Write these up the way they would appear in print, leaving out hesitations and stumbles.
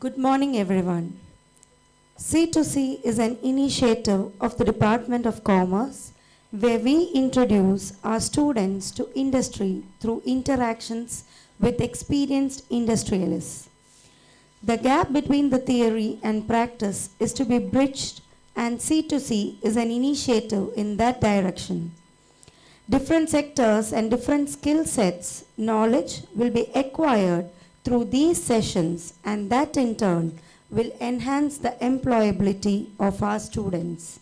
Good morning, everyone. C2C is an initiative of the Department of Commerce where we introduce our students to industry through interactions with experienced industrialists. The gap between the theory and practice is to be bridged, and C2C is an initiative in that direction. Different sectors and different skill sets, knowledge will be acquired through these sessions, and that in turn will enhance the employability of our students.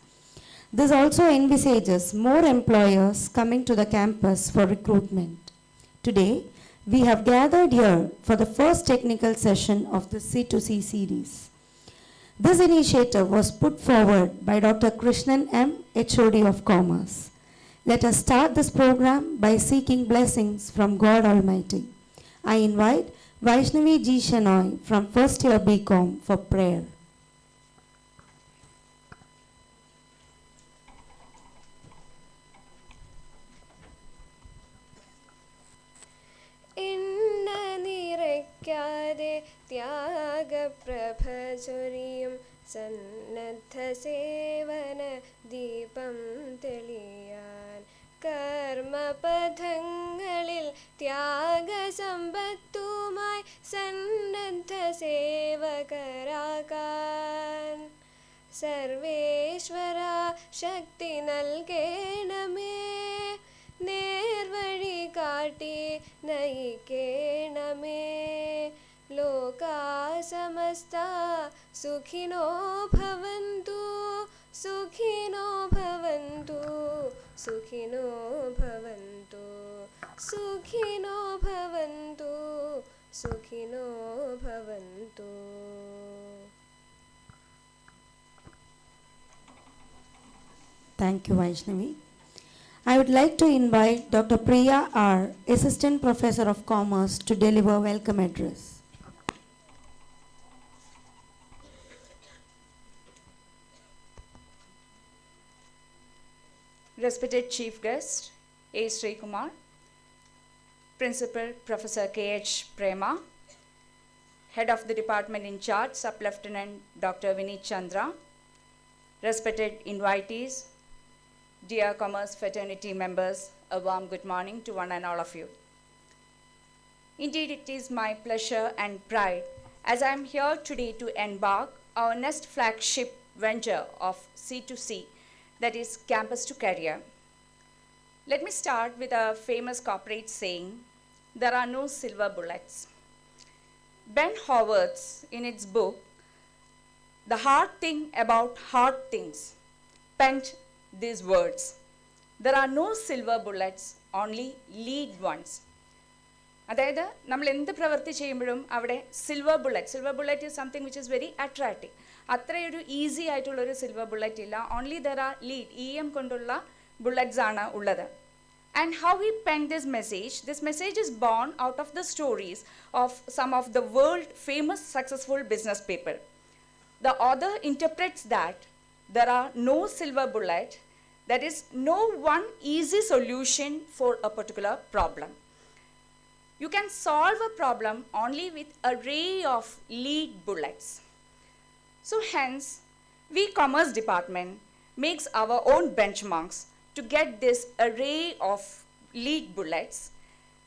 This also envisages more employers coming to the campus for recruitment. Today, we have gathered here for the first technical session of the C2C series. This initiative was put forward by Dr. Krishnan M., HOD of Commerce. Let us start this program by seeking blessings from God Almighty. I invite Vaishnavi G. Shenoy from first year BCom for prayer. ഇന്നനിരയ്ക്കാതെ ത്യാഗപ്രഭചൊരിയും സന്നദ്ധ സേവന ദീപം തെളിയാൻ കർമ്മപഥങ്ങളിൽ ത്യാഗസമ്പത്തുമായി സന്നദ്ധ സേവകരാകാൻ സർവേശ്വര ശക്തി നൽകേണമേ നേർവഴി കാട്ടി നയിക്കേണമേ ലോകാ സമസ്ത സുഖിനോ ഭവന്തു സുഖിനോ ഭവന്തു സുഖിനോ ഭവന്തു സുഖിനോ ഭവന്തു സുഖിനോ ഭവന്തു. Thank you, Vaishnavi. I would like to invite Dr. Priya R., Assistant Professor of Commerce, to deliver welcome address. Respected Chief Guest, A. Sreekumar, Principal Professor K.H. Prema, Head of the Department in charge, Sub-Lieutenant Dr. Vinit Chandra, respected invitees, dear Commerce Fraternity members, a warm good morning to one and all of you. Indeed, it is my pleasure and pride as I am here today to embark our next flagship venture of C2C, that is Campus to Career. Let me start with a famous corporate saying, there are no silver bullets. Ben Horowitz, in its book, The Hard Thing About Hard Things, penned these words, there are no silver bullets, only lead ones. അതായത് നമ്മൾ എന്ത് പ്രവൃത്തി ചെയ്യുമ്പോഴും അവിടെ silver bullet is something which is very attractive. അത്രയൊരു easy ആയിട്ടുള്ളൊരു silver bullet ഇല്ല. Only there are lead EM കൊണ്ടുള്ള ബുള്ളറ്റ്സ് ആണ് ഉള്ളത്. And how he penned this message is born out of the stories of some of the world famous successful business people. The author interprets that there are no silver bullet, there is no one easy solution for a particular problem. You can solve a problem only with an array of lead bullets. So hence, we Commerce Department makes our own benchmarks to get this array of lead bullets,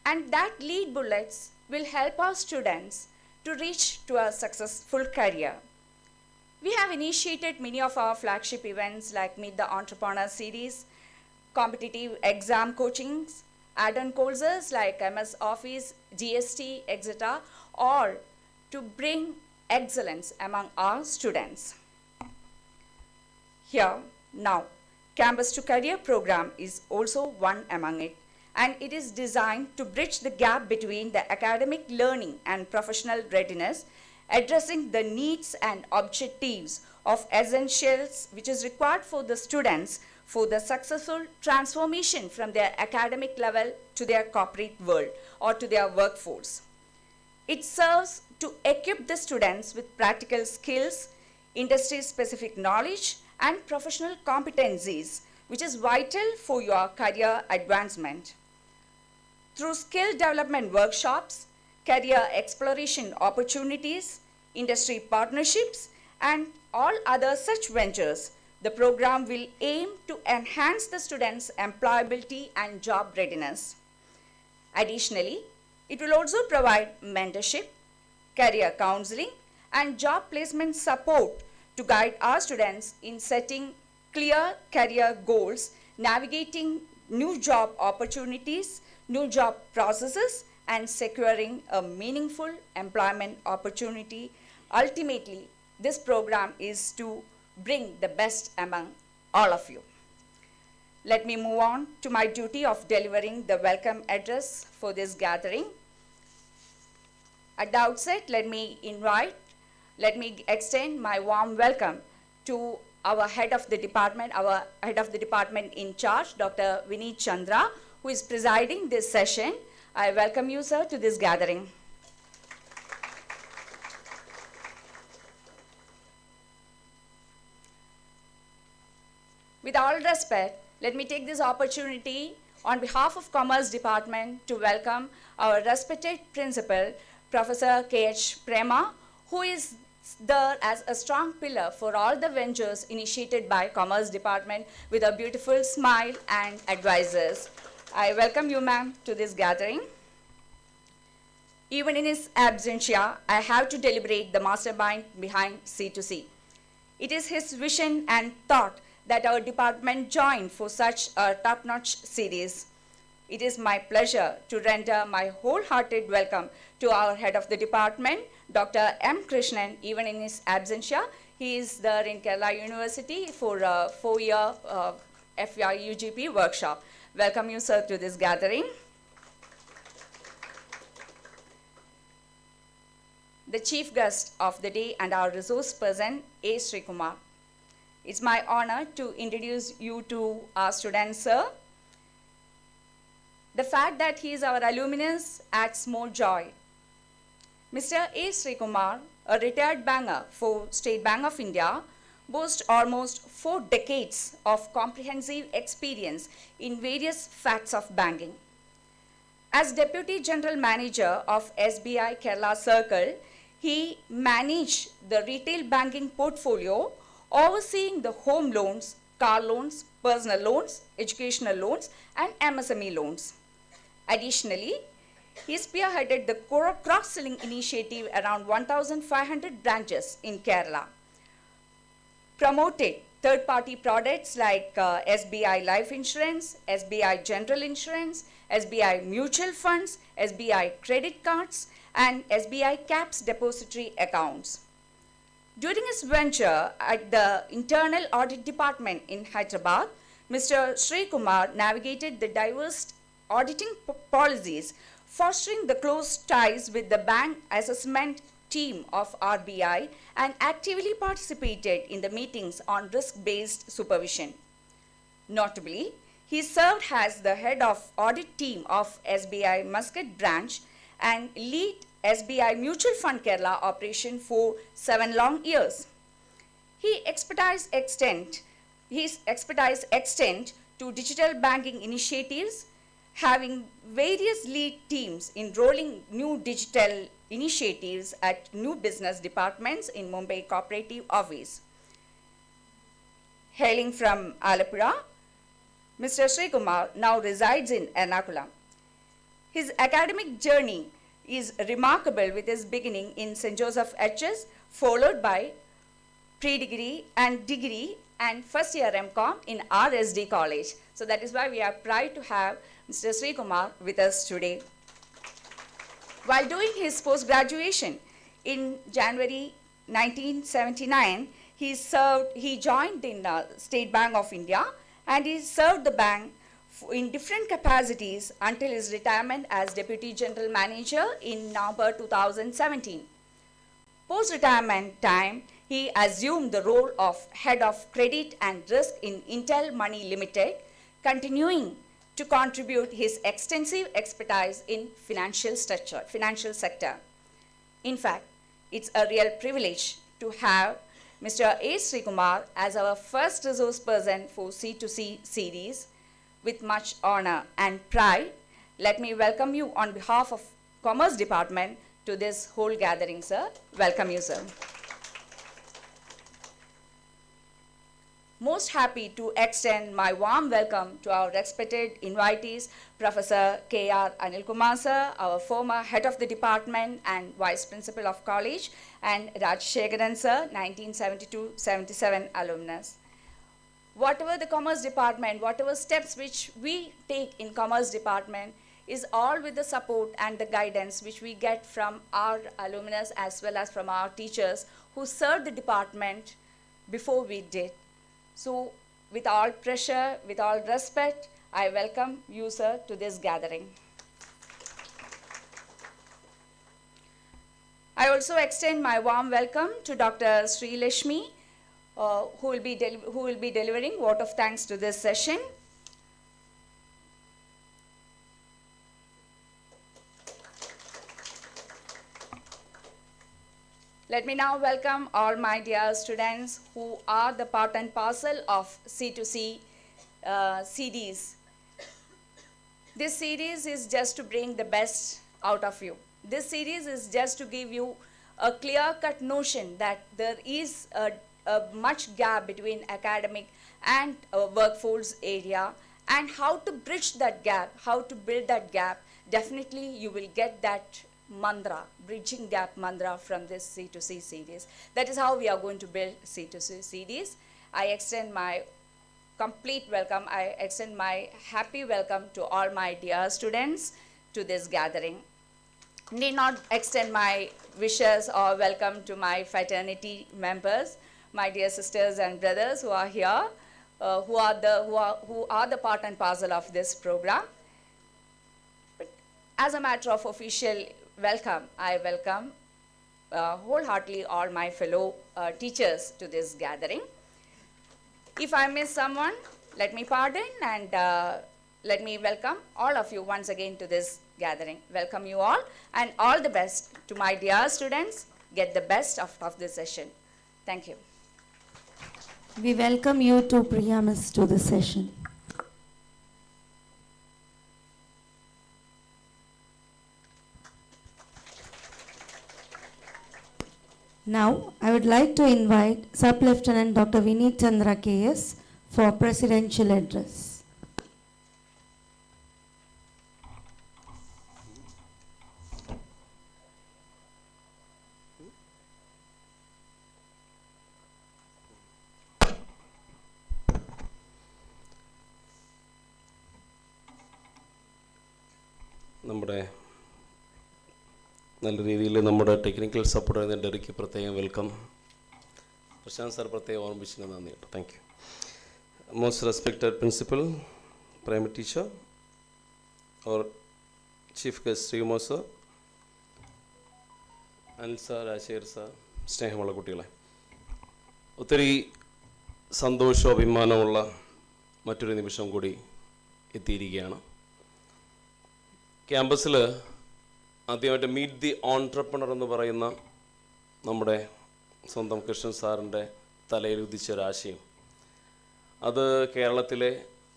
and that lead bullets will help our students to reach to a successful career. We have initiated many of our flagship events like Meet the Entrepreneur series, competitive exam coachings, add-on courses like MS Office, GST, etc., all to bring excellence among our students. Here, now, Campus to Career program is also one among it, and it is designed to bridge the gap between the academic learning and professional readiness, addressing the needs and objectives of essentials which is required for the students for the successful transformation from their academic level to their corporate world or to their workforce. It serves to equip the students with practical skills, industry-specific knowledge, and professional competencies, which is vital for your career advancement. Through skill development workshops, career exploration opportunities, industry partnerships, and all other such ventures. The program will aim to enhance the students' employability and job readiness. Additionally, it will also provide mentorship, career counseling, and job placement support to guide our students in setting clear career goals, navigating new job opportunities, new job processes, and securing a meaningful employment opportunity. Ultimately, this program is to bring the best among all of you. Let me move on to my duty of delivering the welcome address for this gathering. At the outset, let me extend my warm welcome to our head of the department in charge, Dr. Vineet Chandra, who is presiding this session. I welcome you, sir, to this gathering. With all respect, let me take this opportunity on behalf of Commerce Department to welcome our respected principal, Professor K.H. Prema, who is there as a strong pillar for all the ventures initiated by Commerce Department with a beautiful smile and advisors. I welcome you, ma'am, to this gathering. Even in his absentia, I have to deliberate the mastermind behind C2C. It is his vision and thought that our department joined for such a top-notch series. It is my pleasure to render my wholehearted welcome to our head of the department, Dr. M. Krishnan, even in his absentia. He is there in Kerala University for a 4-year FY UGP workshop. Welcome you, sir, to this gathering. The chief guest of the day and our resource person, A. Sreekumar. It's my honor to introduce you to our student, sir. The fact that he is our alumnus adds more joy. Mr. A. Sreekumar, a retired banker for State Bank of India, boasts almost 4 decades of comprehensive experience in various facets of banking. As Deputy General Manager of SBI Kerala Circle, he managed the retail banking portfolio, overseeing the home loans, car loans, personal loans, educational loans, and MSME loans. Additionally, he spearheaded the cross-selling initiative around 1,500 branches in Kerala, promoted third-party products like SBI Life Insurance, SBI General Insurance, SBI Mutual Funds, SBI Credit Cards, and SBI CAPS Depository Accounts. During his venture at the Internal Audit Department in Hyderabad, Mr. Sreekumar navigated the diverse auditing policies, fostering the close ties with the bank assessment team of RBI, and actively participated in the meetings on risk-based supervision. Notably, he served as the head of audit team of SBI Muscat branch and lead SBI Mutual Fund Kerala operation for 7 long years. His expertise extend to digital banking initiatives, having various lead teams in rolling new digital initiatives at new business departments in Mumbai Cooperative Office. Hailing from Alapura, Mr. Sreekumar now resides in Ernakulam. His academic journey is remarkable, with his beginning in St. Joseph HS, followed by pre-degree and degree and first year MCOM in RSD College. So that is why we are proud to have Mr. Sreekumar with us today. While doing his post-graduation in January 1979, he joined in State Bank of India, and he served the bank in different capacities until his retirement as Deputy General Manager in November 2017. Post-retirement time, he assumed the role of Head of Credit and Risk in Intel Money Limited, continuing to contribute his extensive expertise in financial sector. In fact, it's a real privilege to have Mr. A. Sreekumar as our first resource person for C2C series. With much honor and pride, let me welcome you on behalf of Commerce Department to this whole gathering, sir. Welcome you, sir. Most happy to extend my warm welcome to our respected invitees, Professor K.R. Anilkumar sir, our former head of the department and vice principal of college, and Rajshekharan sir, 1972-77 alumnus. Whatever the commerce department, whatever steps which we take in commerce department is all with the support and the guidance which we get from our alumnus as well as from our teachers who served the department before we did. So with all pressure, with all respect, I welcome you, sir, to this gathering. I also extend my warm welcome to Dr. Shri, who will be delivering vote of thanks to this session. Let me now welcome all my dear students who are the part and parcel of C2C CDs. This series is just to bring the best out of you. This series is just to give you a clear-cut notion that there is a much gap between academic and workforce area, and how to bridge that gap, how to build that gap. Definitely you will get that mantra, bridging gap mantra from this C2C series. That is how we are going to build C2C series. I extend my complete welcome, I extend my happy welcome to all my dear students to this gathering. Need not extend my wishes or welcome to my fraternity members, my dear sisters and brothers who are here, who are the part and parcel of this program. But as a matter of official welcome, I welcome wholeheartedly all my fellow teachers to this gathering. If I miss someone, let me pardon, and let me welcome all of you once again to this gathering. Welcome you all, and all the best to my dear students. Get the best of this session. Thank you. We welcome you to Priya Miss to this session. Now, I would like to invite Sub-Lieutenant Dr. Vineet Chandra KS for presidential address. നമ്മുടെ നല്ല രീതിയിൽ നമ്മുടെ technical support ചെയ്യുന്ന Derek പ്രത്യേകം welcome. Prashant sir പ്രത്യേകം ഓർമ്മിച്ചതിന് നന്ദി കേട്ടോ. Thank you. Most respected principal, primary teacher, or chief guest Sreekumar sir, Anil sir, Rajasekhar sir, സ്നേഹമുള്ള കുട്ടികളെ, ഒത്തിരി സന്തോഷവും അഭിമാനമുള്ള മറ്റൊരു നിമിഷം കൂടി എത്തിയിരിക്കുകയാണ്. ക്യാമ്പസിൽ ആദ്യമായിട്ട് മീറ്റ് ദി ഓൺട്രപ്രണർ എന്ന് പറയുന്ന നമ്മുടെ സ്വന്തം കൃഷ്ണൻ സാറിൻ്റെ തലയിൽ ഉദിച്ചൊരാശയം, അത് കേരളത്തിലെ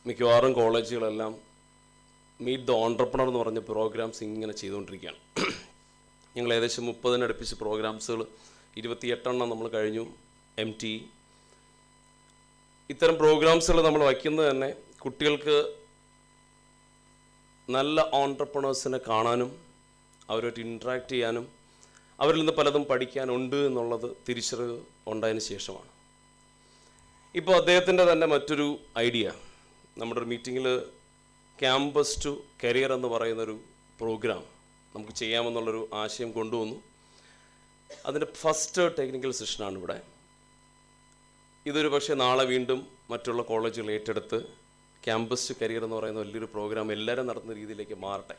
മിക്കവാറും കോളേജുകളെല്ലാം മീറ്റ് ദ ഓൺട്രപ്രണർ എന്ന് പറഞ്ഞ പ്രോഗ്രാംസ് ഇങ്ങനെ ചെയ്തുകൊണ്ടിരിക്കുകയാണ്. ഞങ്ങൾ ഏകദേശം 30 അടുപ്പിച്ച് പ്രോഗ്രാംസുകൾ 28 നമ്മൾ കഴിഞ്ഞു. MT ഇത്തരം പ്രോഗ്രാംസുകൾ നമ്മൾ വയ്ക്കുന്നത് തന്നെ കുട്ടികൾക്ക് നല്ല ഓൺട്രപ്രണേഴ്സിനെ കാണാനും അവരുമായിട്ട് ഇൻട്രാക്ട് ചെയ്യാനും അവരിൽ നിന്ന് പലതും പഠിക്കാനുണ്ട് എന്നുള്ളത് തിരിച്ചറിവ് ഉണ്ടായതിന് ശേഷമാണ്. ഇപ്പോൾ അദ്ദേഹത്തിൻ്റെ തന്നെ മറ്റൊരു ഐഡിയ, നമ്മുടെ ഒരു മീറ്റിങ്ങിൽ ക്യാമ്പസ് ടു കരിയർ എന്ന് പറയുന്നൊരു പ്രോഗ്രാം നമുക്ക് ചെയ്യാമെന്നുള്ളൊരു ആശയം കൊണ്ടുവന്നു. അതിൻ്റെ ഫസ്റ്റ് ടെക്നിക്കൽ സെഷനാണ് ഇവിടെ. ഇതൊരു പക്ഷേ നാളെ വീണ്ടും മറ്റുള്ള കോളേജുകൾ ഏറ്റെടുത്ത് ക്യാമ്പസ് ടു കരിയർ എന്ന് പറയുന്ന വലിയൊരു പ്രോഗ്രാം എല്ലാവരും നടത്തുന്ന രീതിയിലേക്ക് മാറട്ടെ.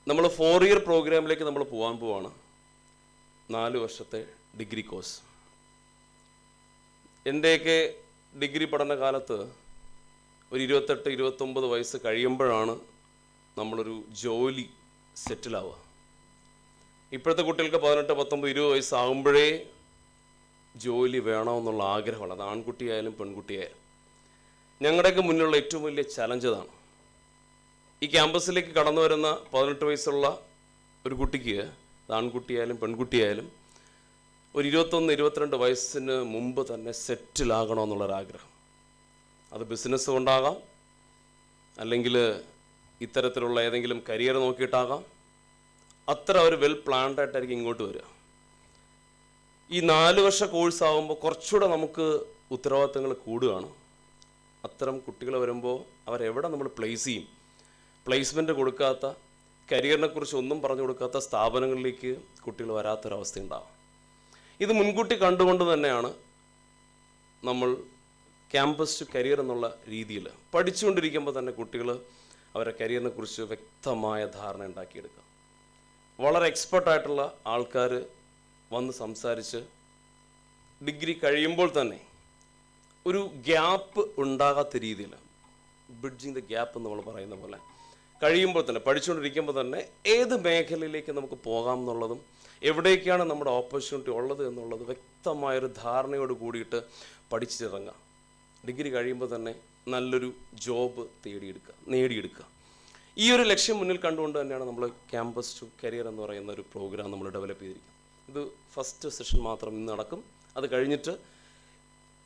നമ്മൾ 4 ഇയർ പ്രോഗ്രാമിലേക്ക് നമ്മൾ പോകാൻ പോവാണ്. 4 വർഷത്തെ ഡിഗ്രി കോഴ്സ്. എൻ്റെയൊക്കെ ഡിഗ്രി പഠനകാലത്ത് ഒരു 28-29 വയസ്സ് കഴിയുമ്പോഴാണ് നമ്മളൊരു ജോലി സെറ്റിലാവുക. ഇപ്പോഴത്തെ കുട്ടികൾക്ക് 18-19-20 വയസ്സാകുമ്പോഴേ ജോലി വേണമെന്നുള്ള ആഗ്രഹമാണ്. അത് ആൺകുട്ടിയായാലും പെൺകുട്ടിയായാലും. ഞങ്ങളുടെയൊക്കെ മുന്നിലുള്ള ഏറ്റവും വലിയ ചലഞ്ച് അതാണ്. ഈ ക്യാമ്പസിലേക്ക് കടന്നു വരുന്ന 18 വയസ്സുള്ള ഒരു കുട്ടിക്ക്, ആൺകുട്ടിയായാലും പെൺകുട്ടിയായാലും, ഒരു 21-22 വയസ്സിന് മുമ്പ് തന്നെ സെറ്റിലാകണമെന്നുള്ളൊരാഗ്രഹം. അത് ബിസിനസ് കൊണ്ടാകാം, അല്ലെങ്കിൽ ഇത്തരത്തിലുള്ള ഏതെങ്കിലും കരിയർ നോക്കിയിട്ടാകാം. അത്ര ഒരു വെൽ പ്ലാൻഡ് ആയിട്ടായിരിക്കും ഇങ്ങോട്ട് വരിക. ഈ 4 വർഷ കോഴ്സ് ആകുമ്പോൾ കുറച്ചുകൂടെ നമുക്ക് ഉത്തരവാദിത്തങ്ങൾ കൂടുകയാണ്. അത്തരം കുട്ടികൾ വരുമ്പോൾ അവരെവിടെ നമ്മൾ പ്ലേസ് ചെയ്യും? പ്ലേസ്മെൻറ്റ് കൊടുക്കാത്ത, കരിയറിനെ കുറിച്ച് ഒന്നും പറഞ്ഞു കൊടുക്കാത്ത സ്ഥാപനങ്ങളിലേക്ക് കുട്ടികൾ വരാത്തൊരവസ്ഥയുണ്ടാകും. ഇത് മുൻകൂട്ടി കണ്ടുകൊണ്ട് തന്നെയാണ് നമ്മൾ ക്യാമ്പസ് ടു കരിയർ എന്നുള്ള രീതിയിൽ പഠിച്ചുകൊണ്ടിരിക്കുമ്പോൾ തന്നെ കുട്ടികൾ അവരുടെ കരിയറിനെ കുറിച്ച് വ്യക്തമായ ധാരണ ഉണ്ടാക്കിയെടുക്കുക. വളരെ എക്സ്പെർട്ടായിട്ടുള്ള ആൾക്കാർ വന്ന് സംസാരിച്ച് ഡിഗ്രി കഴിയുമ്പോൾ തന്നെ ഒരു ഗ്യാപ്പ് ഉണ്ടാകാത്ത രീതിയിൽ, ബ്രിഡ്ജിങ് ദ ഗ്യാപ്പ് എന്ന് നമ്മൾ പറയുന്ന പോലെ, കഴിയുമ്പോൾ തന്നെ പഠിച്ചുകൊണ്ടിരിക്കുമ്പോൾ തന്നെ ഏത് മേഖലയിലേക്ക് നമുക്ക് പോകാം എന്നുള്ളതും എവിടേക്കാണ് നമ്മുടെ ഓപ്പർച്യൂണിറ്റി ഉള്ളത് എന്നുള്ളത് വ്യക്തമായൊരു ധാരണയോട് കൂടിയിട്ട് പഠിച്ചിറങ്ങുക. ഡിഗ്രി കഴിയുമ്പോൾ തന്നെ നല്ലൊരു ജോബ് നേടിയെടുക്കുക. ഈ ഒരു ലക്ഷ്യം മുന്നിൽ കണ്ടുകൊണ്ട് തന്നെയാണ് നമ്മൾ ക്യാമ്പസ് ടു കരിയർ എന്ന് പറയുന്ന ഒരു പ്രോഗ്രാം നമ്മൾ ഡെവലപ്പ് ചെയ്തിരിക്കുന്നത്. ഇത് ഫസ്റ്റ് സെഷൻ മാത്രം ഇന്ന് നടക്കും. അത് കഴിഞ്ഞിട്ട്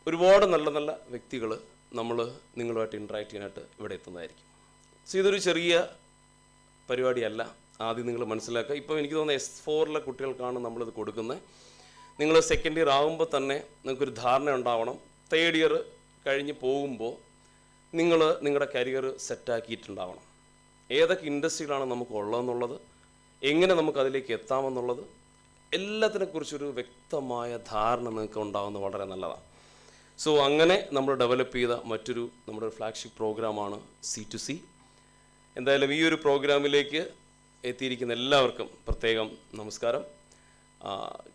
ഒരുപാട് നല്ല നല്ല വ്യക്തികൾ നമ്മൾ നിങ്ങളുമായിട്ട് ഇൻട്രാക്ട് ചെയ്യാനായിട്ട് ഇവിടെ എത്തുന്നതായിരിക്കും. സോ ഇതൊരു ചെറിയ പരിപാടിയല്ല, ആദ്യം നിങ്ങൾ മനസ്സിലാക്കുക. ഇപ്പോൾ എനിക്ക് തോന്നുന്നത് S4 കുട്ടികൾക്കാണ് നമ്മളിത് കൊടുക്കുന്നത്. നിങ്ങൾ സെക്കൻഡ് ഇയർ ആകുമ്പോൾ തന്നെ നിങ്ങൾക്കൊരു ധാരണ ഉണ്ടാവണം. തേർഡ് ഇയർ കഴിഞ്ഞ് പോകുമ്പോൾ നിങ്ങൾ നിങ്ങളുടെ കരിയർ സെറ്റാക്കിയിട്ടുണ്ടാവണം. ഏതൊക്കെ ഇൻഡസ്ട്രികളാണ് നമുക്ക് ഉള്ളതെന്നുള്ളത്, എങ്ങനെ നമുക്ക് അതിലേക്ക് എത്താമെന്നുള്ളത്, എല്ലാത്തിനെക്കുറിച്ചൊരു വ്യക്തമായ ധാരണ നിങ്ങൾക്ക് ഉണ്ടാകുന്നത് വളരെ നല്ലതാണ്. സോ അങ്ങനെ നമ്മൾ ഡെവലപ്പ് ചെയ്ത നമ്മുടെ ഫ്ലാഗ്ഷിപ്പ് പ്രോഗ്രാമാണ് C2C. എന്തായാലും ഈ ഒരു പ്രോഗ്രാമിലേക്ക് എത്തിയിരിക്കുന്ന എല്ലാവർക്കും പ്രത്യേകം നമസ്കാരം.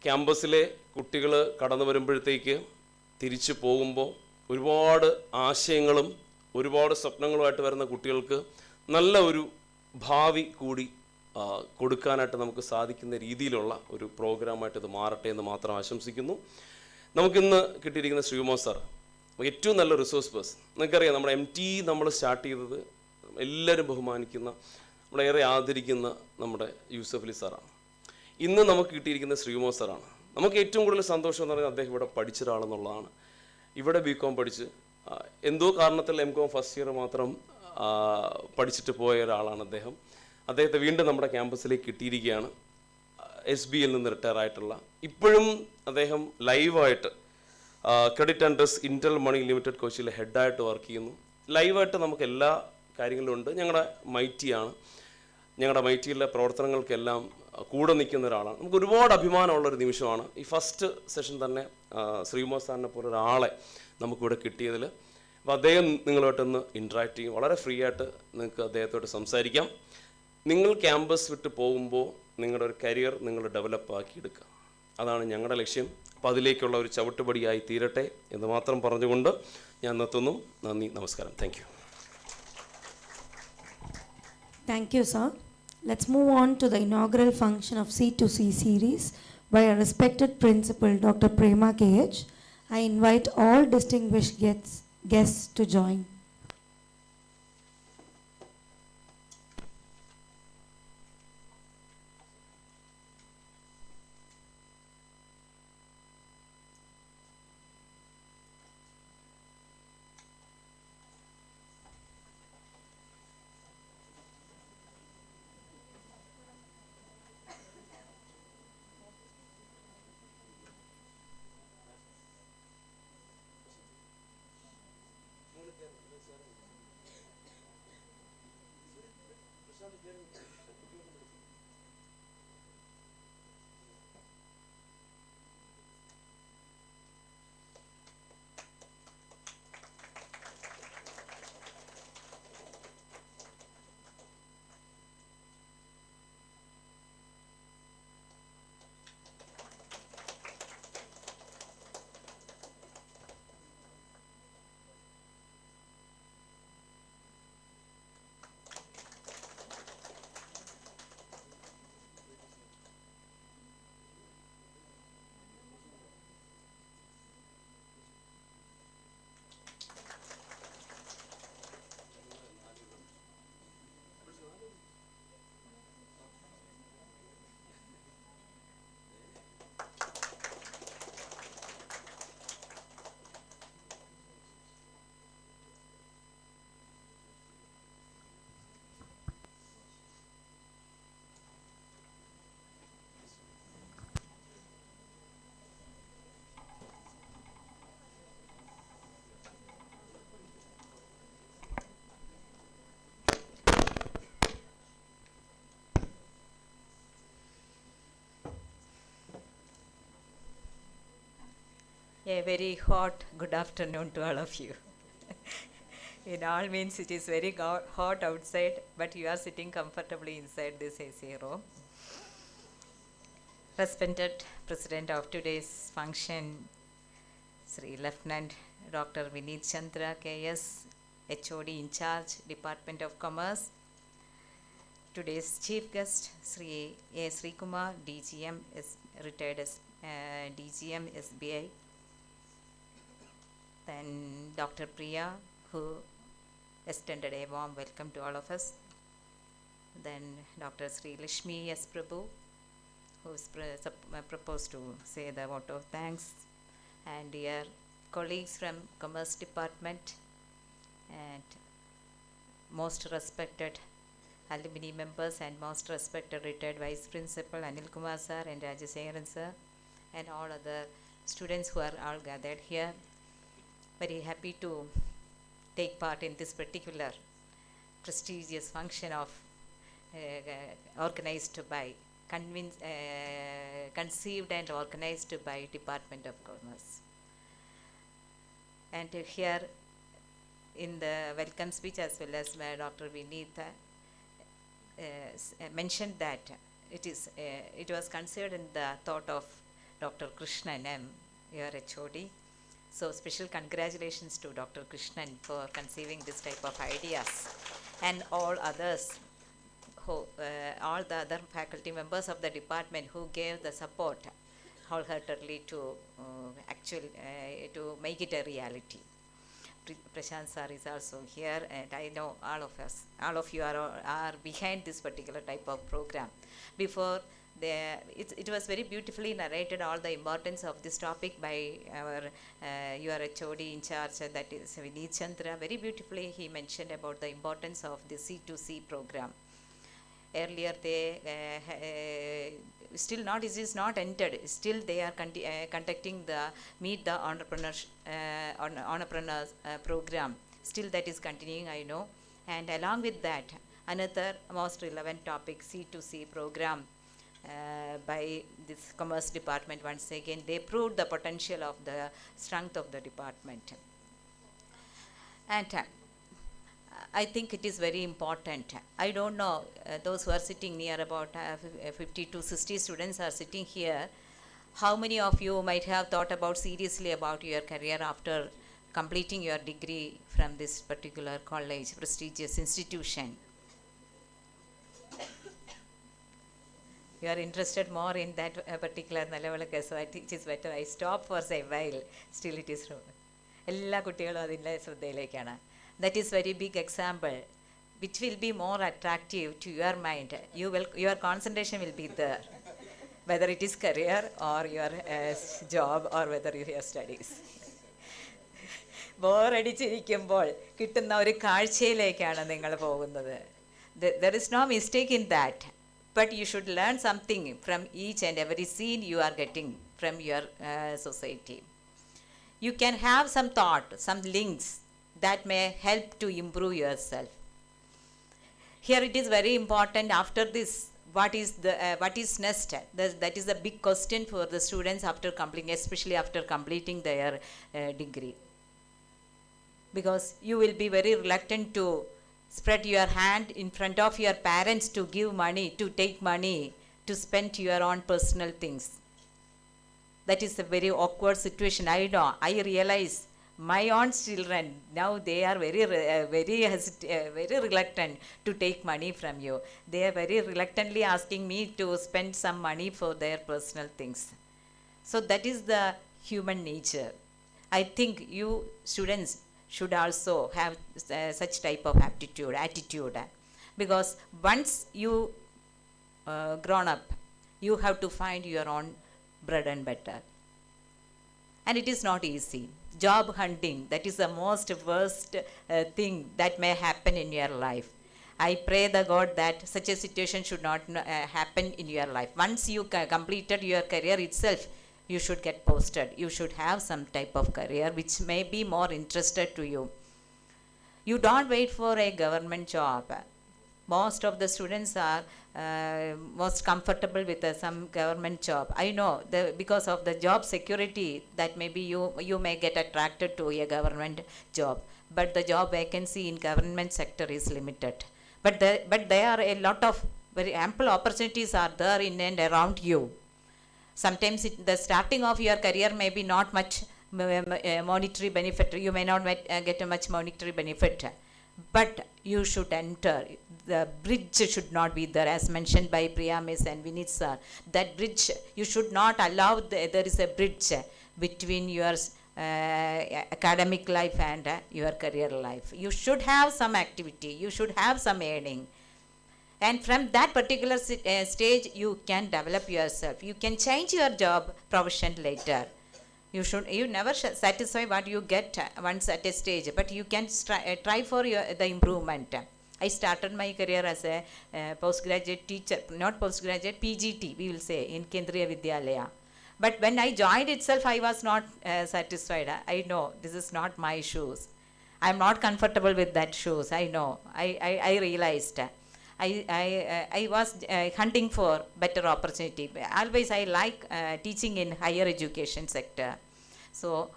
ക്യാമ്പസിലെ കുട്ടികൾ കടന്നു വരുമ്പോഴത്തേക്ക് തിരിച്ചു പോകുമ്പോൾ ഒരുപാട് ആശയങ്ങളും ഒരുപാട് സ്വപ്നങ്ങളുമായിട്ട് വരുന്ന കുട്ടികൾക്ക് നല്ല ഒരു ഭാവി കൂടി കൊടുക്കാനായിട്ട് നമുക്ക് സാധിക്കുന്ന രീതിയിലുള്ള ഒരു പ്രോഗ്രാമായിട്ട് ഇത് മാറട്ടെ എന്ന് മാത്രം ആശംസിക്കുന്നു. നമുക്കിന്ന് കിട്ടിയിരിക്കുന്ന ശ്രീകുമാർ സാർ ഏറ്റവും നല്ല റിസോഴ്സ് പേഴ്സൺ. നിങ്ങൾക്കറിയാം, നമ്മുടെ MT നമ്മൾ സ്റ്റാർട്ട് ചെയ്തത് എല്ലാവരും ബഹുമാനിക്കുന്ന, നമ്മളേറെ ആദരിക്കുന്ന നമ്മുടെ യൂസഫ് അലി സാറാണ്. ഇന്ന് നമുക്ക് കിട്ടിയിരിക്കുന്ന ശ്രീകുമാർ സാറാണ്. നമുക്ക് ഏറ്റവും കൂടുതൽ സന്തോഷം എന്ന് പറയുന്നത് അദ്ദേഹം ഇവിടെ പഠിച്ച ഒരാളെന്നുള്ളതാണ്. ഇവിടെ BCom പഠിച്ച് എന്തോ കാരണത്തിൽ MCom ഫസ്റ്റ് ഇയർ മാത്രം പഠിച്ചിട്ട് പോയ ഒരാളാണ് അദ്ദേഹം. അദ്ദേഹത്തെ വീണ്ടും നമ്മുടെ ക്യാമ്പസിലേക്ക് കിട്ടിയിരിക്കുകയാണ്. SBയിൽ നിന്ന് റിട്ടയർ ആയിട്ടുള്ള, ഇപ്പോഴും അദ്ദേഹം ലൈവായിട്ട് credit and risk Indel money limited കൊച്ചിയിലെ ഹെഡായിട്ട് വർക്ക് ചെയ്യുന്നു. ലൈവായിട്ട് നമുക്ക് എല്ലാ കാര്യങ്ങളും ഉണ്ട്. ഞങ്ങളുടെ മൈറ്റിയാണ്, ഞങ്ങളുടെ മൈറ്റിയിലെ പ്രവർത്തനങ്ങൾക്കെല്ലാം കൂടെ നിൽക്കുന്ന ഒരാളാണ്. നമുക്ക് ഒരുപാട് അഭിമാനമുള്ളൊരു നിമിഷമാണ് ഈ ഫസ്റ്റ് സെഷൻ തന്നെ ശ്രീകുമാർ സാറിനെ പോലെ ഒരാളെ നമുക്കിവിടെ കിട്ടിയതിൽ. അപ്പോൾ അദ്ദേഹം നിങ്ങളുമായിട്ടൊന്ന് ഇൻട്രാക്ട് ചെയ്യും. വളരെ ഫ്രീ ആയിട്ട് നിങ്ങൾക്ക് അദ്ദേഹത്തോട്ട് സംസാരിക്കാം. നിങ്ങൾ ക്യാമ്പസ് വിട്ട് പോകുമ്പോൾ നിങ്ങളുടെ ഒരു കരിയർ നിങ്ങൾ ഡെവലപ്പ് ആക്കിയെടുക്കുക, അതാണ് ഞങ്ങളുടെ ലക്ഷ്യം. അപ്പോൾ അതിലേക്കുള്ള ഒരു ചവിട്ടുപടിയായി തീരട്ടെ എന്ന് മാത്രം പറഞ്ഞുകൊണ്ട് ഞാൻ നിർത്തുന്നു. നന്ദി, നമസ്കാരം. Thank you. Thank you, sir. Let's move on to the inaugural function of C2C series by our respected principal, Dr. Prema KH. I invite all distinguished guests to join. A very hot good afternoon to all of you. In all means, it is very hot outside, but you are sitting comfortably inside this AC room. Respected President of today's function, Sri Lieutenant Dr. Vineet Chandra, KS, HOD in charge, Department of Commerce. Today's chief guest, Shri Sreekumar, DGM, is retired as DGM SBI. Then Dr. Priya, who extended a warm welcome to all of us. Then Dr. Sri Lashmi S. Prabhu, who is proposed to say the vote of thanks. And dear colleagues from Commerce Department and most respected alumni members and most respected retired Vice Principal Anil Kumar sir and Rajasekharan sir and all other students who are all gathered here. Very happy to take part in this particular prestigious function of organized by, conceived and organized by Department of Commerce. And here in the welcome speech as well as Dr. Vineet mentioned that it was considered in the thought of Dr. Krishnan M., your HOD. So special congratulations to Dr. Krishnan for conceiving this type of ideas and all others, all the other faculty members of the department who gave the support wholeheartedly to to make it a reality. Prashant sir is also here, and I know all of you are behind this particular type of program. Before it was very beautifully narrated all the importance of this topic by our your HOD in charge, that is Vineet Chandra. Very beautifully he mentioned about the importance of the C2C program. Earlier they still not, it is not entered, still they are conducting the Meet the Entrepreneurs program. Still that is continuing, I know. And along with that, another most relevant topic, C2C program by this Commerce Department. Once again, they proved the potential of the strength of the department. And I think it is very important. I don't know, those who are sitting near about 50 to 60 students are sitting here. How many of you might have thought about seriously about your career after completing your degree from this particular college, prestigious institution? You are interested more in that particular Nalavalaka, so I think it is better I stop for a while. Still it is true. That is very big example, which will be more attractive to your mind. Your concentration will be there, whether it is career or your job or whether your studies. ബോറടിച്ചിരിക്കുമ്പോൾ കിട്ടുന്ന ഒരു കാഴ്ചയിലേക്കാണ് നിങ്ങൾ പോകുന്നത്. There is no mistake in that, but you should learn something from each and every scene you are getting from your society. You can have some thought, some links that may help to improve yourself. Here it is very important, after this, what is next? That is the big question for the students after completing, especially after completing their degree. Because you will be very reluctant to spread your hand in front of your parents to give money, to take money, to spend your own personal things. That is a very awkward situation. I know, I realize my own children, now they are very reluctant to take money from you. They are very reluctantly asking me to spend some money for their personal things. So that is the human nature. I think you students should also have such type of attitude, because once you grown up, you have to find your own bread and butter, and it is not easy. Job hunting, that is the most worst thing that may happen in your life. I pray the God that such a situation should not happen in your life. Once you completed your career itself, you should get posted. You should have some type of career which may be more interested to you. You don't wait for a government job. most of the students are most comfortable with some government job. I know because of the job security that maybe you may get attracted to a government job, but the job vacancy in government sector is limited. But there are a lot of very ample opportunities are there in and around you. Sometimes the starting of your career may be not much monetary benefit. You may not get a much monetary benefit, but you should enter. The bridge should not be there, as mentioned by Priya Miss and Vinit sir. That bridge, you should not allow there is a bridge between your academic life and your career life. You should have some activity. You should have some earning. And from that particular stage, you can develop yourself. You can change your job profession later. You never satisfy what you get once at a stage, but you can try for the improvement. I started my career as a postgraduate teacher, not postgraduate, PGT, we will say, in Kendriya Vidyalaya. But when I joined itself, I was not satisfied. I know this is not my shoes. I am not comfortable with that shoes. I know. I realized. I was hunting for better opportunity. Always I like teaching in higher education sector. So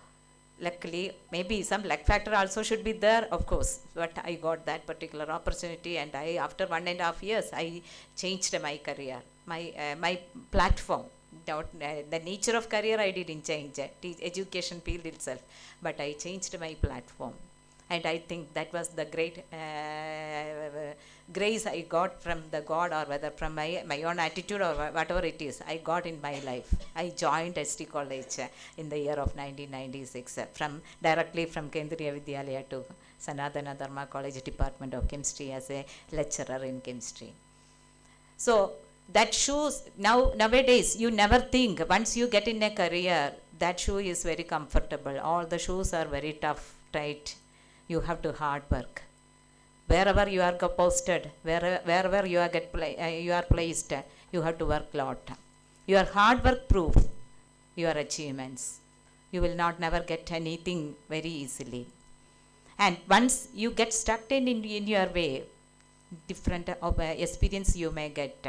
luckily, maybe some luck factor also should be there, of course. But I got that particular opportunity, and after 1.5 years, I changed my career, my platform. The nature of career I didn't change, education field itself, but I changed my platform. And I think that was the great grace I got from the God, or whether from my own attitude or whatever it is, I got in my life. I joined ST College in the year of 1996, directly from Kendriya Vidyalaya to Sanatana Dharma College Department of Chemistry as a lecturer in chemistry. So that shoes, nowadays you never think, once you get in a career, that shoe is very comfortable. All the shoes are very tough, tight. You have to hard work. Wherever you are posted, wherever you are placed, you have to work a lot. Your hard work proof your achievements. You will never get anything very easily. And once you get stuck in your way, different experience you may get.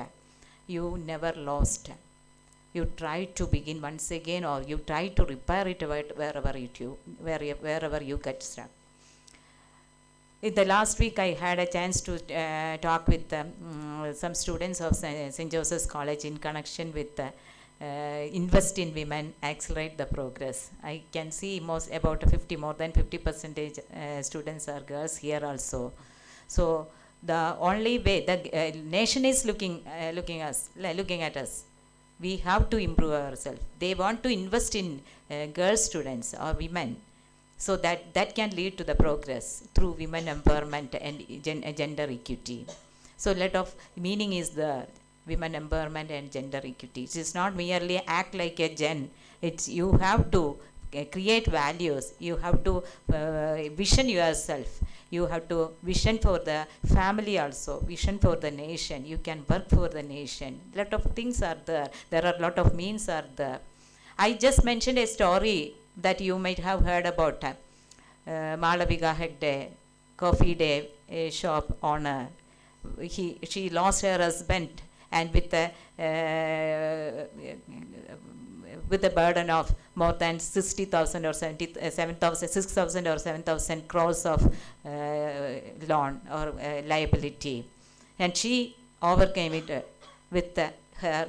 You never lost. You try to begin once again, or you try to repair it wherever you get stuck. In the last week, I had a chance to talk with some students of St. Joseph's College in connection with Invest in Women, Accelerate the Progress. I can see more than 50% students are girls here also. So the only way the nation is looking at us, we have to improve ourselves. They want to invest in girl students or women, so that can lead to the progress through women empowerment and gender equity. So lot of meaning is the women empowerment and gender equity. It is not merely act like a gen. It's you have to create values. You have to vision yourself. You have to vision for the family also, vision for the nation. You can work for the nation. Lot of things are there. There are lot of means are there. I just mentioned a story that you might have heard about. Malavika Hegde, Coffee Day shop owner. She lost her husband, and with the burden of more than 60,000 or 7,000, 6,000 or 7,000 crores of loan or liability. And she overcame it with her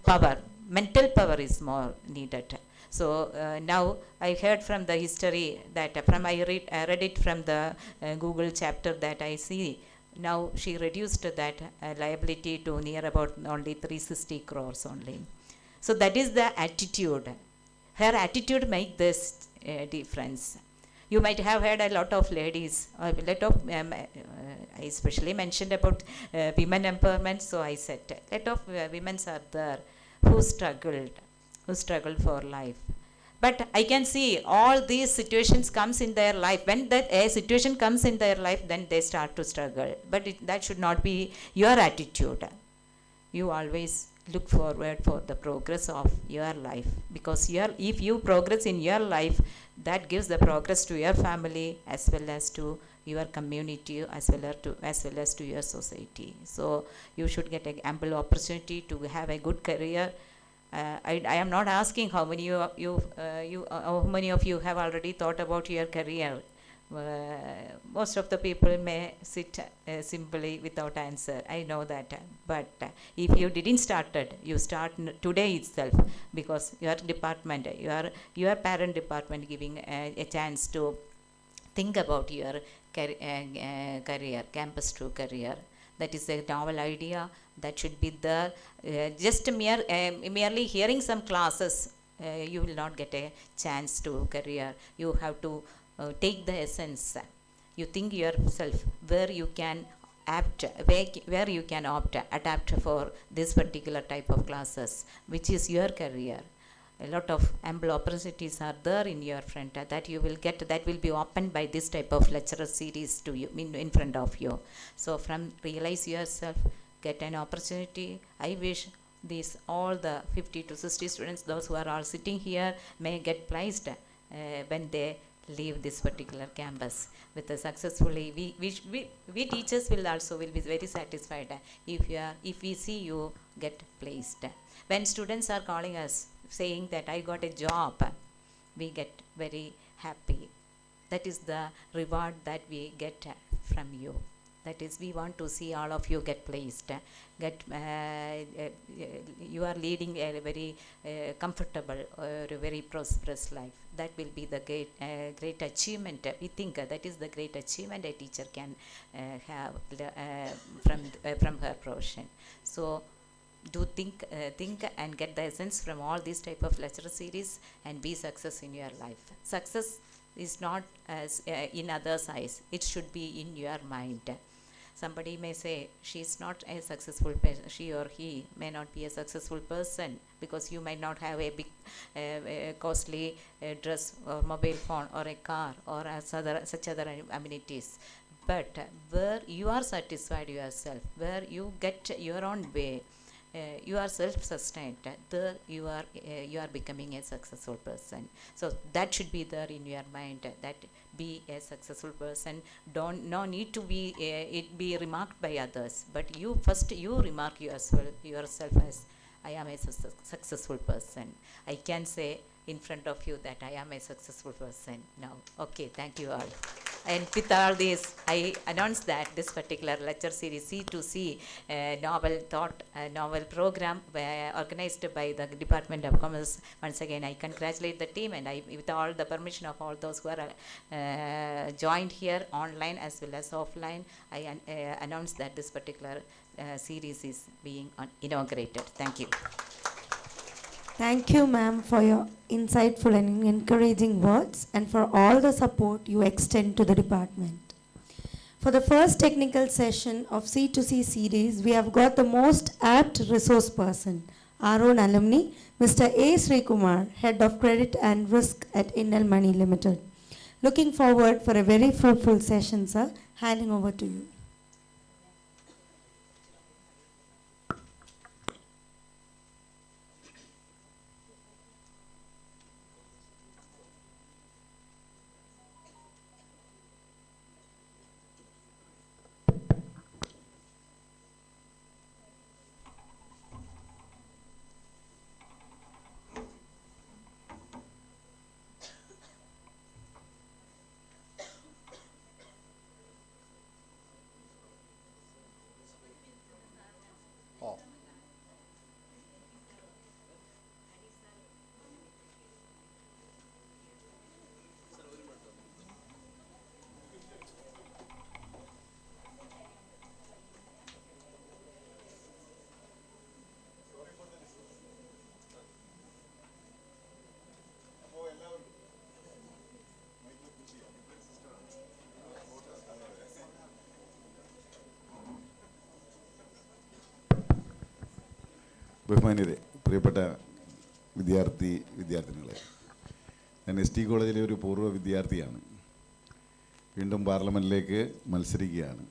power. Mental power is more needed. So now I heard from the history that I read it from the Google chapter that I see. Now she reduced that liability to near about only 360 crores only. So that is the attitude. Her attitude makes this difference. You might have heard a lot of ladies, a lot of, I especially mentioned about women empowerment, so I said a lot of women are there who struggled for life. But I can see all these situations comes in their life. When a situation comes in their life, then they start to struggle. But that should not be your attitude. You always look forward for the progress of your life, because if you progress in your life, that gives the progress to your family as well as to your community, as well as to your society. So you should get an ample opportunity to have a good career. I am not asking how many how many of you have already thought about your career. Most of the people may sit simply without answer. I know that, but if you didn't started, you start today itself, because your department, your parent department giving a chance to think about your career, campus to career. That is a novel idea that should be there. Just merely hearing some classes, you will not get a chance to career. You have to take the essence. You think yourself where you can where you can adapt for this particular type of classes, which is your career. A lot of ample opportunities are there in your front that you will get, that will be opened by this type of lecturer series to you in front of you. So from realize yourself, get an opportunity. I wish these all the 50 to 60 students, those who are all sitting here, may get placed when they leave this particular campus with a successfully. We teachers will be very satisfied if we see you get placed. When students are calling us saying that I got a job, we get very happy. That is the reward that we get from you. That is, we want to see all of you get placed, you are leading a very comfortable or a very prosperous life. That will be the great achievement. We think that is the great achievement a teacher can have from her profession. So do think and get the essence from all these type of lecture series and be success in your life. Success is not as in others' eyes. It should be in your mind. Somebody may say she is not a successful person, she or he may not be a successful person because you might not have a big costly dress or mobile phone or a car or such other amenities. But where you are satisfied yourself, where you get your own way, you are self-sustained, there you are becoming a successful person. So that should be there in your mind, that be a successful person. No need to be it be remarked by others, but you remark yourself as I am a successful person. I can say in front of you that I am a successful person now. Okay, thank you all. And with all this, I announce that this particular lecture series C2C novel program organized by the Department of Commerce. Once again, I congratulate the team, and with all the permission of all those who are joined here online as well as offline, I announce that this particular series is being inaugurated. Thank you. Thank you, ma'am, for your insightful and encouraging words and for all the support you extend to the department. For the first technical session of C2C series, we have got the most apt resource person, our own alumni, Mr. A. Sreekumar, Head of Credit and Risk at Indal Money Limited. Looking forward for a very fruitful session, sir. Handing over to you. ബഹുമാന്യരെ, പ്രിയപ്പെട്ട വിദ്യാർത്ഥിനികളെ, ഞാൻ ST കോളേജിലെ ഒരു പൂർവ്വ വിദ്യാർത്ഥിയാണ്. വീണ്ടും പാർലമെൻറ്റിലേക്ക് മത്സരിക്കുകയാണ്.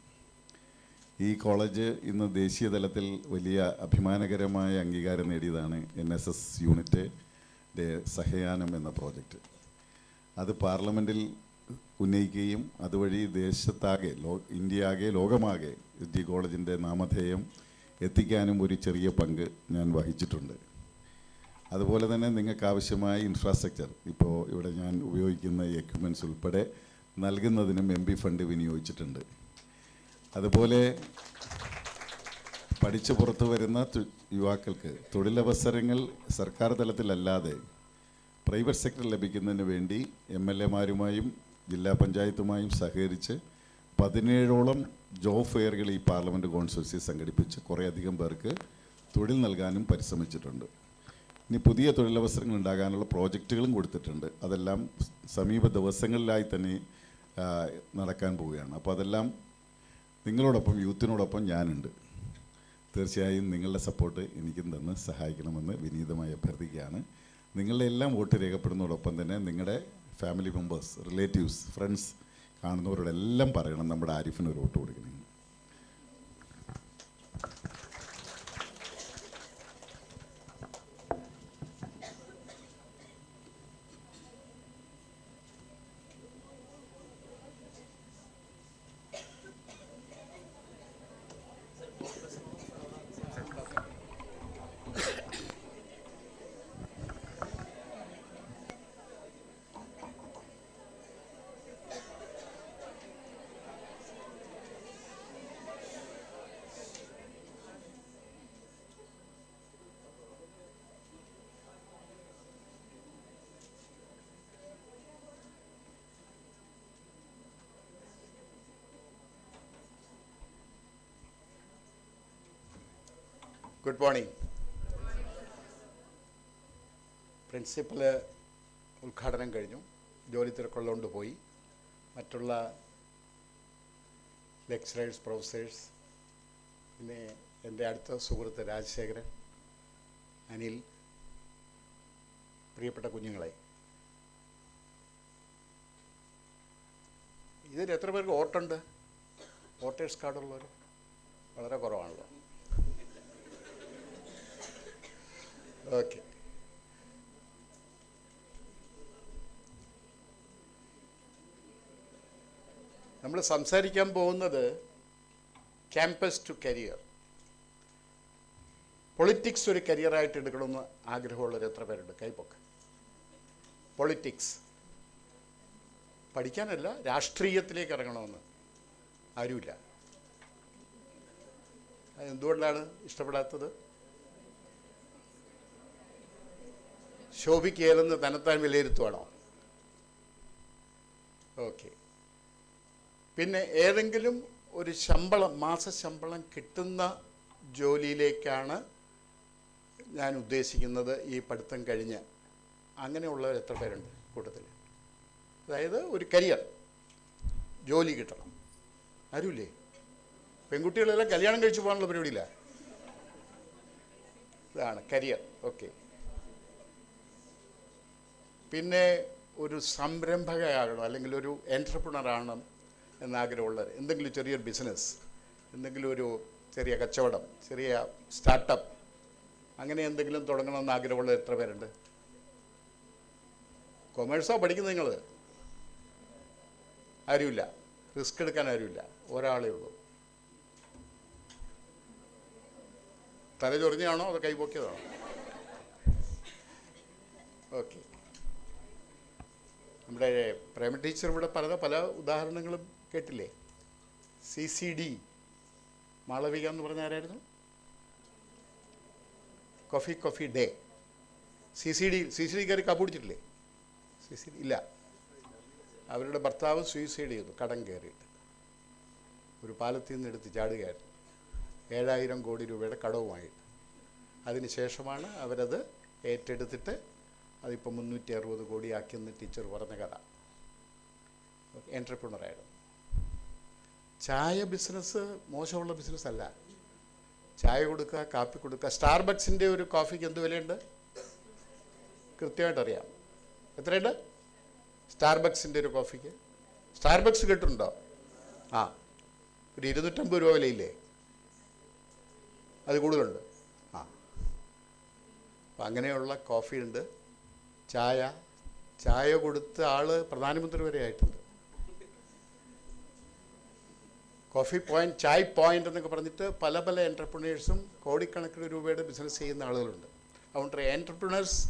ഈ college ഇന്ന് ദേശീയ തലത്തിൽ വലിയ അഭിമാനകരമായ അംഗീകാരം നേടിയതാണ് NSS യൂണിറ്റിൻ്റെ സഹയാനം എന്ന പ്രോജക്റ്റ്. അത് പാർലമെൻറ്റിൽ ഉന്നയിക്കുകയും അതുവഴി ദേശത്താകെ ഇന്ത്യയാകെ ലോകമാകെ SG കോളേജിൻ്റെ നാമധേയം എത്തിക്കാനും ഒരു ചെറിയ പങ്ക് ഞാൻ വഹിച്ചിട്ടുണ്ട്. അതുപോലെ തന്നെ നിങ്ങൾക്ക് ആവശ്യമായ ഇൻഫ്രാസ്ട്രക്ചർ, ഇപ്പോൾ ഇവിടെ ഞാൻ ഉപയോഗിക്കുന്ന എക്യുപ്മെൻറ്റ്സ് ഉൾപ്പെടെ നൽകുന്നതിനും MP ഫണ്ട് വിനിയോഗിച്ചിട്ടുണ്ട്. അതുപോലെ പഠിച്ചു പുറത്തു വരുന്ന യുവാക്കൾക്ക് തൊഴിലവസരങ്ങൾ സർക്കാർ തലത്തിലല്ലാതെ പ്രൈവറ്റ് സെക്ടറിൽ ലഭിക്കുന്നതിന് വേണ്ടി MLA മാരുമായും ജില്ലാ പഞ്ചായത്തുമായും സഹകരിച്ച് 17ഓളം ജോബ് ഫെയറുകൾ ഈ പാർലമെൻറ്റ് കോൺസ്റ്റിറ്റ്യുവൻസി സംഘടിപ്പിച്ച് കുറേയധികം പേർക്ക് തൊഴിൽ നൽകാനും പരിശ്രമിച്ചിട്ടുണ്ട്. ഇനി പുതിയ തൊഴിലവസരങ്ങൾ ഉണ്ടാകാനുള്ള പ്രോജക്റ്റുകളും കൊടുത്തിട്ടുണ്ട്. അതെല്ലാം സമീപ ദിവസങ്ങളിലായി തന്നെ നടക്കാൻ പോവുകയാണ്. അപ്പോൾ അതെല്ലാം നിങ്ങളോടൊപ്പം യൂത്തിനോടൊപ്പം ഞാനുണ്ട്. തീർച്ചയായും നിങ്ങളുടെ സപ്പോർട്ട് എനിക്കും തന്ന് സഹായിക്കണമെന്ന് വിനീതമായി അഭ്യർത്ഥിക്കുകയാണ്. നിങ്ങളുടെ എല്ലാം വോട്ട് രേഖപ്പെടുന്നതോടൊപ്പം തന്നെ നിങ്ങളുടെ ഫാമിലി മെമ്പേഴ്സ്, റിലേറ്റീവ്സ്, ഫ്രണ്ട്സ് കാണുന്നവരോടെല്ലാം പറയണം നമ്മുടെ ആരിഫിന് ഒരു വോട്ട് കൊടുക്കണം. Good morning. പ്രിൻസിപ്പൽ ഉദ്ഘാടനം കഴിഞ്ഞു. ജോലി തിരക്കുള്ളതുകൊണ്ട് പോയി. മറ്റുള്ള ലെക്ചറേഴ്സ്, പ്രൊഫസേഴ്സ്, പിന്നെ എൻ്റെ അടുത്ത സുഹൃത്ത് രാജശേഖരൻ, അനിൽ, പ്രിയപ്പെട്ട കുഞ്ഞുങ്ങളെ, ഇതിൽ എത്ര പേർക്ക് വോട്ടുണ്ട്? വോട്ടേഴ്സ് കാർഡുള്ളവർ വളരെ കുറവാണല്ലോ. ഓക്കെ. നമ്മൾ സംസാരിക്കാൻ പോകുന്നത് ക്യാമ്പസ് ടു കരിയർ. പൊളിറ്റിക്സ് ഒരു കരിയറായിട്ട് എടുക്കണമെന്ന് ആഗ്രഹമുള്ളവർ എത്ര പേരുണ്ട്? കൈപ്പൊക്കെ. പൊളിറ്റിക്സ് പഠിക്കാനല്ല, രാഷ്ട്രീയത്തിലേക്ക് ഇറങ്ങണമെന്ന് ആരുമില്ല. എന്തുകൊണ്ടാണ് ഇഷ്ടപ്പെടാത്തത്? ശോഭിക്കുകയില്ലെന്ന് തന്നെത്താൻ വിലയിരുത്തുവാണോ? ഓക്കെ. പിന്നെ ഏതെങ്കിലും ഒരു ശമ്പളം, മാസശമ്പളം കിട്ടുന്ന ജോലിയിലേക്കാണ് ഞാൻ ഉദ്ദേശിക്കുന്നത് ഈ പഠിത്തം കഴിഞ്ഞ്. അങ്ങനെയുള്ളവർ എത്ര പേരുണ്ട് കൂട്ടത്തിൽ? അതായത് ഒരു കരിയർ, ജോലി കിട്ടണം. ആരുമില്ലേ? പെൺകുട്ടികളെല്ലാം കല്യാണം കഴിച്ചു പോകാനുള്ള പരിപാടിയില്ല. ഇതാണ് കരിയർ. ഓക്കെ. പിന്നെ ഒരു സംരംഭകയാകണം, അല്ലെങ്കിൽ ഒരു എൻ്റർപ്രണർ ആകണം എന്നാഗ്രഹമുള്ളവർ, എന്തെങ്കിലും ചെറിയൊരു ബിസിനസ്, എന്തെങ്കിലും ഒരു ചെറിയ കച്ചവടം, ചെറിയ സ്റ്റാർട്ടപ്പ്, അങ്ങനെ എന്തെങ്കിലും തുടങ്ങണമെന്ന് ആഗ്രഹമുള്ളവർ എത്ര പേരുണ്ട്? കൊമേഴ്സോ പഠിക്കുന്നത് നിങ്ങൾ? ആരുമില്ല. റിസ്ക് എടുക്കാൻ ആരുമില്ല. ഒരാളേ ഉള്ളൂ. തല ചൊറിഞ്ഞാണോ അതോ കൈപൊക്കിയതാണോ? ഓക്കെ. നമ്മുടെ പ്രേമ ടീച്ചർ ഇവിടെ പറഞ്ഞ പല ഉദാഹരണങ്ങളും കേട്ടില്ലേ? CCD മാളവിക എന്ന് പറഞ്ഞ ആരായിരുന്നു? Coffee day. CCD കയറി കപ്പുടിച്ചിട്ടില്ലേ? CCD ഇല്ല. അവരുടെ ഭർത്താവ് സൂയിസൈഡ് ചെയ്തു, കടം കയറിയിട്ട്. ഒരു പാലത്തിൽ നിന്ന് എടുത്ത് ചാടുകയായിരുന്നു, 7,000 കോടി രൂപയുടെ കടവുമായിട്ട്. അതിനുശേഷമാണ് അവരത് ഏറ്റെടുത്തിട്ട് അതിപ്പോൾ 360 കോടി ആക്കിയെന്ന് ടീച്ചർ പറഞ്ഞ കഥ. എൻ്റർപ്രണറായിരുന്നു. ചായ ബിസിനസ് മോശമുള്ള ബിസിനസ് അല്ല. ചായ കൊടുക്കുക, കാപ്പി കൊടുക്കുക. സ്റ്റാർബക്സിൻ്റെ ഒരു കോഫിക്ക് എന്ത് വിലയുണ്ട് കൃത്യമായിട്ടറിയാം. എത്രയുണ്ട് സ്റ്റാർബക്സിൻ്റെ ഒരു കോഫിക്ക്? സ്റ്റാർബക്സ് കേട്ടിട്ടുണ്ടോ? ആ, ഒരു 250 രൂപ വിലയില്ലേ? അത് കൂടുതലുണ്ട്. ആ, അപ്പം അങ്ങനെയുള്ള കോഫി ഉണ്ട്. ചായ കൊടുത്ത ആൾ പ്രധാനമന്ത്രി വരെ ആയിട്ടുണ്ട്. കോഫി പോയിൻറ്റ്, ചായ് പോയിൻ്റ് എന്നൊക്കെ പറഞ്ഞിട്ട് പല പല എൻ്റർപ്രണേഴ്സും കോടിക്കണക്കിന് രൂപയുടെ ബിസിനസ് ചെയ്യുന്ന ആളുകളുണ്ട്. അതുകൊണ്ട് എൻ്റർപ്രണേഴ്സ്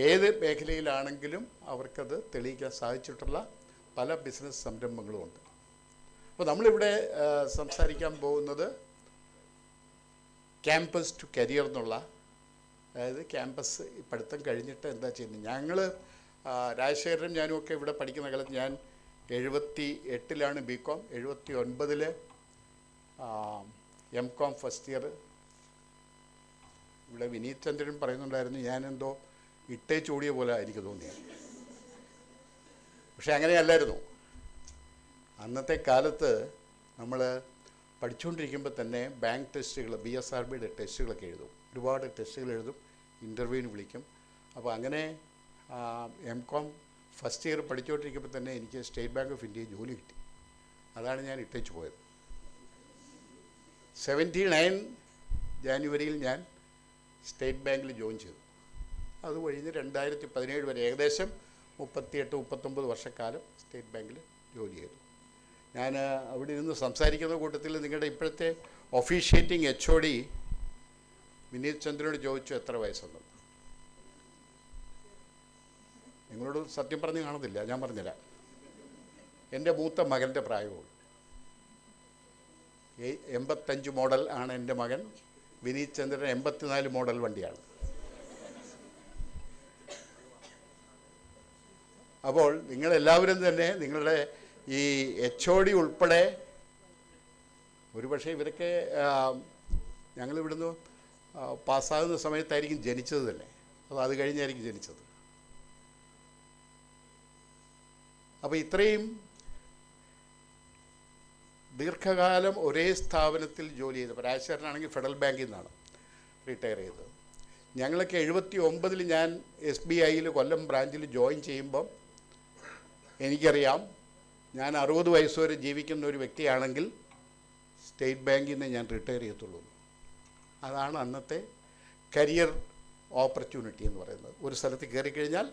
ഏത് മേഖലയിലാണെങ്കിലും അവർക്കത് തെളിയിക്കാൻ സാധിച്ചിട്ടുള്ള പല ബിസിനസ് സംരംഭങ്ങളുമുണ്ട്. അപ്പോൾ നമ്മളിവിടെ സംസാരിക്കാൻ പോകുന്നത് ക്യാമ്പസ് ടു കരിയർ എന്നുള്ള, അതായത് ക്യാമ്പസ് പഠിത്തം കഴിഞ്ഞിട്ട് എന്താ ചെയ്യുന്നത്. ഞങ്ങൾ രാജശേഖരനും ഞാനും ഒക്കെ ഇവിടെ പഠിക്കുന്ന കാലത്ത്, ഞാൻ 78 ബികോം, 79 MCOM ഫസ്റ്റ് ഇയർ. ഇവിടെ വിനീത് ചന്ദ്രൻ പറയുന്നുണ്ടായിരുന്നു ഞാനെന്തോ ഇട്ടേ ചൂടിയ പോലെ എനിക്ക് തോന്നിയത്. പക്ഷെ അങ്ങനെയല്ലായിരുന്നു. അന്നത്തെ കാലത്ത് നമ്മൾ പഠിച്ചുകൊണ്ടിരിക്കുമ്പോൾ തന്നെ ബാങ്ക് ടെസ്റ്റുകൾ, BSRBയുടെ ടെസ്റ്റുകളൊക്കെ എഴുതും. ഒരുപാട് ടെസ്റ്റുകൾ എഴുതും, ഇൻ്റർവ്യൂവിന് വിളിക്കും. അപ്പോൾ അങ്ങനെ MCOM ഫസ്റ്റ് ഇയർ പഠിച്ചുകൊണ്ടിരിക്കുമ്പോൾ തന്നെ എനിക്ക് സ്റ്റേറ്റ് ബാങ്ക് ഓഫ് ഇന്ത്യയിൽ ജോലി കിട്ടി. അതാണ് ഞാൻ ഇട്ടേച്ച് പോയത്. 79 ജാനുവരിയിൽ ഞാൻ സ്റ്റേറ്റ് ബാങ്കിൽ ജോയിൻ ചെയ്തു. അത് കഴിഞ്ഞ് 2017 വരെ ഏകദേശം 38-39 വർഷക്കാലം സ്റ്റേറ്റ് ബാങ്കിൽ ജോലി ചെയ്തു. ഞാൻ അവിടെ ഇരുന്ന് സംസാരിക്കുന്ന കൂട്ടത്തിൽ നിങ്ങളുടെ ഇപ്പോഴത്തെ ഒഫീഷ്യേറ്റിംഗ് HOD വിനീത് ചന്ദ്രനോട് ചോദിച്ചു എത്ര വയസ്സുണ്ടെന്ന്. നിങ്ങളോട് സത്യം പറഞ്ഞ് കാണത്തില്ല, ഞാൻ പറഞ്ഞുതരാം. എൻ്റെ മൂത്ത മകൻ്റെ പ്രായമുള്ളൂ. 85 മോഡൽ ആണ് എൻ്റെ മകൻ. വിനീത് ചന്ദ്രൻ 84 മോഡൽ വണ്ടിയാണ്. അപ്പോൾ നിങ്ങളെല്ലാവരും തന്നെ നിങ്ങളുടെ ഈ HOD ഉൾപ്പെടെ, ഒരുപക്ഷെ ഇവരൊക്കെ ഞങ്ങളിവിടുന്ന് പാസ്സാകുന്ന സമയത്തായിരിക്കും ജനിച്ചത് തന്നെ, അത് കഴിഞ്ഞായിരിക്കും ജനിച്ചത്. അപ്പോൾ ഇത്രയും ദീർഘകാലം ഒരേ സ്ഥാപനത്തിൽ ജോലി ചെയ്തു. രാജശേഖരനാണെങ്കിൽ ഫെഡറൽ ബാങ്കിൽ നിന്നാണ് റിട്ടയർ ചെയ്തത്. ഞങ്ങളൊക്കെ 79 ഞാൻ SBIയിൽ കൊല്ലം ബ്രാഞ്ചിൽ ജോയിൻ ചെയ്യുമ്പം എനിക്കറിയാം ഞാൻ 60 വയസ്സ് വരെ ജീവിക്കുന്ന ഒരു വ്യക്തിയാണെങ്കിൽ സ്റ്റേറ്റ് ബാങ്കിൽ നിന്ന് ഞാൻ റിട്ടയർ ചെയ്യത്തുള്ളൂ. അതാണ് അന്നത്തെ കരിയർ ഓപ്പർച്യൂണിറ്റി എന്ന് പറയുന്നത്. ഒരു സ്ഥലത്ത് കയറിക്കഴിഞ്ഞാൽ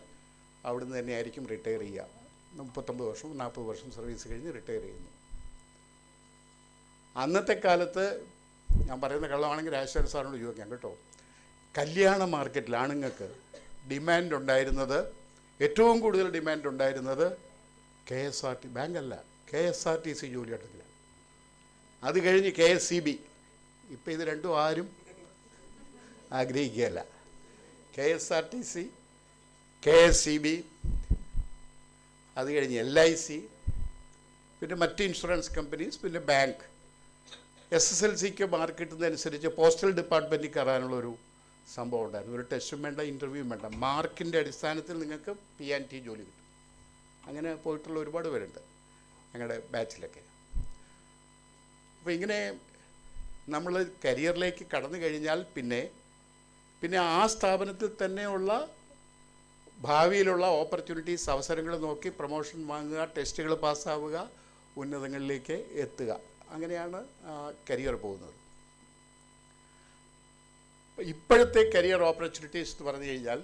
അവിടുന്ന് തന്നെ ആയിരിക്കും റിട്ടയർ ചെയ്യുക. 39 വർഷം 40 വർഷം സർവീസ് കഴിഞ്ഞ് റിട്ടയർ ചെയ്യുന്നു. അന്നത്തെ കാലത്ത് ഞാൻ പറയുന്ന കള്ളമാണെങ്കിൽ രാജശേഖരൻ സാറിനോട് ചോദിക്കാം കേട്ടോ, കല്യാണ മാർക്കറ്റിൽ ആണുങ്ങൾക്ക് ഡിമാൻഡ് ഉണ്ടായിരുന്നത്, ഏറ്റവും കൂടുതൽ ഡിമാൻഡ് ഉണ്ടായിരുന്നത് KSRT ബാങ്കല്ല, KSRTC ജോലി ഉണ്ടെങ്കിൽ. അത് കഴിഞ്ഞ് KSCB. ഇപ്പം ഇത് രണ്ടും ആരും ആഗ്രഹിക്കുകയല്ല. KSRTC, KSCB, അത് കഴിഞ്ഞ് LIC, പിന്നെ മറ്റ് ഇൻഷുറൻസ് കമ്പനീസ്, പിന്നെ ബാങ്ക്. SSLCക്ക് മാർക്ക് കിട്ടുന്നതനുസരിച്ച് പോസ്റ്റൽ ഡിപ്പാർട്ട്മെൻറ്റിൽ കയറാനുള്ളൊരു സംഭവം ഉണ്ടായിരുന്നു. ഒരു ടെസ്റ്റും വേണ്ട, ഇൻ്റർവ്യൂവും വേണ്ട, മാർക്കിൻ്റെ അടിസ്ഥാനത്തിൽ നിങ്ങൾക്ക് P&T ജോലി കിട്ടും. അങ്ങനെ പോയിട്ടുള്ള ഒരുപാട് പേരുണ്ട് ഞങ്ങളുടെ ബാച്ചിലൊക്കെ. അപ്പോൾ ഇങ്ങനെ നമ്മൾ കരിയറിലേക്ക് കടന്നു കഴിഞ്ഞാൽ പിന്നെ ആ സ്ഥാപനത്തിൽ തന്നെയുള്ള ഭാവിയിലുള്ള ഓപ്പർച്യൂണിറ്റീസ്, അവസരങ്ങൾ നോക്കി പ്രൊമോഷൻ വാങ്ങുക, ടെസ്റ്റുകൾ പാസ്സാവുക, ഉന്നതങ്ങളിലേക്ക് എത്തുക. അങ്ങനെയാണ് കരിയർ പോകുന്നത്. ഇപ്പോഴത്തെ കരിയർ ഓപ്പർച്യൂണിറ്റീസ് എന്ന് പറഞ്ഞു കഴിഞ്ഞാൽ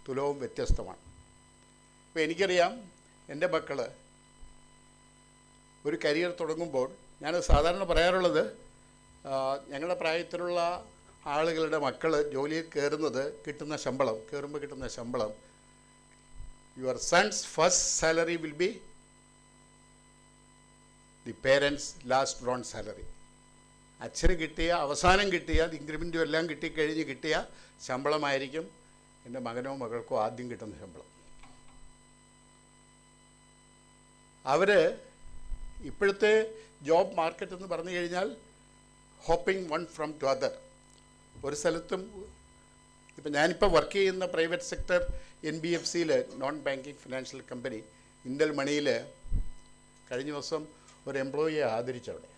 തുലവും വ്യത്യസ്തമാണ്. ഇപ്പോൾ എനിക്കറിയാം എൻ്റെ മക്കൾ ഒരു കരിയർ തുടങ്ങുമ്പോൾ, ഞാൻ സാധാരണ പറയാറുള്ളത്, ഞങ്ങളുടെ പ്രായത്തിലുള്ള ആളുകളുടെ മക്കൾ ജോലിയിൽ കയറുമ്പോൾ കിട്ടുന്ന ശമ്പളം your sons first salary will be the parents last drone salary. അച്ഛന് കിട്ടിയ അവസാനം കിട്ടിയ ഇൻക്രിമെൻറ്റും എല്ലാം കിട്ടിക്കഴിഞ്ഞ് കിട്ടിയ ശമ്പളമായിരിക്കും എൻ്റെ മകനോ മകൾക്കോ ആദ്യം കിട്ടുന്ന ശമ്പളം. അവർ ഇപ്പോഴത്തെ ജോബ് മാർക്കറ്റ് എന്ന് പറഞ്ഞു കഴിഞ്ഞാൽ hopping one from to other. ഒരു സ്ഥലത്തും ഇപ്പം ഞാനിപ്പോൾ വർക്ക് ചെയ്യുന്ന പ്രൈവറ്റ് സെക്ടർ NBFCയിൽ, non banking financial company, Indel മണിയിൽ കഴിഞ്ഞ ദിവസം ഒരു എംപ്ലോയിയെ ആദരിച്ചവിടെ.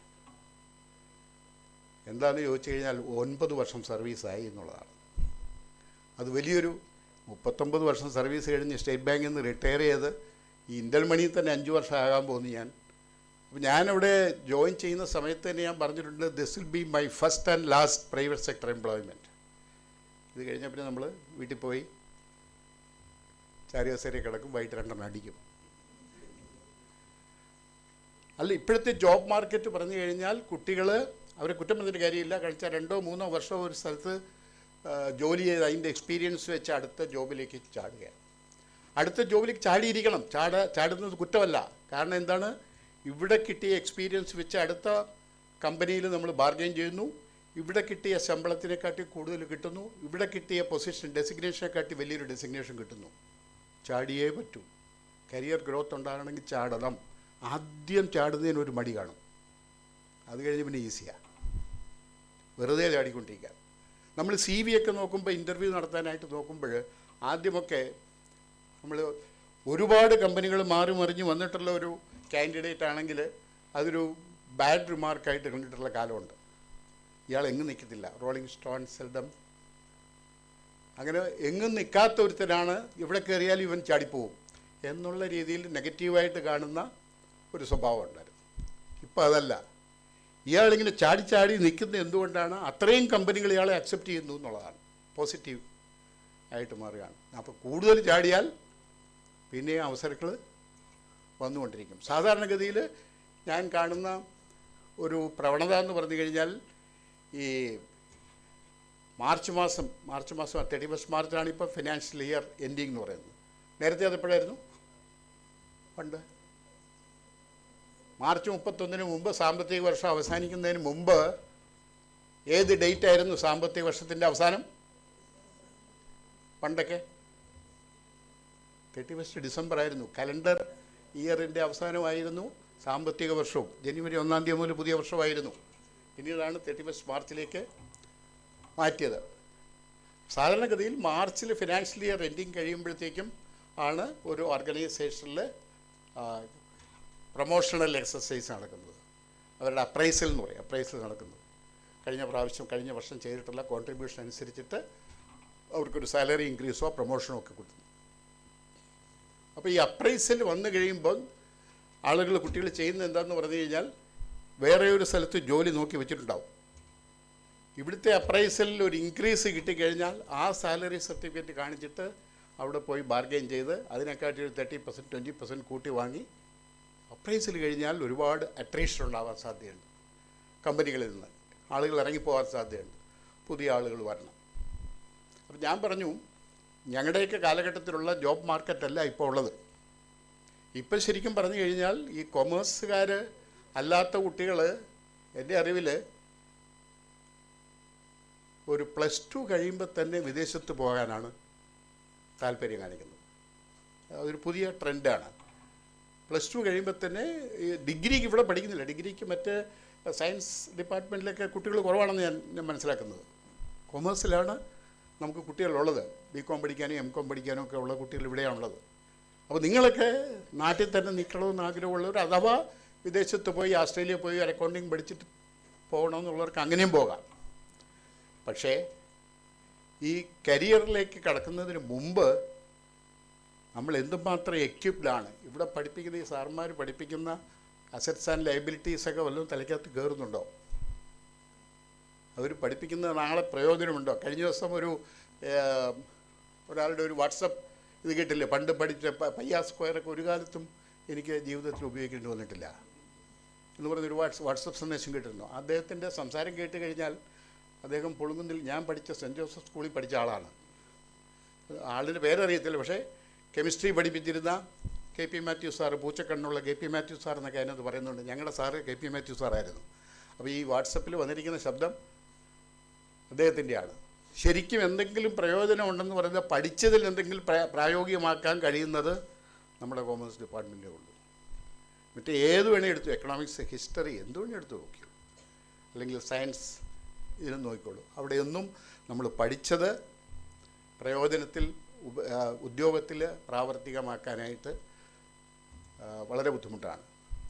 എന്താണെന്ന് ചോദിച്ചു കഴിഞ്ഞാൽ 9 വർഷം സർവീസായി എന്നുള്ളതാണ്. അത് വലിയൊരു 39 വർഷം സർവീസ് കഴിഞ്ഞ് സ്റ്റേറ്റ് ബാങ്കിൽ നിന്ന് റിട്ടയർ ചെയ്ത് ഈ ഇന്റൽ മണിയിൽ തന്നെ 5 വർഷം ആകാൻ പോകുന്നു ഞാൻ അപ്പോൾ ഞാനിവിടെ ജോയിൻ ചെയ്യുന്ന സമയത്ത് തന്നെ ഞാൻ പറഞ്ഞിട്ടുണ്ട്, this will be my first and last private sector employment. ഇത് കഴിഞ്ഞ പിന്നെ നമ്മൾ വീട്ടിൽ പോയി ചാരികസേരി കിടക്കും, വൈകിട്ട് 2 അടിക്കും. അല്ല, ഇപ്പോഴത്തെ ജോബ് മാർക്കറ്റ് പറഞ്ഞു കഴിഞ്ഞാൽ കുട്ടികൾ, അവരെ കുറ്റം പറഞ്ഞിട്ട് കാര്യമില്ല. കഴിച്ച 2-3 വർഷം ഒരു സ്ഥലത്ത് ജോലി ചെയ്ത് അതിൻ്റെ എക്സ്പീരിയൻസ് വെച്ച് അടുത്ത ജോബിലേക്ക് ചാടുകയാണ്. അടുത്ത ജോബിലേക്ക് ചാടിയിരിക്കണം. ചാടുന്നത് കുറ്റമല്ല. കാരണം എന്താണ്, ഇവിടെ കിട്ടിയ എക്സ്പീരിയൻസ് വെച്ച് അടുത്ത കമ്പനിയിൽ നമ്മൾ ബാർഗെയിൻ ചെയ്യുന്നു. ഇവിടെ കിട്ടിയ ശമ്പളത്തിനെക്കാട്ടി കൂടുതൽ കിട്ടുന്നു. ഇവിടെ കിട്ടിയ പൊസിഷൻ ഡെസിഗ്നേഷനെക്കാട്ടി വലിയൊരു ഡെസിഗ്നേഷൻ കിട്ടുന്നു. ചാടിയേ പറ്റൂ. കരിയർ ഗ്രോത്ത് ഉണ്ടാകണമെങ്കിൽ ചാടണം. ആദ്യം ചാടുന്നതിന് ഒരു മടി കാണും, അത് കഴിഞ്ഞ് പിന്നെ ഈസിയാണ്. വെറുതെ ചാടിക്കൊണ്ടിരിക്കുക. നമ്മൾ CV ഒക്കെ നോക്കുമ്പോൾ, ഇൻ്റർവ്യൂ നടത്താനായിട്ട് നോക്കുമ്പോൾ ആദ്യമൊക്കെ നമ്മൾ ഒരുപാട് കമ്പനികൾ മാറി മറിഞ്ഞ് വന്നിട്ടുള്ള ഒരു കാൻഡിഡേറ്റ് ആണെങ്കിൽ അതൊരു ബാഡ് റിമാർക്കായിട്ട് കണ്ടിട്ടുള്ള കാലമുണ്ട്. ഇയാൾ എങ്ങും നിൽക്കത്തില്ല, റോളിംഗ് സ്റ്റോൺ സെൽഡം. അങ്ങനെ എങ്ങും നിൽക്കാത്ത ഒരുത്തനാണ് ഇവിടെ കയറിയാൽ ഇവൻ ചാടിപ്പോവും എന്നുള്ള രീതിയിൽ നെഗറ്റീവായിട്ട് കാണുന്ന ഒരു സ്വഭാവം ഉണ്ടായിരുന്നു. ഇപ്പോൾ അതല്ല. ഇയാളിങ്ങനെ ചാടി നിൽക്കുന്നത് എന്തുകൊണ്ടാണ്? അത്രയും കമ്പനികൾ ഇയാളെ അക്സെപ്റ്റ് ചെയ്യുന്നു എന്നുള്ളതാണ്. പോസിറ്റീവ് ആയിട്ട് മാറുകയാണ്. അപ്പോൾ കൂടുതൽ ചാടിയാൽ പിന്നെ അവസരങ്ങൾ വന്നുകൊണ്ടിരിക്കും. സാധാരണഗതിയിൽ ഞാൻ കാണുന്ന ഒരു പ്രവണത എന്ന് പറഞ്ഞു കഴിഞ്ഞാൽ, ഈ മാർച്ച് മാസം 31 മാർച്ചാണ് ഇപ്പോൾ ഫിനാൻഷ്യൽ ഇയർ എൻഡിങ് എന്ന് പറയുന്നത്. നേരത്തെ അതെപ്പോഴായിരുന്നു? പണ്ട് മാർച്ച് 31 മുമ്പ്, സാമ്പത്തിക വർഷം അവസാനിക്കുന്നതിന് മുമ്പ് ഏത് ഡേറ്റ് ആയിരുന്നു സാമ്പത്തിക വർഷത്തിൻ്റെ അവസാനം? പണ്ടൊക്കെ 31 ഡിസംബർ ആയിരുന്നു. കലണ്ടർ ഇയറിൻ്റെ അവസാനമായിരുന്നു സാമ്പത്തിക വർഷവും. ജനുവരി 1 മുതൽ പുതിയ വർഷമായിരുന്നു. പിന്നീടാണ് 31 മാർച്ചിലേക്ക് മാറ്റിയത്. സാധാരണഗതിയിൽ മാർച്ചിൽ ഫിനാൻഷ്യൽ ഇയർ എൻഡിങ് കഴിയുമ്പോഴത്തേക്കും ആണ് ഒരു ഓർഗനൈസേഷനിൽ പ്രൊമോഷണൽ എക്സസൈസ് നടക്കുന്നത്. അവരുടെ അപ്രൈസൽ എന്ന് പറയും, അപ്രൈസൽ നടക്കുന്നത്. കഴിഞ്ഞ വർഷം ചെയ്തിട്ടുള്ള കോൺട്രിബ്യൂഷൻ അനുസരിച്ചിട്ട് അവർക്കൊരു സാലറി ഇൻക്രീസോ പ്രൊമോഷനോ ഒക്കെ കിട്ടുന്നു. അപ്പോൾ ഈ അപ്രൈസൽ വന്നു കഴിയുമ്പോൾ കുട്ടികൾ ചെയ്യുന്നത് എന്താണെന്ന് പറഞ്ഞു കഴിഞ്ഞാൽ, വേറെ ഒരു സ്ഥലത്ത് ജോലി നോക്കി വെച്ചിട്ടുണ്ടാവും. ഇവിടുത്തെ അപ്രൈസലിൽ ഒരു ഇൻക്രീസ് കിട്ടിക്കഴിഞ്ഞാൽ ആ സാലറി സർട്ടിഫിക്കറ്റ് കാണിച്ചിട്ട് അവിടെ പോയി ബാർഗെയിൻ ചെയ്ത് അതിനെക്കാട്ടി ഒരു 30%, 20% കൂട്ടി വാങ്ങി അപ്രൈസൽ കഴിഞ്ഞാൽ ഒരുപാട് അട്രീഷൻ ഉണ്ടാവാൻ സാധ്യതയുണ്ട്. കമ്പനികളിൽ നിന്ന് ആളുകൾ ഇറങ്ങിപ്പോകാൻ സാധ്യതയുണ്ട്. പുതിയ ആളുകൾ വരണം. അപ്പം ഞാൻ പറഞ്ഞു, ഞങ്ങളുടെയൊക്കെ കാലഘട്ടത്തിലുള്ള ജോബ് മാർക്കറ്റല്ല ഇപ്പോൾ ഉള്ളത്. ഇപ്പം ശരിക്കും പറഞ്ഞു കഴിഞ്ഞാൽ ഈ കൊമേഴ്സുകാർ അല്ലാത്ത കുട്ടികൾ എൻ്റെ അറിവിൽ ഒരു +2 കഴിയുമ്പോൾ തന്നെ വിദേശത്ത് പോകാനാണ് താല്പര്യം കാണിക്കുന്നത്. അതൊരു പുതിയ ട്രെൻഡാണ്. +2 കഴിയുമ്പോൾ തന്നെ ഡിഗ്രിക്ക് ഇവിടെ പഠിക്കുന്നില്ല. ഡിഗ്രിക്ക് മറ്റ് സയൻസ് ഡിപ്പാർട്ട്മെൻറ്റിലൊക്കെ കുട്ടികൾ കുറവാണെന്ന് ഞാൻ മനസ്സിലാക്കുന്നത്. കൊമേഴ്സിലാണ് നമുക്ക് കുട്ടികളുള്ളത്. BCom പഠിക്കാനും MCom പഠിക്കാനും ഒക്കെ ഉള്ള കുട്ടികൾ ഇവിടെയാണുള്ളത്. അപ്പോൾ നിങ്ങളൊക്കെ നാട്ടിൽ തന്നെ നിൽക്കണമെന്ന് ആഗ്രഹമുള്ളവർ, അഥവാ വിദേശത്ത് പോയി ഓസ്ട്രേലിയ പോയി ഒരു അക്കൗണ്ടിങ് പഠിച്ചിട്ട് പോകണമെന്നുള്ളവർക്ക് അങ്ങനെയും പോകാം. പക്ഷേ ഈ കരിയറിലേക്ക് കടക്കുന്നതിന് മുമ്പ് നമ്മൾ എന്തുമാത്രം എക്യുപ്ഡാണ്. ഇവിടെ പഠിപ്പിക്കുന്ന ഈ സാർമാർ പഠിപ്പിക്കുന്ന അസറ്റ്സ് ആൻഡ് ലയബിലിറ്റീസൊക്കെ വല്ലതും തലയ്ക്കകത്ത് കയറുന്നുണ്ടോ? അവർ പഠിപ്പിക്കുന്നത് നാളെ പ്രയോജനമുണ്ടോ? കഴിഞ്ഞ ദിവസം ഒരാളുടെ ഒരു വാട്സപ്പ് ഇത് കേട്ടില്ലേ, പണ്ട് പഠിച്ച പയ്യാ സ്ക്വയറൊക്കെ ഒരു കാലത്തും എനിക്ക് ജീവിതത്തിൽ ഉപയോഗിക്കേണ്ടി വന്നിട്ടില്ല എന്ന് പറഞ്ഞൊരു വാട്സപ്പ് സന്ദേശം കേട്ടിരുന്നു. അദ്ദേഹത്തിൻ്റെ സംസാരം കേട്ട് കഴിഞ്ഞാൽ അദ്ദേഹം പൊളുങ്കുന്നിൽ ഞാൻ പഠിച്ച സെൻറ്റ് ജോസഫ് സ്കൂളിൽ പഠിച്ച ആളാണ്. ആളിൻ്റെ പേരറിയത്തില്ല, പക്ഷേ കെമിസ്ട്രി പഠിപ്പിച്ചിരുന്ന KP മാത്യു സാറ്, പൂച്ചക്കണ്ണുള്ള KP മാത്യു സാർ എന്നൊക്കെ അതിനകത്ത് പറയുന്നുണ്ട്. ഞങ്ങളുടെ സാറ് KP മാത്യു സാറായിരുന്നു. അപ്പോൾ ഈ വാട്സപ്പിൽ വന്നിരിക്കുന്ന ശബ്ദം അദ്ദേഹത്തിൻ്റെയാണ്. ശരിക്കും എന്തെങ്കിലും പ്രയോജനം ഉണ്ടെന്ന് പറയുന്നത് പഠിച്ചതിൽ എന്തെങ്കിലും പ്രായോഗികമാക്കാൻ കഴിയുന്നത് നമ്മുടെ കോമേഴ്സ് ഡിപ്പാർട്ട്മെൻറ്റേ ഉള്ളൂ. മറ്റേ ഏത് വേണേൽ എടുത്തു, എക്കണോമിക്സ്, ഹിസ്റ്ററി എന്ത് വേണേൽ എടുത്ത് നോക്കിയോ, അല്ലെങ്കിൽ സയൻസ് ഇതിനും നോക്കിക്കോളൂ. അവിടെയൊന്നും നമ്മൾ പഠിച്ചത് പ്രയോജനത്തിൽ ഉദ്യോഗത്തിൽ പ്രാവർത്തികമാക്കാനായിട്ട് വളരെ ബുദ്ധിമുട്ടാണ്.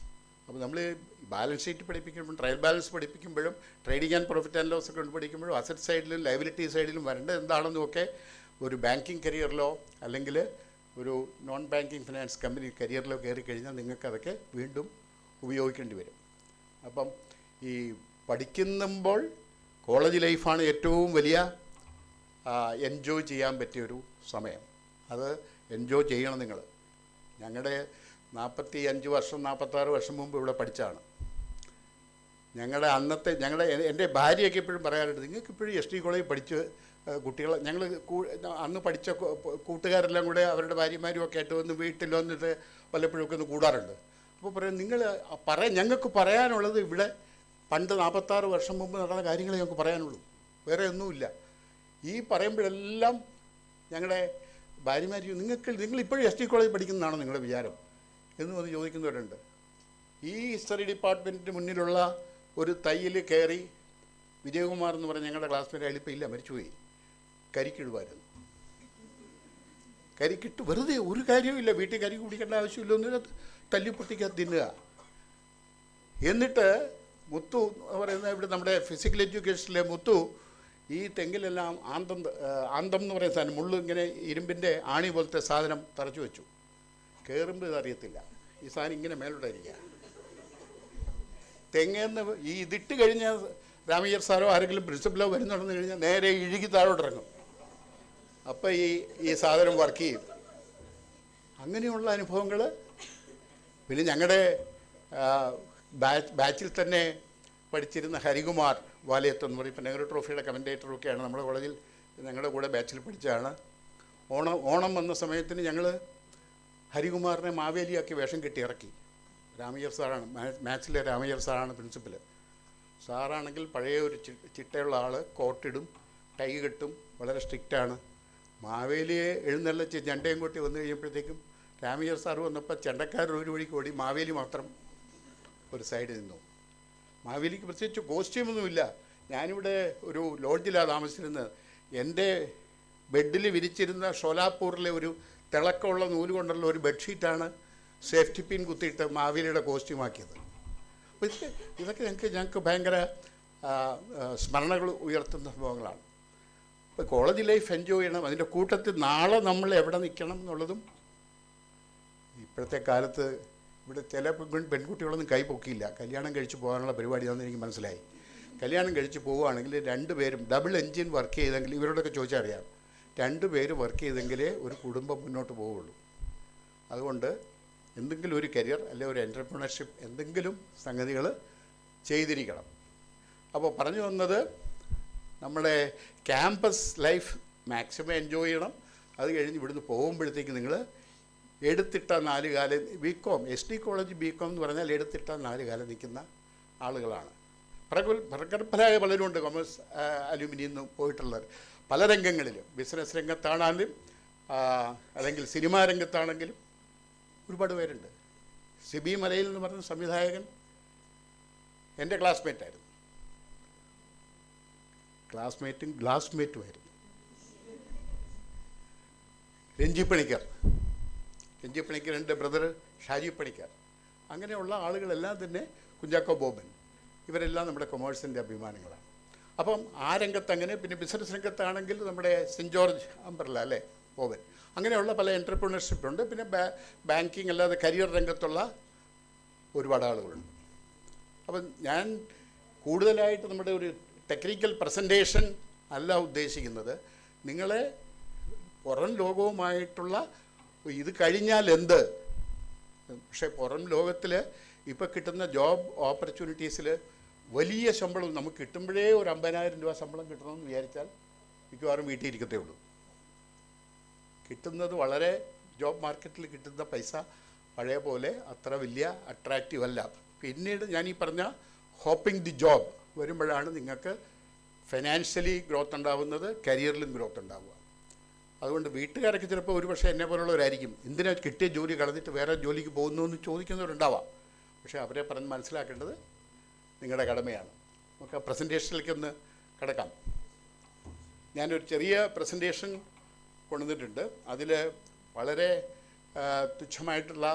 അപ്പോൾ നമ്മൾ ബാലൻസ് ഷീറ്റ് പഠിപ്പിക്കുമ്പോഴും ട്രയൽ ബാലൻസ് പഠിപ്പിക്കുമ്പോഴും trading and profit and loss ഒക്കെ പഠിക്കുമ്പോഴും അസറ്റ് സൈഡിലും ലയബിലിറ്റി സൈഡിലും വരേണ്ടത് എന്താണെന്നുമൊക്കെ ഒരു ബാങ്കിങ് കരിയറിലോ അല്ലെങ്കിൽ ഒരു നോൺ ബാങ്കിങ് ഫിനാൻസ് കമ്പനി കരിയറിലോ കയറി കഴിഞ്ഞാൽ നിങ്ങൾക്കതൊക്കെ വീണ്ടും ഉപയോഗിക്കേണ്ടി വരും. അപ്പം ഈ പഠിക്കുമ്പോൾ കോളേജ് ലൈഫാണ് ഏറ്റവും വലിയ എൻജോയ് ചെയ്യാൻ പറ്റിയൊരു സമയം. അത് എൻജോയ് ചെയ്യണം നിങ്ങൾ. ഞങ്ങളുടെ 45 വർഷം 46 വർഷം മുമ്പ് ഇവിടെ പഠിച്ചതാണ്. എൻ്റെ ഭാര്യയൊക്കെ എപ്പോഴും പറയാറുണ്ട്, നിങ്ങൾക്ക് ഇപ്പോഴും എസ് ടി കോളേജിൽ പഠിച്ച് കുട്ടികൾ, ഞങ്ങൾ അന്ന് പഠിച്ച കൂട്ടുകാരെല്ലാം കൂടെ അവരുടെ ഭാര്യമാരും ഒക്കെ ആയിട്ട് വന്ന് വീട്ടിൽ വന്നിട്ട് വല്ലപ്പോഴൊക്കെ ഒന്ന് കൂടാറുണ്ട്. അപ്പോൾ പറയും, ഞങ്ങൾക്ക് പറയാനുള്ളത് ഇവിടെ പണ്ട് 46 വർഷം മുമ്പ് നടന്ന കാര്യങ്ങളെ ഞങ്ങൾക്ക് പറയാനുള്ളൂ, വേറെ ഒന്നുമില്ല. ഈ പറയുമ്പോഴെല്ലാം ഞങ്ങളുടെ ഭാര്യമാർ നിങ്ങളിപ്പോഴും എസ് ടി കോളേജിൽ പഠിക്കുന്നതാണോ നിങ്ങളുടെ വിചാരം എന്ന് വന്ന് ചോദിക്കുന്നവരുണ്ട്. ഈ ഹിസ്റ്ററി ഡിപ്പാർട്ട്മെൻറ്റിന് മുന്നിലുള്ള ഒരു തയ്യിൽ കയറി വിജയകുമാർ എന്ന് പറഞ്ഞ ഞങ്ങളുടെ ക്ലാസ്മേറ്റ് അയാളിപ്പോൾ ഇല്ല, മരിച്ചുപോയി. കരിക്കിടുമായിരുന്നു. കരിക്കിട്ട് വെറുതെ ഒരു കാര്യവുമില്ല, വീട്ടിൽ കരി കുടിക്കേണ്ട ആവശ്യമില്ല, ഒന്നും തല്ലിപ്പൊട്ടിക്കാൻ തിന്നുക. എന്നിട്ട് മുത്തു എന്ന് പറയുന്നത് ഇവിടെ നമ്മുടെ ഫിസിക്കൽ എഡ്യൂക്കേഷനിലെ മുത്തു ഈ തെങ്ങിലെല്ലാം ആന്തം എന്ന് പറയുന്ന സാധനം, മുള്ളു ഇങ്ങനെ ഇരുമ്പിൻ്റെ ആണി പോലത്തെ സാധനം തറച്ചു വെച്ചു. കയറുമ്പോൾ ഇതറിയത്തില്ല, ഈ സാധനം ഇങ്ങനെ മേലോട്ടായിരിക്കുക. തെങ്ങേന്ന് ഇതിട്ട് കഴിഞ്ഞാൽ രാമയ്യർ സാറോ ആരെങ്കിലും പ്രിൻസിപ്പലോ വരുന്നുണ്ടെന്ന് കഴിഞ്ഞാൽ നേരെ ഇഴുകി താഴോട്ടിറങ്ങും. അപ്പോൾ ഈ സാധനം വർക്ക് ചെയ്യും. അങ്ങനെയുള്ള അനുഭവങ്ങൾ. പിന്നെ ഞങ്ങളുടെ ബാച്ചിൽ തന്നെ പഠിച്ചിരുന്ന ഹരികുമാർ വാലയത്ത് എന്ന് പറയും, ഇപ്പം നെഹ്റു ട്രോഫിയുടെ കമൻറ്റേറ്ററൊക്കെയാണ്, നമ്മുടെ കോളേജിൽ ഞങ്ങളുടെ കൂടെ ബാച്ചിൽ പഠിച്ചതാണ്. ഓണം വന്ന സമയത്തിന് ഞങ്ങൾ ഹരികുമാറിനെ മാവേലിയാക്കി വേഷം കെട്ടി ഇറക്കി. രാമയ്യർ സാറാണ് മാത്സിലെ രാമയ്യർ സാറാണ് പ്രിൻസിപ്പൽ. സാറാണെങ്കിൽ പഴയ ഒരു ചിട്ടയുള്ള ആൾ, കോട്ടിടും, ടൈ കെട്ടും, വളരെ സ്ട്രിക്റ്റാണ്. മാവേലിയെ എഴുന്നള്ളിച്ച് ചെണ്ടയും കൊട്ടി വന്നു കഴിയുമ്പോഴത്തേക്കും രാമയ്യർ സാറ് വന്നപ്പോൾ ചെണ്ടക്കാരൻ ഒരു വഴിക്ക് ഓടി, മാവേലി മാത്രം ഒരു സൈഡിൽ നിന്നു. മാവേലിക്ക് പ്രത്യേകിച്ച് കോസ്റ്റ്യൂമൊന്നുമില്ല. ഞാനിവിടെ ഒരു ലോഡ്ജിലാണ് താമസിച്ചിരുന്നത്. എൻ്റെ ബെഡിൽ വിരിച്ചിരുന്ന ഷോലാപ്പൂറിലെ ഒരു തിളക്കമുള്ള നൂല് കൊണ്ടുള്ള ഒരു ബെഡ്ഷീറ്റാണ് സേഫ്റ്റി പിൻ കുത്തിയിട്ട് മാവേലിയുടെ കോസ്റ്റ്യൂമാക്കിയത്. അപ്പോൾ ഇതൊക്കെ ഞങ്ങൾക്ക് ഭയങ്കര സ്മരണകൾ ഉയർത്തുന്ന സംഭവങ്ങളാണ്. ഇപ്പോൾ കോളേജ് ലൈഫ് എൻജോയ് ചെയ്യണം. അതിൻ്റെ കൂട്ടത്തിൽ നാളെ നമ്മൾ എവിടെ നിൽക്കണം എന്നുള്ളതും. ഇപ്പോഴത്തെ കാലത്ത് ഇവിടെ ചില പെൺകുട്ടികളൊന്നും കൈ പൊക്കിയില്ല. കല്യാണം കഴിച്ച് പോകാനുള്ള പരിപാടിയാണെന്ന് എനിക്ക് മനസ്സിലായി. കല്യാണം കഴിച്ച് പോവുകയാണെങ്കിൽ 2 പേരും ഡബിൾ എൻജിൻ വർക്ക് ചെയ്തെങ്കിൽ, ഇവരോടൊക്കെ ചോദിച്ചാൽ അറിയാം, 2 പേര് വർക്ക് ചെയ്തെങ്കിലേ ഒരു കുടുംബം മുന്നോട്ട് പോവുള്ളൂ. അതുകൊണ്ട് എന്തെങ്കിലും ഒരു കരിയർ അല്ലെങ്കിൽ ഒരു എൻ്റർപ്രണർഷിപ്പ് എന്തെങ്കിലും സംഗതികൾ ചെയ്തിരിക്കണം. അപ്പോൾ പറഞ്ഞു വന്നത്, നമ്മുടെ ക്യാമ്പസ് ലൈഫ് മാക്സിമം എൻജോയ് ചെയ്യണം. അത് കഴിഞ്ഞ് ഇവിടുന്ന് പോകുമ്പോഴത്തേക്ക് നിങ്ങൾ എടുത്തിട്ട 4 കാലം BCom, S T college BCom എന്ന് പറഞ്ഞാൽ എടുത്തിട്ട 4 കാലം നിൽക്കുന്ന ആളുകളാണ്. പ്രഗത്ഭരായ പലരുമുണ്ട് കൊമേഴ്സ് അലുമിനിയിൽ നിന്ന് പോയിട്ടുള്ളവർ പല രംഗങ്ങളിലും. ബിസിനസ് രംഗത്താണെങ്കിലും അല്ലെങ്കിൽ സിനിമാ രംഗത്താണെങ്കിലും ഒരുപാട് പേരുണ്ട്. സിബി മലയിൽ എന്ന് പറഞ്ഞ സംവിധായകൻ എൻ്റെ ക്ലാസ്മേറ്റായിരുന്നു. ക്ലാസ്മേറ്റുമായിരുന്നു. രഞ്ജി പണിക്കർ, എൻ്റെ ബ്രദർ ഷാജി പണിക്കർ, അങ്ങനെയുള്ള ആളുകളെല്ലാം തന്നെ, കുഞ്ചാക്കോ ബോബൻ, ഇവരെല്ലാം നമ്മുടെ കൊമേഴ്സിൻ്റെ അഭിമാനങ്ങളാണ്. അപ്പം ആ രംഗത്ത് അങ്ങനെ. പിന്നെ ബിസിനസ് രംഗത്താണെങ്കിൽ നമ്മുടെ സെൻറ്റ് ജോർജ് അംബ്രല അല്ലേ ബോബൻ, അങ്ങനെയുള്ള പല എൻ്റർപ്രണർഷിപ്പുണ്ട്. പിന്നെ ബാങ്കിങ് അല്ലാതെ കരിയർ രംഗത്തുള്ള ഒരുപാട് ആളുകളുണ്ട്. അപ്പം ഞാൻ കൂടുതലായിട്ട് നമ്മുടെ ഒരു ടെക്നിക്കൽ പ്രസൻറ്റേഷൻ അല്ല ഉദ്ദേശിക്കുന്നത്. നിങ്ങളെ പുറം ലോകവുമായിട്ടുള്ള ഇത് കഴിഞ്ഞാൽ എന്ത്, പക്ഷേ പുറം ലോകത്തിൽ ഇപ്പോൾ കിട്ടുന്ന ജോബ് ഓപ്പർച്യൂണിറ്റീസിൽ വലിയ ശമ്പളം നമുക്ക് കിട്ടുമ്പോഴേ ഒരു 50,000 രൂപ ശമ്പളം കിട്ടണമെന്ന് വിചാരിച്ചാൽ മിക്കവാറും വീട്ടിൽ ഇരിക്കത്തേ ഉള്ളൂ. കിട്ടുന്നത് വളരെ ജോബ് മാർക്കറ്റിൽ കിട്ടുന്ന പൈസ പഴയ പോലെ അത്ര വലിയ അട്രാക്റ്റീവ് അല്ല. പിന്നീട് ഞാൻ ഈ പറഞ്ഞ ഹോപ്പിംഗ് ദി ജോബ് വരുമ്പോഴാണ് നിങ്ങൾക്ക് ഫിനാൻഷ്യലി ഗ്രോത്ത് ഉണ്ടാവുന്നത്, കരിയറിലും ഗ്രോത്ത് ഉണ്ടാവുക. അതുകൊണ്ട് വീട്ടുകാരൊക്കെ ചിലപ്പോൾ ഒരുപക്ഷെ എന്നെ പോലുള്ളവരായിരിക്കും, എന്തിനാ കിട്ടിയ ജോലി കളഞ്ഞിട്ട് വേറെ ജോലിക്ക് പോകുന്നു എന്ന് ചോദിക്കുന്നവരുണ്ടാവാം. പക്ഷേ അവരെ പറഞ്ഞ് മനസ്സിലാക്കേണ്ടത് നിങ്ങളുടെ കടമയാണ്. നമുക്ക് ആ പ്രസൻറ്റേഷനിലേക്കൊന്ന് കിടക്കാം. ഞാനൊരു ചെറിയ പ്രസൻറ്റേഷൻ കൊണ്ടുവന്നിട്ടുണ്ട്. അതിൽ വളരെ തുച്ഛമായിട്ടുള്ള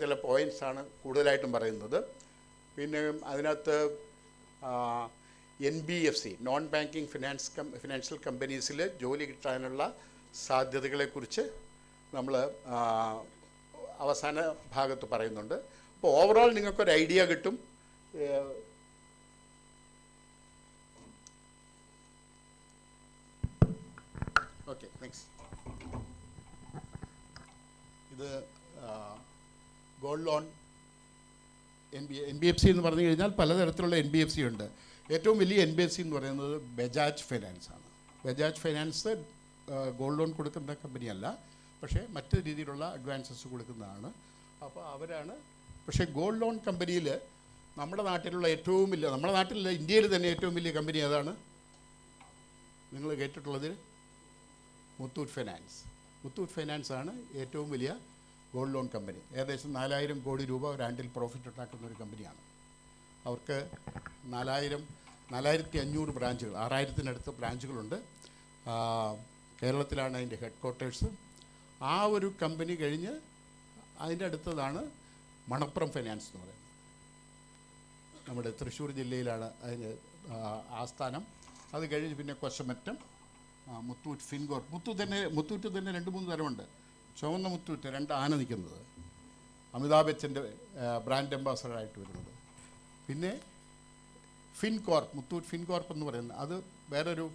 ചില പോയിൻറ്റ്സാണ് കൂടുതലായിട്ടും പറയുന്നത്. പിന്നെ അതിനകത്ത് NBFC നോൺ ബാങ്കിങ് ഫിനാൻഷ്യൽ കമ്പനീസിൽ ജോലി കിട്ടാനുള്ള സാധ്യതകളെക്കുറിച്ച് നമ്മൾ അവസാന ഭാഗത്ത് പറയുന്നുണ്ട്. അപ്പോൾ ഓവറോൾ നിങ്ങൾക്കൊരു ഐഡിയ കിട്ടും. Okay, next. ഇത് ഗോൾഡ് ലോൺ NBFC എന്ന് പറഞ്ഞു കഴിഞ്ഞാൽ പലതരത്തിലുള്ള NBFC ഉണ്ട്. ഏറ്റവും വലിയ NBFC എന്ന് പറയുന്നത് ബജാജ് ഫൈനാൻസ് ആണ്. ബജാജ് ഫൈനാൻസ് ഗോൾഡ് ലോൺ കൊടുക്കുന്ന കമ്പനിയല്ല, പക്ഷേ മറ്റ് രീതിയിലുള്ള അഡ്വാൻസസ് കൊടുക്കുന്നതാണ്. അപ്പോൾ അവരാണ്. പക്ഷേ ഗോൾഡ് ലോൺ കമ്പനിയിൽ നമ്മുടെ നാട്ടിലുള്ള ഏറ്റവും വലിയ, നമ്മുടെ നാട്ടിലുള്ള ഇന്ത്യയിൽ തന്നെ ഏറ്റവും വലിയ കമ്പനി ഏതാണ് നിങ്ങൾ കേട്ടിട്ടുള്ളത്? മുത്തൂറ്റ് ഫൈനാൻസ്. മുത്തൂറ്റ് ഫൈനാൻസ് ആണ് ഏറ്റവും വലിയ ഗോൾഡ് ലോൺ കമ്പനി. ഏകദേശം 4000 കോടി രൂപ ഒരു ആണ്ടിൽ പ്രോഫിറ്റ് ഉണ്ടാക്കുന്ന ഒരു കമ്പനിയാണ്. അവർക്ക് 4500 ബ്രാഞ്ചുകൾ, 6000-നടുത്ത് ബ്രാഞ്ചുകളുണ്ട്. കേരളത്തിലാണ് അതിൻ്റെ ഹെഡ് ക്വാർട്ടേഴ്സ്. ആ ഒരു കമ്പനി കഴിഞ്ഞ് അതിൻ്റെ അടുത്തതാണ് മണപ്പുറം ഫൈനാൻസ് എന്ന് പറയുന്നത്. നമ്മുടെ തൃശ്ശൂർ ജില്ലയിലാണ് അതിന് ആസ്ഥാനം. അത് കഴിഞ്ഞ് പിന്നെ കൊച്ചമറ്റം, മുത്തൂറ്റ് ഫിൻകോർപ്പ്. മുത്തൂറ്റ് തന്നെ 2-3 തരമുണ്ട്. ചുവന്ന മുത്തൂറ്റ്, 2 ആന നിൽക്കുന്നത്, അമിതാഭ് ബച്ചൻ്റെ ബ്രാൻഡ് അംബാസഡറായിട്ട് വരുന്നത്. പിന്നെ ഫിൻകോർപ്പ്, മുത്തൂറ്റ് ഫിൻകോർപ്പ് എന്ന് പറയുന്നത് അത് വേറൊരു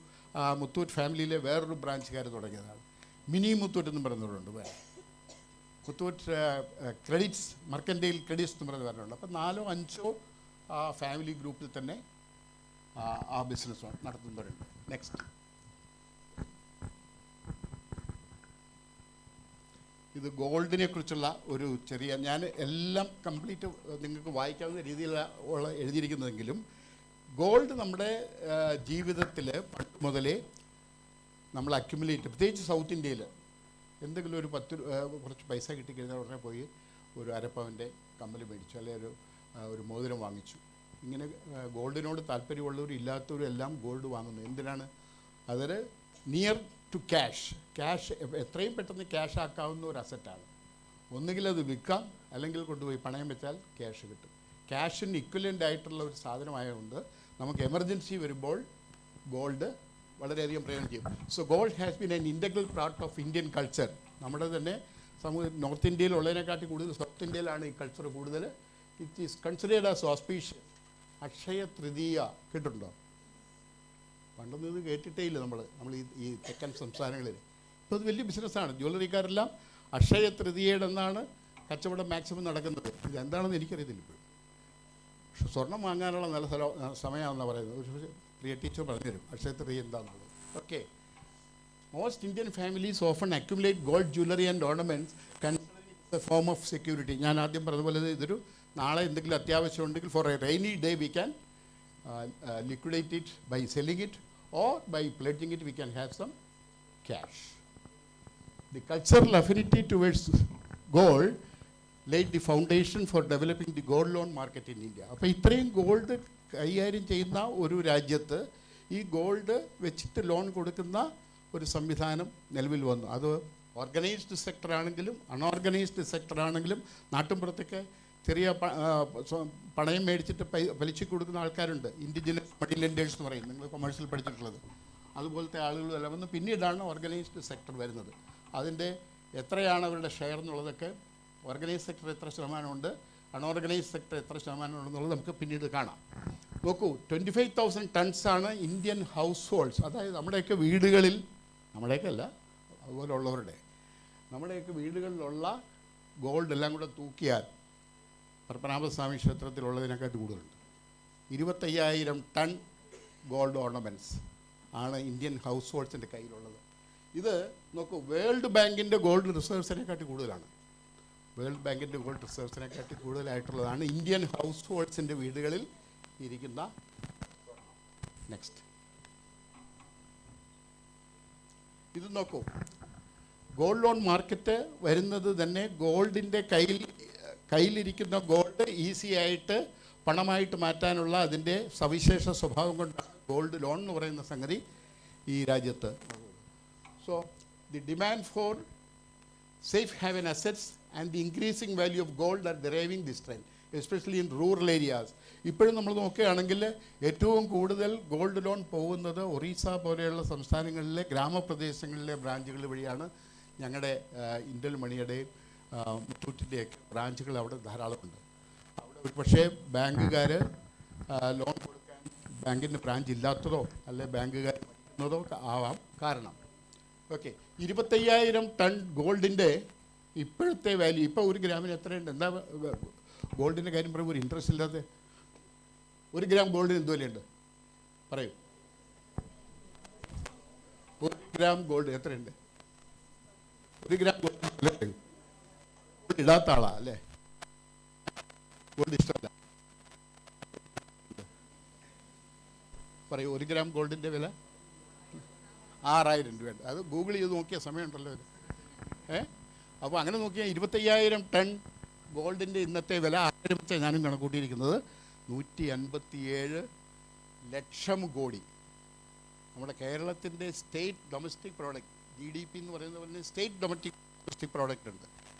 മുത്തൂറ്റ് ഫാമിലിയിലെ വേറൊരു ബ്രാഞ്ചുകാർ തുടങ്ങിയതാണ്. മിനി മുത്തൂറ്റ് എന്ന് പറയുന്നവരുണ്ട്. വേറെ മുത്തൂറ്റ് ക്രെഡിറ്റ്സ്, മർക്കൻറ്റൈൽ ക്രെഡിറ്റ്സ് എന്ന് പറയുന്ന പറഞ്ഞുണ്ട്. അപ്പോൾ 4-5 ഫാമിലി ഗ്രൂപ്പിൽ തന്നെ ആ ബിസിനസ് നടത്തുന്നവരുണ്ട്. നെക്സ്റ്റ്. ഇത് ഗോൾഡിനെ കുറിച്ചുള്ള ഒരു ചെറിയ, ഞാൻ എല്ലാം കംപ്ലീറ്റ് നിങ്ങൾക്ക് വായിക്കാവുന്ന രീതിയിലുള്ള എഴുതിയിരിക്കുന്നതെങ്കിലും ഗോൾഡ് നമ്മുടെ ജീവിതത്തിൽ പണ്ട് മുതലേ നമ്മൾ അക്യുമുലേറ്റ്, പ്രത്യേകിച്ച് സൗത്ത് ഇന്ത്യയിൽ എന്തെങ്കിലും ഒരു കുറച്ച് പൈസ കിട്ടിക്കഴിഞ്ഞാൽ ഉടനെ പോയി ഒരു അരപ്പവൻ്റെ കമ്മൽ മേടിച്ചു, അല്ലെങ്കിൽ ഒരു മോതിരം വാങ്ങിച്ചു. ഇങ്ങനെ ഗോൾഡിനോട് താല്പര്യമുള്ളവരും ഇല്ലാത്തവരും എല്ലാം ഗോൾഡ് വാങ്ങുന്നു. എന്തിനാണ്? അതൊരു നിയർ ടു ക്യാഷ് എത്രയും പെട്ടെന്ന് ക്യാഷ് ആക്കാവുന്ന ഒരു അസറ്റാണ്. ഒന്നുകിൽ അത് വിൽക്കാം, അല്ലെങ്കിൽ കൊണ്ടുപോയി പണയം വെച്ചാൽ ക്യാഷ് കിട്ടും. ക്യാഷിന് ഇക്വലൻ്റ് ആയിട്ടുള്ള ഒരു സാധനമായതുകൊണ്ട് നമുക്ക് എമർജൻസി വരുമ്പോൾ ഗോൾഡ് വളരെയധികം പ്രയോജനം ചെയ്യും. So gold has been an integral part of Indian culture. നമ്മുടെ തന്നെ നോർത്ത് ഇന്ത്യയിൽ ഉള്ളതിനെക്കാട്ടി കൂടുതൽ സൗത്ത് ഇന്ത്യയിലാണ് ഈ കൾച്ചർ കൂടുതൽ. It is considered as auspicious. Akshaya Tritiya കേട്ടിട്ടുണ്ടോ? പണ്ടൊന്നും ഇത് കേട്ടിട്ടേ ഇല്ല നമ്മൾ ഈ തെക്കൻ സംസ്ഥാനങ്ങളിൽ. ഇപ്പോൾ അത് വലിയ ബിസിനസ്സാണ്. ജ്വല്ലറിക്കാരെല്ലാം അക്ഷയ തൃതീയയുടെ എന്നാണ് കച്ചവടം മാക്സിമം നടക്കുന്നത്. ഇതെന്താണെന്ന് എനിക്കറിയത്തില്ല ഇപ്പോഴും. പക്ഷെ സ്വർണം വാങ്ങാനുള്ള നല്ല സമയമാണെന്നാണ് പറയുന്നത്. ഒരു പ്രിയ ടീച്ചർ പറഞ്ഞുതരും അക്ഷയ തൃതീയ എന്താണെന്നുള്ളത്. Okay. Most Indian families often accumulate gold jewellery and ornaments considering it's a form of security. ഞാൻ ആദ്യം പറഞ്ഞതുപോലെ ഇതൊരു നാളെ എന്തെങ്കിലും അത്യാവശ്യം ഉണ്ടെങ്കിൽ for a rainy day we can liquidate it by selling it, or by pledging it we can have some cash. The cultural affinity towards gold laid the foundation for developing the gold loan market in India. അപ്പോൾ ഇത്രയും gold കൈകാര്യം ചെയ്യുന്ന ഒരു രാജ്യത്ത് ഈ gold വെച്ചിട്ട് loan കൊടുക്കുന്ന ഒരു സംവിധാനം നിലവിൽ വന്നു. അത് ഓർഗനൈസ്ഡ് സെക്ടർ ആണെങ്കിലും അൺഓർഗനൈസ്ഡ് സെക്ടർ ആണെങ്കിലും നാട്ടിൻപുറത്തൊക്കെ ചെറിയ പണയം മേടിച്ചിട്ട് പലിശ കൊടുക്കുന്ന ആൾക്കാരുണ്ട്. ഇൻഡിജിനസ് മണി ലെൻഡേഴ്സ് എന്ന് പറയും, നിങ്ങൾ കൊമേഴ്സിൽ പഠിച്ചിട്ടുള്ളത്. അതുപോലത്തെ ആളുകളെല്ലാം വന്ന് പിന്നീടാണ് ഓർഗനൈസ്ഡ് സെക്ടർ വരുന്നത്. അതിൻ്റെ എത്രയാണ് അവരുടെ ഷെയർ എന്നുള്ളതൊക്കെ, ഓർഗനൈസ്ഡ് സെക്ടർ എത്ര ശതമാനമുണ്ട്, അൺഓർഗനൈസ്ഡ് സെക്ടർ എത്ര ശതമാനമുണ്ടെന്നുള്ളത് നമുക്ക് പിന്നീട് കാണാം. നോക്കൂ, 25,000 ടൺസാണ് ഇന്ത്യൻ ഹൗസ് ഹോൾഡ്സ്, അതായത് നമ്മുടെയൊക്കെ വീടുകളിൽ, നമ്മുടെയൊക്കെ അല്ല നമ്മുടെയൊക്കെ വീടുകളിലുള്ള ഗോൾഡ് എല്ലാം കൂടെ തൂക്കിയാൽ പത്മനാഭസ്വാമി ക്ഷേത്രത്തിലുള്ളതിനെക്കാട്ട് കൂടുതലുണ്ട്. 25,000 ടൺ ഗോൾഡ് ഓർണമെൻറ്റ്സ് ആണ് ഇന്ത്യൻ ഹൗസ് ഹോൾഡ്സിൻ്റെ കയ്യിലുള്ളത്. ഇത് നോക്കൂ, വേൾഡ് ബാങ്കിൻ്റെ ഗോൾഡ് റിസർവ്സിനെക്കാട്ടി കൂടുതലാണ്. വേൾഡ് ബാങ്കിൻ്റെ ഗോൾഡ് റിസർവ്സിനെക്കാട്ടി കൂടുതലായിട്ടുള്ളതാണ് ഇന്ത്യൻ ഹൗസ് ഹോൾഡ്സിൻ്റെ വീടുകളിൽ ഇരിക്കുന്ന. നെക്സ്റ്റ്. ഇത് നോക്കൂ, ഗോൾഡ് ലോൺ മാർക്കറ്റ് വരുന്നത് തന്നെ ഗോൾഡിൻ്റെ കയ്യിലിരിക്കുന്ന ഗോൾഡ് ഈസി ആയിട്ട് പണമായിട്ട് മാറ്റാനുള്ള അതിൻ്റെ സവിശേഷ സ്വഭാവം കൊണ്ടാണ് ഗോൾഡ് ലോൺ എന്ന് പറയുന്ന സംഗതി ഈ രാജ്യത്ത്. So the demand for safe haven assets and the increasing value of gold are deriving this trend, especially in rural areas. ഇപ്പോഴും നമ്മൾ നോക്കുകയാണെങ്കിൽ ഏറ്റവും കൂടുതൽ ഗോൾഡ് ലോൺ പോകുന്നത് ഒറീസ പോലെയുള്ള സംസ്ഥാനങ്ങളിലെ ഗ്രാമപ്രദേശങ്ങളിലെ ബ്രാഞ്ചുകൾ വഴിയാണ്. ഞങ്ങളുടെ ഇന്ത്യൻ മണിയുടെയും മുത്തൂറ്റിൻ്റെയൊക്കെ ബ്രാഞ്ചുകൾ അവിടെ ധാരാളമുണ്ട്. ഒരു പക്ഷേ ബാങ്കുകാർ ലോൺ കൊടുക്കാൻ ബാങ്കിൻ്റെ ബ്രാഞ്ച് ഇല്ലാത്തതോ അല്ലെ ബാങ്കുകാർ പഠിക്കുന്നതോ ആവാം കാരണം. ഓക്കെ, 25,000 ടൺ ഗോൾഡിൻ്റെ ഇപ്പോഴത്തെ വാല്യൂ, ഇപ്പോൾ 1 ഗ്രാമിന് എത്രയുണ്ട്? എന്താ ഗോൾഡിൻ്റെ കാര്യം പറയുമ്പോൾ ഒരു ഇൻട്രസ്റ്റ് ഇല്ലാതെ? 1 ഗ്രാം ഗോൾഡിന് എന്ത് വിലയുണ്ട് പറയൂ? 1 ഗ്രാം ഗോൾഡ് എത്രയുണ്ട്? 1 ഗ്രാം ഗോൾഡ് ഇടാത്ത ആളാ അല്ലേ? ഗോൾഡ് ഇഷ്ടമല്ല പറയൂ. 1 ഗ്രാം ഗോൾഡിൻ്റെ വില 6,000 രൂപയുണ്ട്. അത് ഗൂഗിൾ ചെയ്ത് നോക്കിയ സമയമുണ്ടല്ലോ ഇത്. അപ്പോൾ അങ്ങനെ നോക്കിയാൽ 25,000 ടൺ ഗോൾഡിൻ്റെ ഇന്നത്തെ വില 6,000 വെച്ചാൽ ഞാനും കണക്കൂട്ടിയിരിക്കുന്നത് 157 ലക്ഷം കോടി. നമ്മുടെ കേരളത്തിൻ്റെ സ്റ്റേറ്റ് ഡൊമസ്റ്റിക് പ്രോഡക്റ്റ് GDP എന്ന് പറയുന്ന പോലെ സ്റ്റേറ്റ് ഡൊമസ്റ്റിക് പ്രോഡക്റ്റ് ഉണ്ട്.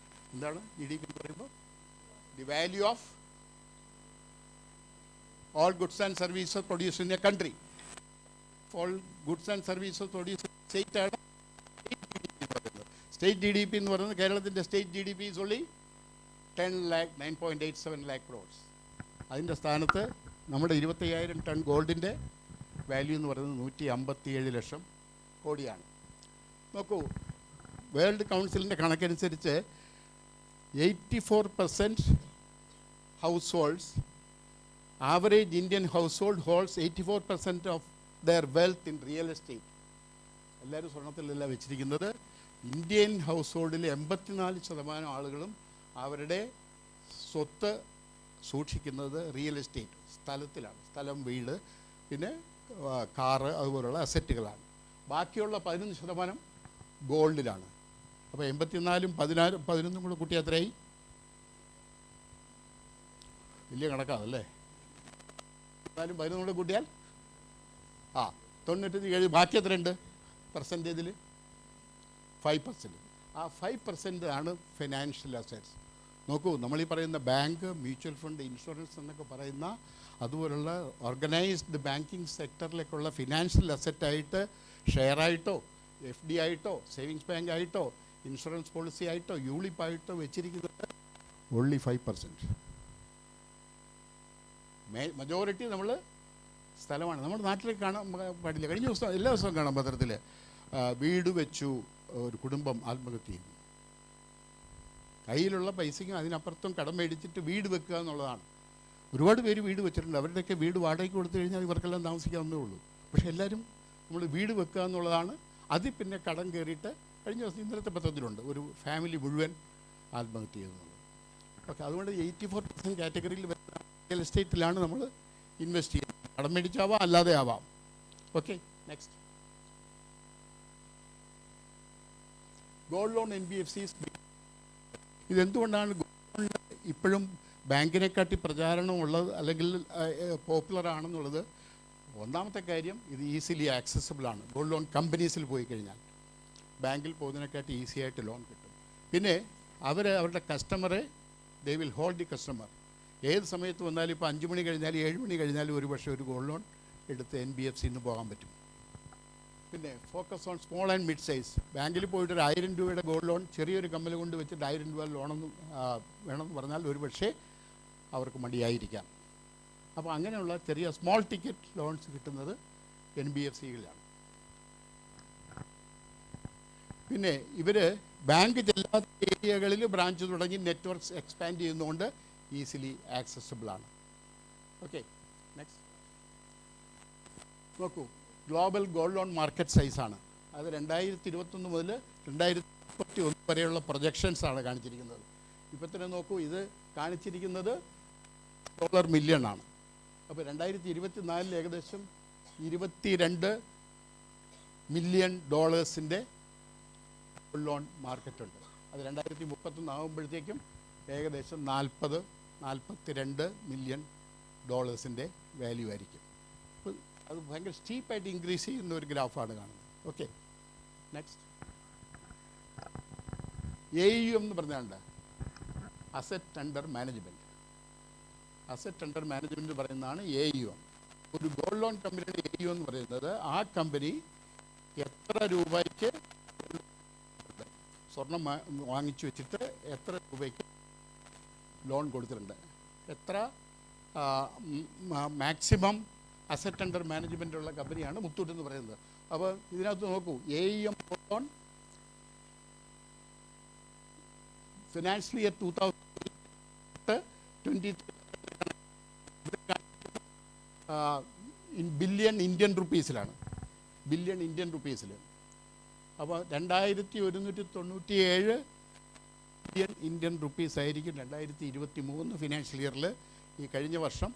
എന്താണ് GDP എന്ന് പറയുമ്പോൾ? The value of all goods and services produced in a country. All goods and services produced in state ആണ് സ്റ്റേറ്റ് GDP എന്ന് പറയുന്നത്. കേരളത്തിൻ്റെ state GDP is only 10 lakh 9.87 lakh crores. അതിൻ്റെ സ്ഥാനത്ത് നമ്മുടെ 25,000 ടൺ ഗോൾഡിൻ്റെ വാല്യൂ എന്ന് പറയുന്നത് 157 ലക്ഷം കോടിയാണ്. നോക്കൂ, വേൾഡ് കൗൺസിലിൻ്റെ കണക്കനുസരിച്ച് 84% house holds average Indian household holds 84% of their wealth in real estate. എല്ലാവരും സ്വർണ്ണത്തിലല്ല വെച്ചിരിക്കുന്നത്. ഇന്ത്യൻ ഹൗസ് ഹോൾഡിൽ 84% ആളുകളും അവരുടെ സ്വത്ത് സൂക്ഷിക്കുന്നത് റിയൽ എസ്റ്റേറ്റ് സ്ഥലത്തിലാണ്. സ്ഥലം, വീട്, പിന്നെ കാറ്, അതുപോലുള്ള അസറ്റുകളാണ്. ബാക്കിയുള്ള 11% ഗോൾഡിലാണ്. അപ്പോൾ 84-ഉം 11 കൂടെ കൂട്ടി എത്രയായി? വലിയ കണക്കാണല്ലേ? 14 കൂടെ കൂട്ടിയാൽ 97. ബാക്കി എത്രയുണ്ട് പെർസെൻറ്റേജിൽ? 5%. ആ 5% ആണ് ഫിനാൻഷ്യൽ അസറ്റ്സ്. നോക്കൂ, നമ്മളീ പറയുന്ന ബാങ്ക്, മ്യൂച്വൽ ഫണ്ട്, ഇൻഷുറൻസ് എന്നൊക്കെ പറയുന്ന അതുപോലുള്ള ഓർഗനൈസ്ഡ് ബാങ്കിങ് സെക്ടറിലേക്കുള്ള ഫിനാൻഷ്യൽ അസറ്റായിട്ട് ഷെയറായിട്ടോ FD ആയിട്ടോ സേവിങ്സ് ബാങ്ക് ആയിട്ടോ ഇൻഷുറൻസ് പോളിസി ആയിട്ടോ യൂളിപ്പായിട്ടോ വെച്ചിരിക്കുന്നത് ഓൺലി 5%. മജോറിറ്റി നമ്മൾ സ്ഥലമാണ്. നമ്മുടെ നാട്ടിൽ കാണാൻ പാടില്ല. കഴിഞ്ഞ ദിവസം എല്ലാ ദിവസവും കാണാം പത്രത്തിൽ, വീട് വെച്ചു ഒരു കുടുംബം ആത്മഹത്യ ചെയ്യുന്നു. കയ്യിലുള്ള പൈസയ്ക്കും അതിനപ്പുറത്തും കടം മേടിച്ചിട്ട് വീട് വെക്കുക എന്നുള്ളതാണ്. ഒരുപാട് പേര് വീട് വെച്ചിട്ടുണ്ട്. അവരുടെയൊക്കെ വീട് വാടകയ്ക്ക് കൊടുത്തു കഴിഞ്ഞാൽ ഇവർക്കെല്ലാം താമസിക്കാവുന്നേ ഉള്ളൂ. പക്ഷേ എല്ലാവരും നമ്മൾ വീട് വെക്കുക എന്നുള്ളതാണ്. അതിൽ പിന്നെ കടം കയറിയിട്ട് കഴിഞ്ഞ ദിവസം ഇന്നലത്തെ പത്രത്തിലുണ്ട് ഒരു ഫാമിലി മുഴുവൻ ആത്മഹത്യ ചെയ്യുന്നുള്ളത്. ഓക്കെ, അതുകൊണ്ട് 84% കാറ്റഗറിയിൽ വരുന്ന റിയൽ എസ്റ്റേറ്റിലാണ് നമ്മൾ ഇൻവെസ്റ്റ് ചെയ്യുന്നത്. കടം മേടിച്ചാവാം, അല്ലാതെ ആവാം. Okay, next. Gold loan NBFCs. ഇതെന്തുകൊണ്ടാണ് ഗോൾഡ് ലോൺ ഇപ്പോഴും ബാങ്കിനെക്കാട്ടി പ്രചാരണമുള്ളത് അല്ലെങ്കിൽ പോപ്പുലർ ആണെന്നുള്ളത്? ഒന്നാമത്തെ കാര്യം, ഇത് ഈസിലി ആക്സസിബിളാണ്. ഗോൾഡ് ലോൺ കമ്പനീസിൽ പോയി കഴിഞ്ഞാൽ ബാങ്കിൽ പോകുന്നതിനെക്കാട്ടി ഈസി ആയിട്ട് ലോൺ കിട്ടും. പിന്നെ അവരുടെ കസ്റ്റമറെ they will hold the customer. ഏത് സമയത്ത് വന്നാലും ഇപ്പോൾ 5 മണി കഴിഞ്ഞാലും 7 മണി കഴിഞ്ഞാലും ഒരു പക്ഷേ ഒരു ഗോൾഡ് ലോൺ എടുത്ത് NBFCയിൽ നിന്ന് പോകാൻ പറ്റും. പിന്നെ focus on small and mid size. ബാങ്കിൽ പോയിട്ട് ഒരു 1000 രൂപയുടെ ഗോൾഡ് ലോൺ ചെറിയൊരു കമ്മൽ കൊണ്ട് വെച്ചിട്ട് 1000 രൂപ ലോണെന്ന് വേണമെന്ന് പറഞ്ഞാൽ ഒരു പക്ഷേ അവർക്ക് മടിയായിരിക്കാം. അപ്പോൾ അങ്ങനെയുള്ള ചെറിയ സ്മോൾ ടിക്കറ്റ് ലോൺസ് കിട്ടുന്നത് NBFCകളിലാണ്. പിന്നെ ഇവർ ബാങ്ക് ചെല്ലാത്ത ഏരിയകളിൽ ബ്രാഞ്ച് തുടങ്ങി നെറ്റ്വർക്ക്സ് എക്സ്പാൻഡ് ചെയ്യുന്നതുകൊണ്ട് ഈസിലി ആക്സസിബിളാണ്. Okay, next. നോക്കൂ, ഗ്ലോബൽ ഗോൾഡ് ലോൺ മാർക്കറ്റ് സൈസാണ്. അത് 2021 മുതൽ 2031 വരെയുള്ള പ്രൊജക്ഷൻസാണ് കാണിച്ചിരിക്കുന്നത്. ഇപ്പോൾ തന്നെ നോക്കൂ, ഇത് കാണിച്ചിരിക്കുന്നത് $1 ആണ്. അപ്പോൾ 2024 ഏകദേശം $22 മില്യൺ ഗോൾഡ് ലോൺ മാർക്കറ്റുണ്ട്. അത് 2031 ആകുമ്പോഴത്തേക്കും ഏകദേശം 42 മില്യൺ ഡോളേഴ്സിൻ്റെ വാല്യൂ ആയിരിക്കും. അപ്പോൾ അത് ഭയങ്കര സ്റ്റീപ്പായിട്ട് ഇൻക്രീസ് ചെയ്യുന്ന ഒരു ഗ്രാഫാണ് കാണുന്നത്. Okay, next. AUM എന്ന് പറഞ്ഞാണ്ട് asset under management. Asset under management പറയുന്നതാണ് AUM. ഒരു ഗോൾഡ് ലോൺ കമ്പനിയുടെ AUM എന്ന് പറയുന്നത് ആ കമ്പനി എത്ര രൂപയ്ക്ക് സ്വർണം വാങ്ങിച്ചു വെച്ചിട്ട് എത്ര രൂപയ്ക്ക് ലോൺ കൊടുത്തിട്ടുണ്ട് എത്ര മാക്സിമം അസറ്റ് അണ്ടർ മാനേജ്മെൻ്റ് ഉള്ള കമ്പനിയാണ് മുത്തൂറ്റ് എന്ന് പറയുന്നത്. അപ്പോൾ ഇതിനകത്ത് നോക്കൂ, AUM on financial year 2020 billion Indian റുപ്പീസിലാണ്, ബില്യൺ ഇന്ത്യൻ റുപ്പീസിൽ. അപ്പോൾ 2197 ബില്യൺ ഇന്ത്യൻ റുപ്പീസ് ആയിരിക്കും 2023 ഫിനാൻഷ്യൽ ഇയറിൽ ഈ കഴിഞ്ഞ വർഷം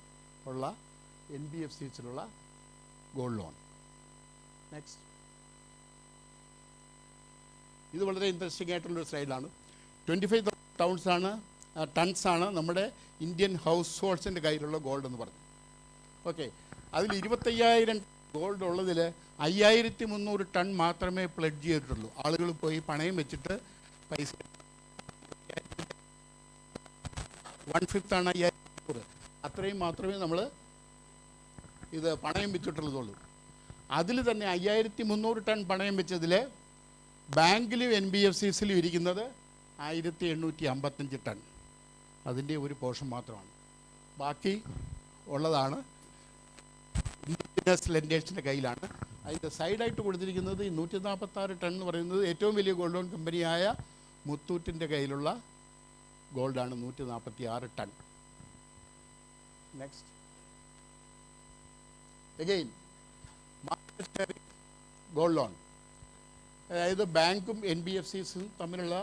ഉള്ള NBFCസിലുള്ള ഗോൾഡ് ലോൺ. നെക്സ്റ്റ്, ഇത് വളരെ ഇൻട്രസ്റ്റിംഗ് ആയിട്ടുള്ളൊരു സ്ലൈഡാണ്. 25,000 ടൺസാണ് നമ്മുടെ ഇന്ത്യൻ ഹൗസ് ഹോൾഡ്സിൻ്റെ കയ്യിലുള്ള ഗോൾഡ് എന്ന് പറഞ്ഞു. ഓക്കെ, അതിൽ 25,000 ഗോൾഡ് ഉള്ളതിൽ 5,300 ടൺ മാത്രമേ പ്ലെഡ്ജ് ചെയ്തിട്ടുള്ളൂ. ആളുകൾ പോയി പണയം വെച്ചിട്ട് പൈസ 1/5 ആണ് 5,300, അത്രയും മാത്രമേ നമ്മൾ ഇത് പണയം വെച്ചിട്ടുള്ളതുള്ളൂ. അതിൽ തന്നെ 5,300 ടൺ പണയം വെച്ചതിൽ ബാങ്കിലും NBFCസിലും ഇരിക്കുന്നത് 1,855 ടൺ, അതിൻ്റെ ഒരു പോർഷൻ മാത്രമാണ്. ബാക്കി ഉള്ളതാണ് ഇൻഡിജിനസ് ലെൻഡേഴ്സിൻ്റെ കയ്യിലാണ്. അതിൻ്റെ സൈഡായിട്ട് കൊടുത്തിരിക്കുന്നത് ഈ 146 ടൺ എന്ന് പറയുന്നത് ഏറ്റവും വലിയ ഗോൾഡ് ലോൺ കമ്പനിയായ മുത്തൂറ്റിൻ്റെ കയ്യിലുള്ള ഗോൾഡാണ് 146 ടൺ. Next, again market sharing gold loan, അതായത് ബാങ്കും NBFCസും തമ്മിലുള്ള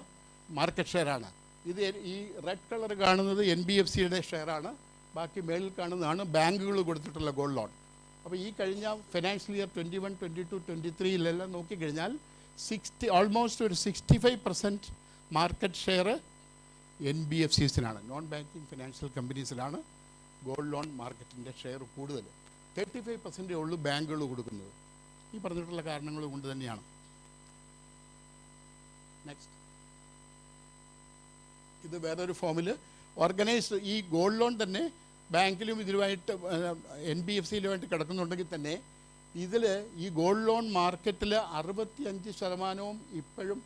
മാർക്കറ്റ് ഷെയറാണ്. ഇത് ഈ റെഡ് കളർ കാണുന്നത് NBFCയുടെ ഷെയറാണ്, ബാക്കി മേളിൽ കാണുന്നതാണ് ബാങ്കുകൾ കൊടുത്തിട്ടുള്ള ഗോൾഡ് ലോൺ. അപ്പോൾ ഈ കഴിഞ്ഞ ഫിനാൻഷ്യൽ ഇയർ 21, 22, 23 നോക്കിക്കഴിഞ്ഞാൽ ഓൾമോസ്റ്റ് ഒരു 65% മാർക്കറ്റ് ഷെയർ NBFCസിനാണ്, നോൺ ബാങ്കിങ് ഫിനാൻഷ്യൽ കമ്പനീസിലാണ് ഗോൾഡ് ലോൺ മാർക്കറ്റിൻ്റെ ഷെയർ കൂടുതൽ. 35% ഉള്ളൂ ബാങ്കുകൾ കൊടുക്കുന്നത്. ഈ പറഞ്ഞിട്ടുള്ള കാരണങ്ങൾ കൊണ്ട് തന്നെയാണ്. നെക്സ്റ്റ്, ഇത് വേറൊരു ഫോമിൽ ഓർഗനൈസ്ഡ് ഈ ഗോൾഡ് ലോൺ തന്നെ ബാങ്കിലും ഇതിലുമായിട്ട് NBFCയിലുമായിട്ട് കിടക്കുന്നുണ്ടെങ്കിൽ തന്നെ ഇതിൽ ഈ ഗോൾഡ് ലോൺ മാർക്കറ്റിൽ 65% ഇപ്പോഴും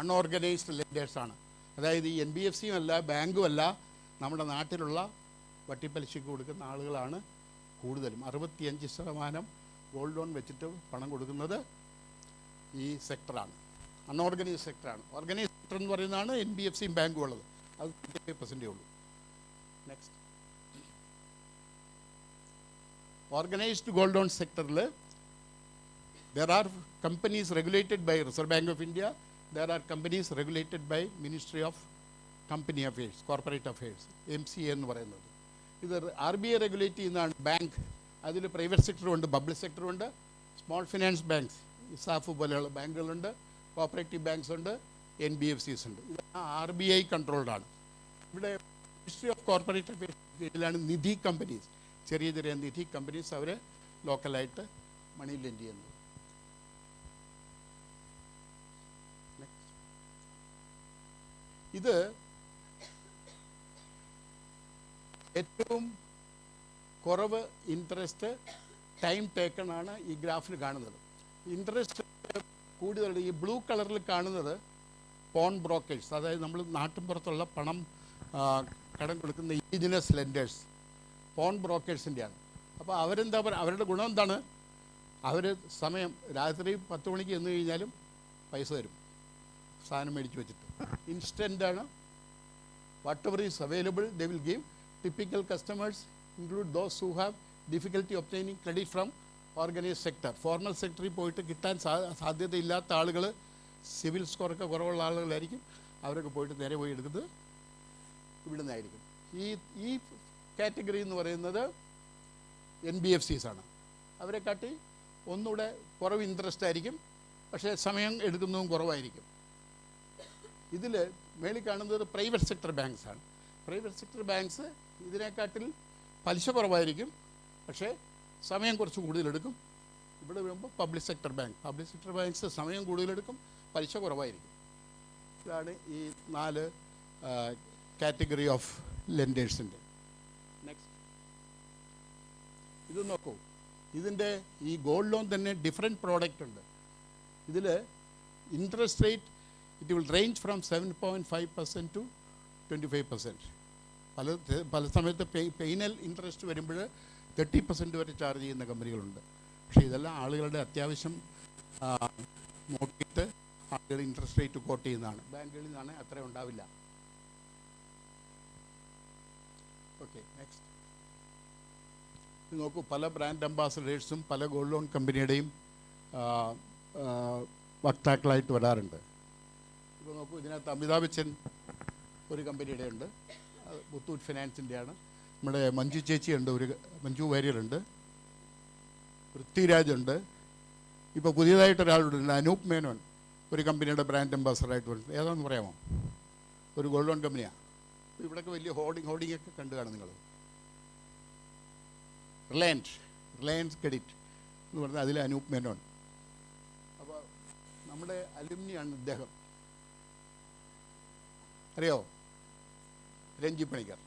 അൺഓർഗനൈസ്ഡ് ലെൻഡേഴ്സാണ്. അതായത് ഈ NBFCയും അല്ല ബാങ്കും അല്ല, നമ്മുടെ നാട്ടിലുള്ള വട്ടിപ്പലിശയ്ക്ക് കൊടുക്കുന്ന ആളുകളാണ് കൂടുതലും. 65% ഗോൾഡ് ലോൺ വെച്ചിട്ട് പണം കൊടുക്കുന്നത് ഈ സെക്ടറാണ്, അൺഓർഗനൈസ്ഡ് സെക്ടറാണ്. ഓർഗനൈസ്ഡ് സെക്ടർ എന്ന് പറയുന്നതാണ് NBFCയും ബാങ്കും ഉള്ളത്, അത് 25% ഉള്ളൂ. നെക്സ്റ്റ്, ഓർഗനൈസ്ഡ് ഗോൾഡ് ലോൺ സെക്ടറിൽ there are companies regulated by Reserve Bank of India, there are companies regulated by Ministry of Company Affairs, Corporate Affairs, MCA എന്ന് പറയുന്നത്. ഇത് RBI റെഗുലേറ്റ് ചെയ്യുന്നതാണ് ബാങ്ക്. അതിൽ പ്രൈവറ്റ് സെക്ടറുണ്ട്, പബ്ലിക് സെക്ടറുണ്ട്, സ്മോൾ ഫിനാൻസ് ബാങ്ക്സ്, ഇസാഫ് പോലെയുള്ള ബാങ്കുകളുണ്ട്, കോപ്പറേറ്റീവ് ബാങ്ക്സ് ഉണ്ട്, NBFCs ഉണ്ട്. ഇത് RBI കൺട്രോൾഡാണ്. ഇവിടെ മിനിസ്ട്രി ഓഫ് കോർപ്പറേറ്റ് അഫയേഴ്സ് കീഴിലാണ് നിധി കമ്പനീസ്, ചെറിയ ചെറിയ നിധി കമ്പനീസ് അവർ ലോക്കലായിട്ട് മണി ലെൻഡ് ചെയ്യുന്നത്. ഇത് ഏറ്റവും കുറവ് ഇൻട്രസ്റ്റ് ടൈം ടേക്കൺ ആണ് ഈ ഗ്രാഫിൽ കാണുന്നത്. ഇൻട്രസ്റ്റ് കൂടുതൽ ഈ ബ്ലൂ കളറിൽ കാണുന്നത് പോൺ ബ്രോക്കേഴ്സ്, അതായത് നമ്മൾ നാട്ടിൻപുറത്തുള്ള പണം കടം കൊടുക്കുന്ന ഇൻഡിജിനസ് ലെൻഡേഴ്സ്, പോൺ ബ്രോക്കേഴ്സിൻ്റെയാണ്. അപ്പോൾ അവരെന്താ പറയുക, അവരുടെ ഗുണം എന്താണ്? അവർ സമയം രാത്രി 10 മണിക്ക് ചെന്ന് കഴിഞ്ഞാലും പൈസ തരും, സാധനം മേടിച്ച് വെച്ചിട്ട്. ഇൻസ്റ്റൻ്റാണ്, whatever is available they will give. Typical customers include those who have difficulty obtaining credit from organised sector. Formal സെക്ടറിൽ പോയിട്ട് കിട്ടാൻ സാധ്യതയില്ലാത്ത ആളുകൾ, സിവിൽ സ്കോറൊക്കെ കുറവുള്ള ആളുകളായിരിക്കും, അവരൊക്കെ പോയിട്ട് നേരെ പോയി എടുക്കുന്നത് ഇവിടെ നിന്നായിരിക്കും. ഈ കാറ്റഗറി എന്ന് പറയുന്നത് NBFCs ആണ്. അവരെ കാട്ടി ഒന്നുകൂടെ കുറവ് ഇൻട്രസ്റ്റ് ആയിരിക്കും, പക്ഷേ സമയം എടുക്കുന്നതും കുറവായിരിക്കും. ഇതിൽ മേളിൽ കാണുന്നത് പ്രൈവറ്റ് സെക്ടർ ബാങ്ക്സ് ആണ്. പ്രൈവറ്റ് സെക്ടർ ബാങ്ക്സ് ഇതിനെക്കാട്ടിൽ പലിശ കുറവായിരിക്കും, പക്ഷേ സമയം കുറച്ച് കൂടുതലെടുക്കും. ഇവിടെ വരുമ്പോൾ പബ്ലിക് സെക്ടർ ബാങ്ക്സ് സമയം കൂടുതലെടുക്കും, പലിശ കുറവായിരിക്കും. ഇതാണ് ഈ 4 കാറ്റഗറി ഓഫ് ലെൻഡേഴ്സിൻ്റെ. നെക്സ്റ്റ്, ഇത് നോക്കൂ, ഇതിൻ്റെ ഈ ഗോൾഡ് ലോൺ തന്നെ ഡിഫറെൻറ്റ് പ്രോഡക്റ്റ് ഉണ്ട്. ഇതിൽ interest rate it will range from 7.5% to 25%. പല സമയത്ത് പെയിനൽ ഇൻട്രസ്റ്റ് വരുമ്പോൾ 30% വരെ ചാർജ് ചെയ്യുന്ന കമ്പനികളുണ്ട്. പക്ഷേ ഇതെല്ലാം ആളുകളുടെ അത്യാവശ്യം നോക്കിയിട്ട് ആളുകൾ ഇൻട്രസ്റ്റ് റേറ്റ് കോട്ട് ചെയ്യുന്നതാണ്. ബാങ്കുകളിൽ നിന്നാണ് അത്ര ഉണ്ടാവില്ല. Okay, next. നോക്കൂ, പല ബ്രാൻഡ് അംബാസഡേഴ്സും പല ഗോൾഡ് ലോൺ കമ്പനിയുടെയും വക്താക്കളായിട്ട് വരാറുണ്ട്. ഇപ്പോൾ നോക്കൂ, ഇതിനകത്ത് അമിതാഭ് ബച്ചൻ ഒരു കമ്പനിയുടെ ഉണ്ട്, മുത്തൂറ്റ് ഫിനാൻസിൻ്റെയാണ്. നമ്മുടെ മഞ്ജു ചേച്ചിയുണ്ട്, മഞ്ജു വാര്യറുണ്ട്, പൃഥ്വിരാജ് ഉണ്ട്. ഇപ്പോൾ പുതിയതായിട്ടൊരാളുണ്ട്, അനൂപ് മേനോൻ, ഒരു കമ്പനിയുടെ ബ്രാൻഡ് അംബാസഡറായിട്ട് വരുന്നത്. ഏതാണെന്ന് പറയാമോ? ഒരു ഗോൾഡ് ലോൺ കമ്പനിയാണ്. ഇവിടെയൊക്കെ വലിയ ഹോർഡിംഗ് ഒക്കെ കണ്ടു കാണും നിങ്ങൾ. റിലയൻസ് ക്രെഡിറ്റ് എന്ന് പറഞ്ഞാൽ അതിൽ അനൂപ് മേനോൻ. അപ്പോൾ നമ്മുടെ അലുമിനിയാണ് ഇദ്ദേഹം, അറിയോ? രഞ്ജി പണിക്കർ.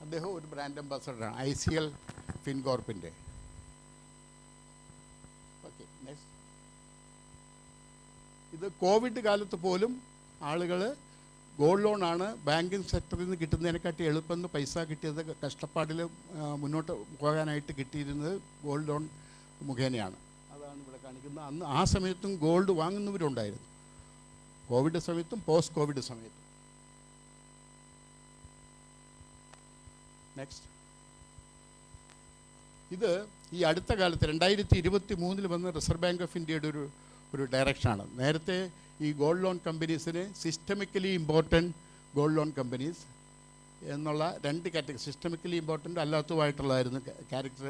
അദ്ദേഹം ഒരു ബ്രാൻഡ് അംബാസഡറാണ് ICL ഫിൻകോർപ്പിൻ്റെ. Okay, next. ഇത് കോവിഡ് കാലത്ത് പോലും ആളുകൾ ഗോൾഡ് ലോണാണ് ബാങ്കിങ് സെക്ടറിൽ നിന്ന് കിട്ടുന്നതിനെക്കാട്ടി എളുപ്പം പൈസ കിട്ടിയത്, കഷ്ടപ്പാടിൽ മുന്നോട്ട് പോകാനായിട്ട് കിട്ടിയിരുന്നത് ഗോൾഡ് ലോൺ മുഖേനയാണ്. അതാണ് ഇവിടെ കാണിക്കുന്നത്. അന്ന് ആ സമയത്തും ഗോൾഡ് വാങ്ങുന്നവരുണ്ടായിരുന്നു, കോവിഡ് സമയത്തും പോസ്റ്റ് കോവിഡ് സമയത്തും. നെക്സ്റ്റ്. ഇത് ഈ അടുത്ത കാലത്ത് 2023 വന്ന റിസർവ് ബാങ്ക് ഓഫ് ഇന്ത്യയുടെ ഒരു ഡയറക്ഷനാണ്. നേരത്തെ ഈ ഗോൾഡ് ലോൺ കമ്പനീസിന് systemically important gold loan companies എന്നുള്ള 2 കാറ്റഗറി, സിസ്റ്റമിക്കലി ഇമ്പോർട്ടൻ്റ് അല്ലാത്തതുമായിട്ടുള്ളതായിരുന്നു ക്യാരക്ടർ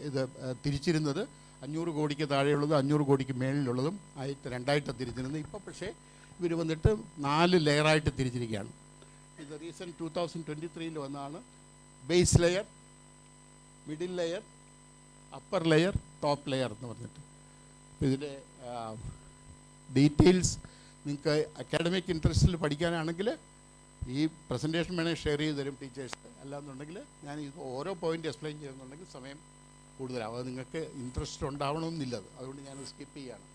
ഇത് തിരിച്ചിരുന്നത്. 500 കോടിക്ക് താഴെയുള്ളതും 500 കോടിക്ക് മേളിലുള്ളതും ആയിട്ട് 2ആയിട്ട് തിരിച്ചിരുന്നത്. ഇപ്പോൾ പക്ഷേ ഇവർ വന്നിട്ട് 4 ലെയറായിട്ട് തിരിച്ചിരിക്കുകയാണ്. ഇത് റീസെൻറ്റ് 2023 വന്നാണ്. Base layer, middle layer, upper layer, top layer എന്ന് പറഞ്ഞിട്ട്. അപ്പോൾ ഇതിൻ്റെ ഡീറ്റെയിൽസ് നിങ്ങൾക്ക് അക്കാഡമിക് ഇൻട്രസ്റ്റിൽ പഠിക്കാനാണെങ്കിൽ ഈ പ്രസൻറ്റേഷൻ വേണമെങ്കിൽ ഷെയർ ചെയ്ത് തരും ടീച്ചേഴ്സ്. അല്ലാന്നുണ്ടെങ്കിൽ ഞാൻ ഇത് ഓരോ പോയിൻ്റ് എക്സ്പ്ലെയിൻ ചെയ്യുന്നുണ്ടെങ്കിൽ സമയം കൂടുതലാവും. അത് നിങ്ങൾക്ക് ഇൻട്രസ്റ്റ് ഉണ്ടാവണമെന്നില്ല, അതുകൊണ്ട് ഞാനത് സ്കിപ്പ് ചെയ്യുകയാണ്.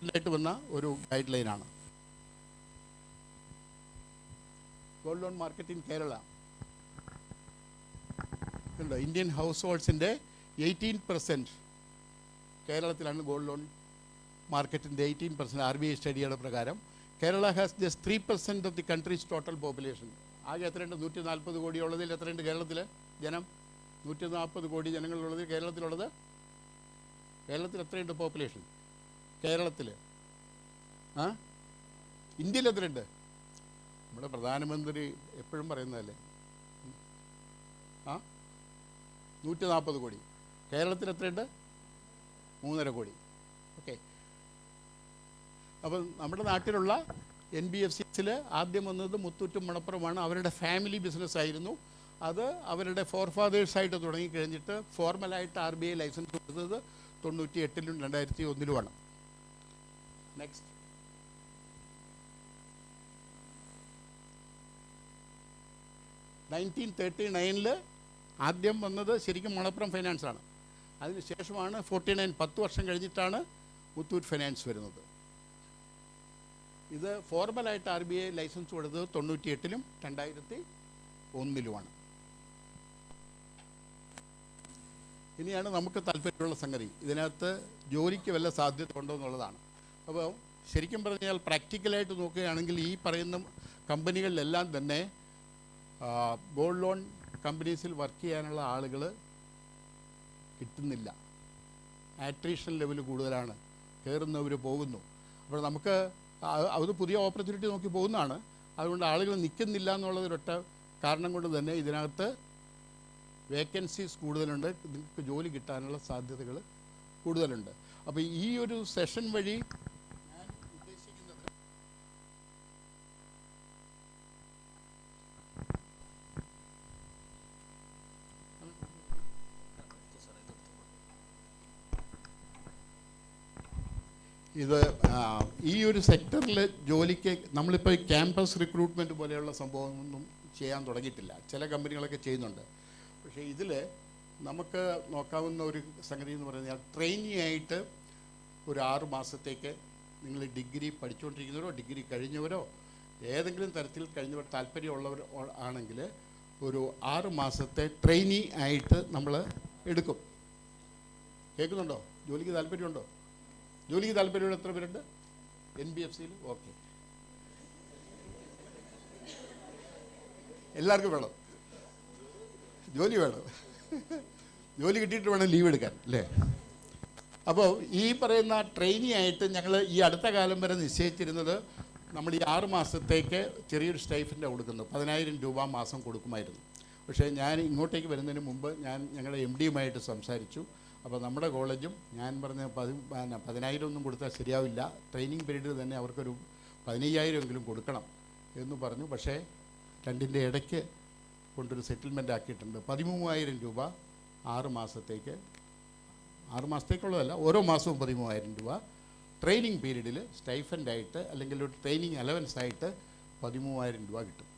ായിട്ട് വന്ന ഒരു ഗൈഡ് ലൈനാണ്. Gold loan market in Kerala ഉണ്ടോ? ഇന്ത്യൻ ഹൗസ് ഹോൾഡ്സിൻ്റെ 18% കേരളത്തിലാണ് ഗോൾഡ് ലോൺ മാർക്കറ്റിൻ്റെ 18% RBI സ്റ്റഡിയുടെ പ്രകാരം. Kerala has just 3% of the countries total population. ആകെ എത്രയുണ്ട്? 140 കോടിയുള്ളതിൽ എത്രയുണ്ട് കേരളത്തിൽ ജനം? 140 കോടി ജനങ്ങളുള്ളതിൽ കേരളത്തിൽ എത്രയുണ്ട് പോപ്പുലേഷൻ? കേരളത്തിൽ ഇന്ത്യയിൽ എത്രയുണ്ട്? നമ്മുടെ പ്രധാനമന്ത്രി എപ്പോഴും പറയുന്നതല്ലേ, 140 കോടി. കേരളത്തിൽ എത്രയുണ്ട്? 3.5 കോടി. ഓക്കെ. അപ്പം നമ്മുടെ നാട്ടിലുള്ള NBFCസിൽ ആദ്യം വന്നത് മുത്തൂറ്റും മണപ്പുറമാണ്. അവരുടെ ഫാമിലി ബിസിനസ്സായിരുന്നു. അത് അവരുടെ ഫോർഫാദേഴ്സായിട്ട് തുടങ്ങിക്കഴിഞ്ഞിട്ട് ഫോർമലായിട്ട് RBI ലൈസൻസ് കൊടുത്തത് 98-ലും 2001-ലുമാണ്. നെക്സ്റ്റ്. 1939 ആദ്യം വന്നത് ശരിക്കും മണപ്പുറം ഫൈനാൻസാണ്. അതിനുശേഷമാണ് 49, 10 വർഷം കഴിഞ്ഞിട്ടാണ് മുത്തൂറ്റ് ഫൈനാൻസ് വരുന്നത്. ഇത് ഫോർമലായിട്ട് RBI ലൈസൻസ് കൊടുത്തത് 98-ലും 2001-ലുമാണ്. ഇനിയാണ് നമുക്ക് താല്പര്യമുള്ള സംഗതി, ഇതിനകത്ത് ജോലിക്ക് വല്ല സാധ്യത ഉണ്ടോ എന്നുള്ളതാണ്. അപ്പോൾ ശരിക്കും പറഞ്ഞാൽ പ്രാക്ടിക്കലായിട്ട് നോക്കുകയാണെങ്കിൽ ഈ പറയുന്ന കമ്പനികളിലെല്ലാം തന്നെ ഗോൾഡ് ലോൺ കമ്പനീസിൽ വർക്ക് ചെയ്യാനുള്ള ആളുകൾ കിട്ടുന്നില്ല. ആട്രീഷൻ ലെവൽ കൂടുതലാണ്, കയറുന്നവർ പോകുന്നു. അപ്പോൾ നമുക്ക് അത് പുതിയ ഓപ്പർച്യൂണിറ്റി നോക്കി പോകുന്നതാണ്. അതുകൊണ്ട് ആളുകൾ നിൽക്കുന്നില്ല എന്നുള്ളതൊരൊറ്റ കാരണം കൊണ്ട് തന്നെ ഇതിനകത്ത് വേക്കൻസീസ് കൂടുതലുണ്ട്, നിങ്ങൾക്ക് ജോലി കിട്ടാനുള്ള സാധ്യതകൾ കൂടുതലുണ്ട്. അപ്പോൾ ഈ ഒരു സെഷൻ വഴി ഞാൻ ഉദ്ദേശിക്കുന്നത് ഇത് ഈ ഒരു സെക്ടറിൽ ജോലിക്ക് നമ്മളിപ്പോൾ ക്യാമ്പസ് റിക്രൂട്ട്മെൻറ്റ് പോലെയുള്ള സംഭവമൊന്നും ചെയ്യാൻ തുടങ്ങിയിട്ടില്ല. ചില കമ്പനികളൊക്കെ ചെയ്യുന്നുണ്ട്. പക്ഷേ ഇതിൽ നമുക്ക് നോക്കാവുന്ന ഒരു സംഗതി എന്ന് പറഞ്ഞാൽ ട്രെയിനി ആയിട്ട് ഒരു 6 മാസത്തേക്ക് നിങ്ങൾ ഡിഗ്രി പഠിച്ചുകൊണ്ടിരിക്കുന്നവരോ ഡിഗ്രി കഴിഞ്ഞവരോ ഏതെങ്കിലും തരത്തിൽ കഴിഞ്ഞവർ താല്പര്യമുള്ളവർ ആണെങ്കിൽ ഒരു 6 മാസത്തെ ട്രെയിനി ആയിട്ട് നമ്മൾ എടുക്കും. കേൾക്കുന്നുണ്ടോ? ജോലിക്ക് താല്പര്യമുണ്ടോ? ജോലിക്ക് താല്പര്യമുള്ള എത്ര പേരുണ്ട് NBFCയിൽ? ഓക്കെ, എല്ലാവർക്കും വേണം, ജോലി വേണം. ജോലി കിട്ടിയിട്ട് വേണം ലീവ് എടുക്കാൻ അല്ലേ? അപ്പോൾ ഈ പറയുന്ന ട്രെയിനി ആയിട്ട് ഞങ്ങൾ ഈ അടുത്ത കാലം വരെ നിശ്ചയിച്ചിരുന്നത് നമ്മൾ ഈ 6 മാസത്തേക്ക് ചെറിയൊരു സ്റ്റൈഫിൻ്റെ കൊടുക്കുന്നു, 10,000 രൂപ മാസം കൊടുക്കുമായിരുന്നു. പക്ഷേ ഞാൻ ഇങ്ങോട്ടേക്ക് വരുന്നതിന് മുമ്പ് ഞങ്ങളുടെ MD-യുമായിട്ട് സംസാരിച്ചു. അപ്പോൾ നമ്മുടെ കോളേജും ഞാൻ പറഞ്ഞ 10,000 ഒന്നും കൊടുത്താൽ ശരിയാവില്ല, ട്രെയിനിങ് പീരീഡിൽ തന്നെ അവർക്കൊരു 15,000 എങ്കിലും കൊടുക്കണം എന്ന് പറഞ്ഞു. പക്ഷേ രണ്ടിൻ്റെ ഇടയ്ക്ക് കൊണ്ടൊരു സെറ്റിൽമെൻ്റ് ആക്കിയിട്ടുണ്ട്. 13,000 രൂപ 6 മാസത്തേക്ക്, 6 മാസത്തേക്കുള്ളതല്ല, ഓരോ മാസവും 13,000 രൂപ ട്രെയിനിങ് പീരീഡിൽ സ്റ്റൈഫൻ്റായിട്ട് അല്ലെങ്കിൽ ഒരു ട്രെയിനിങ് അലവൻസ് ആയിട്ട് 13,000 രൂപ കിട്ടും.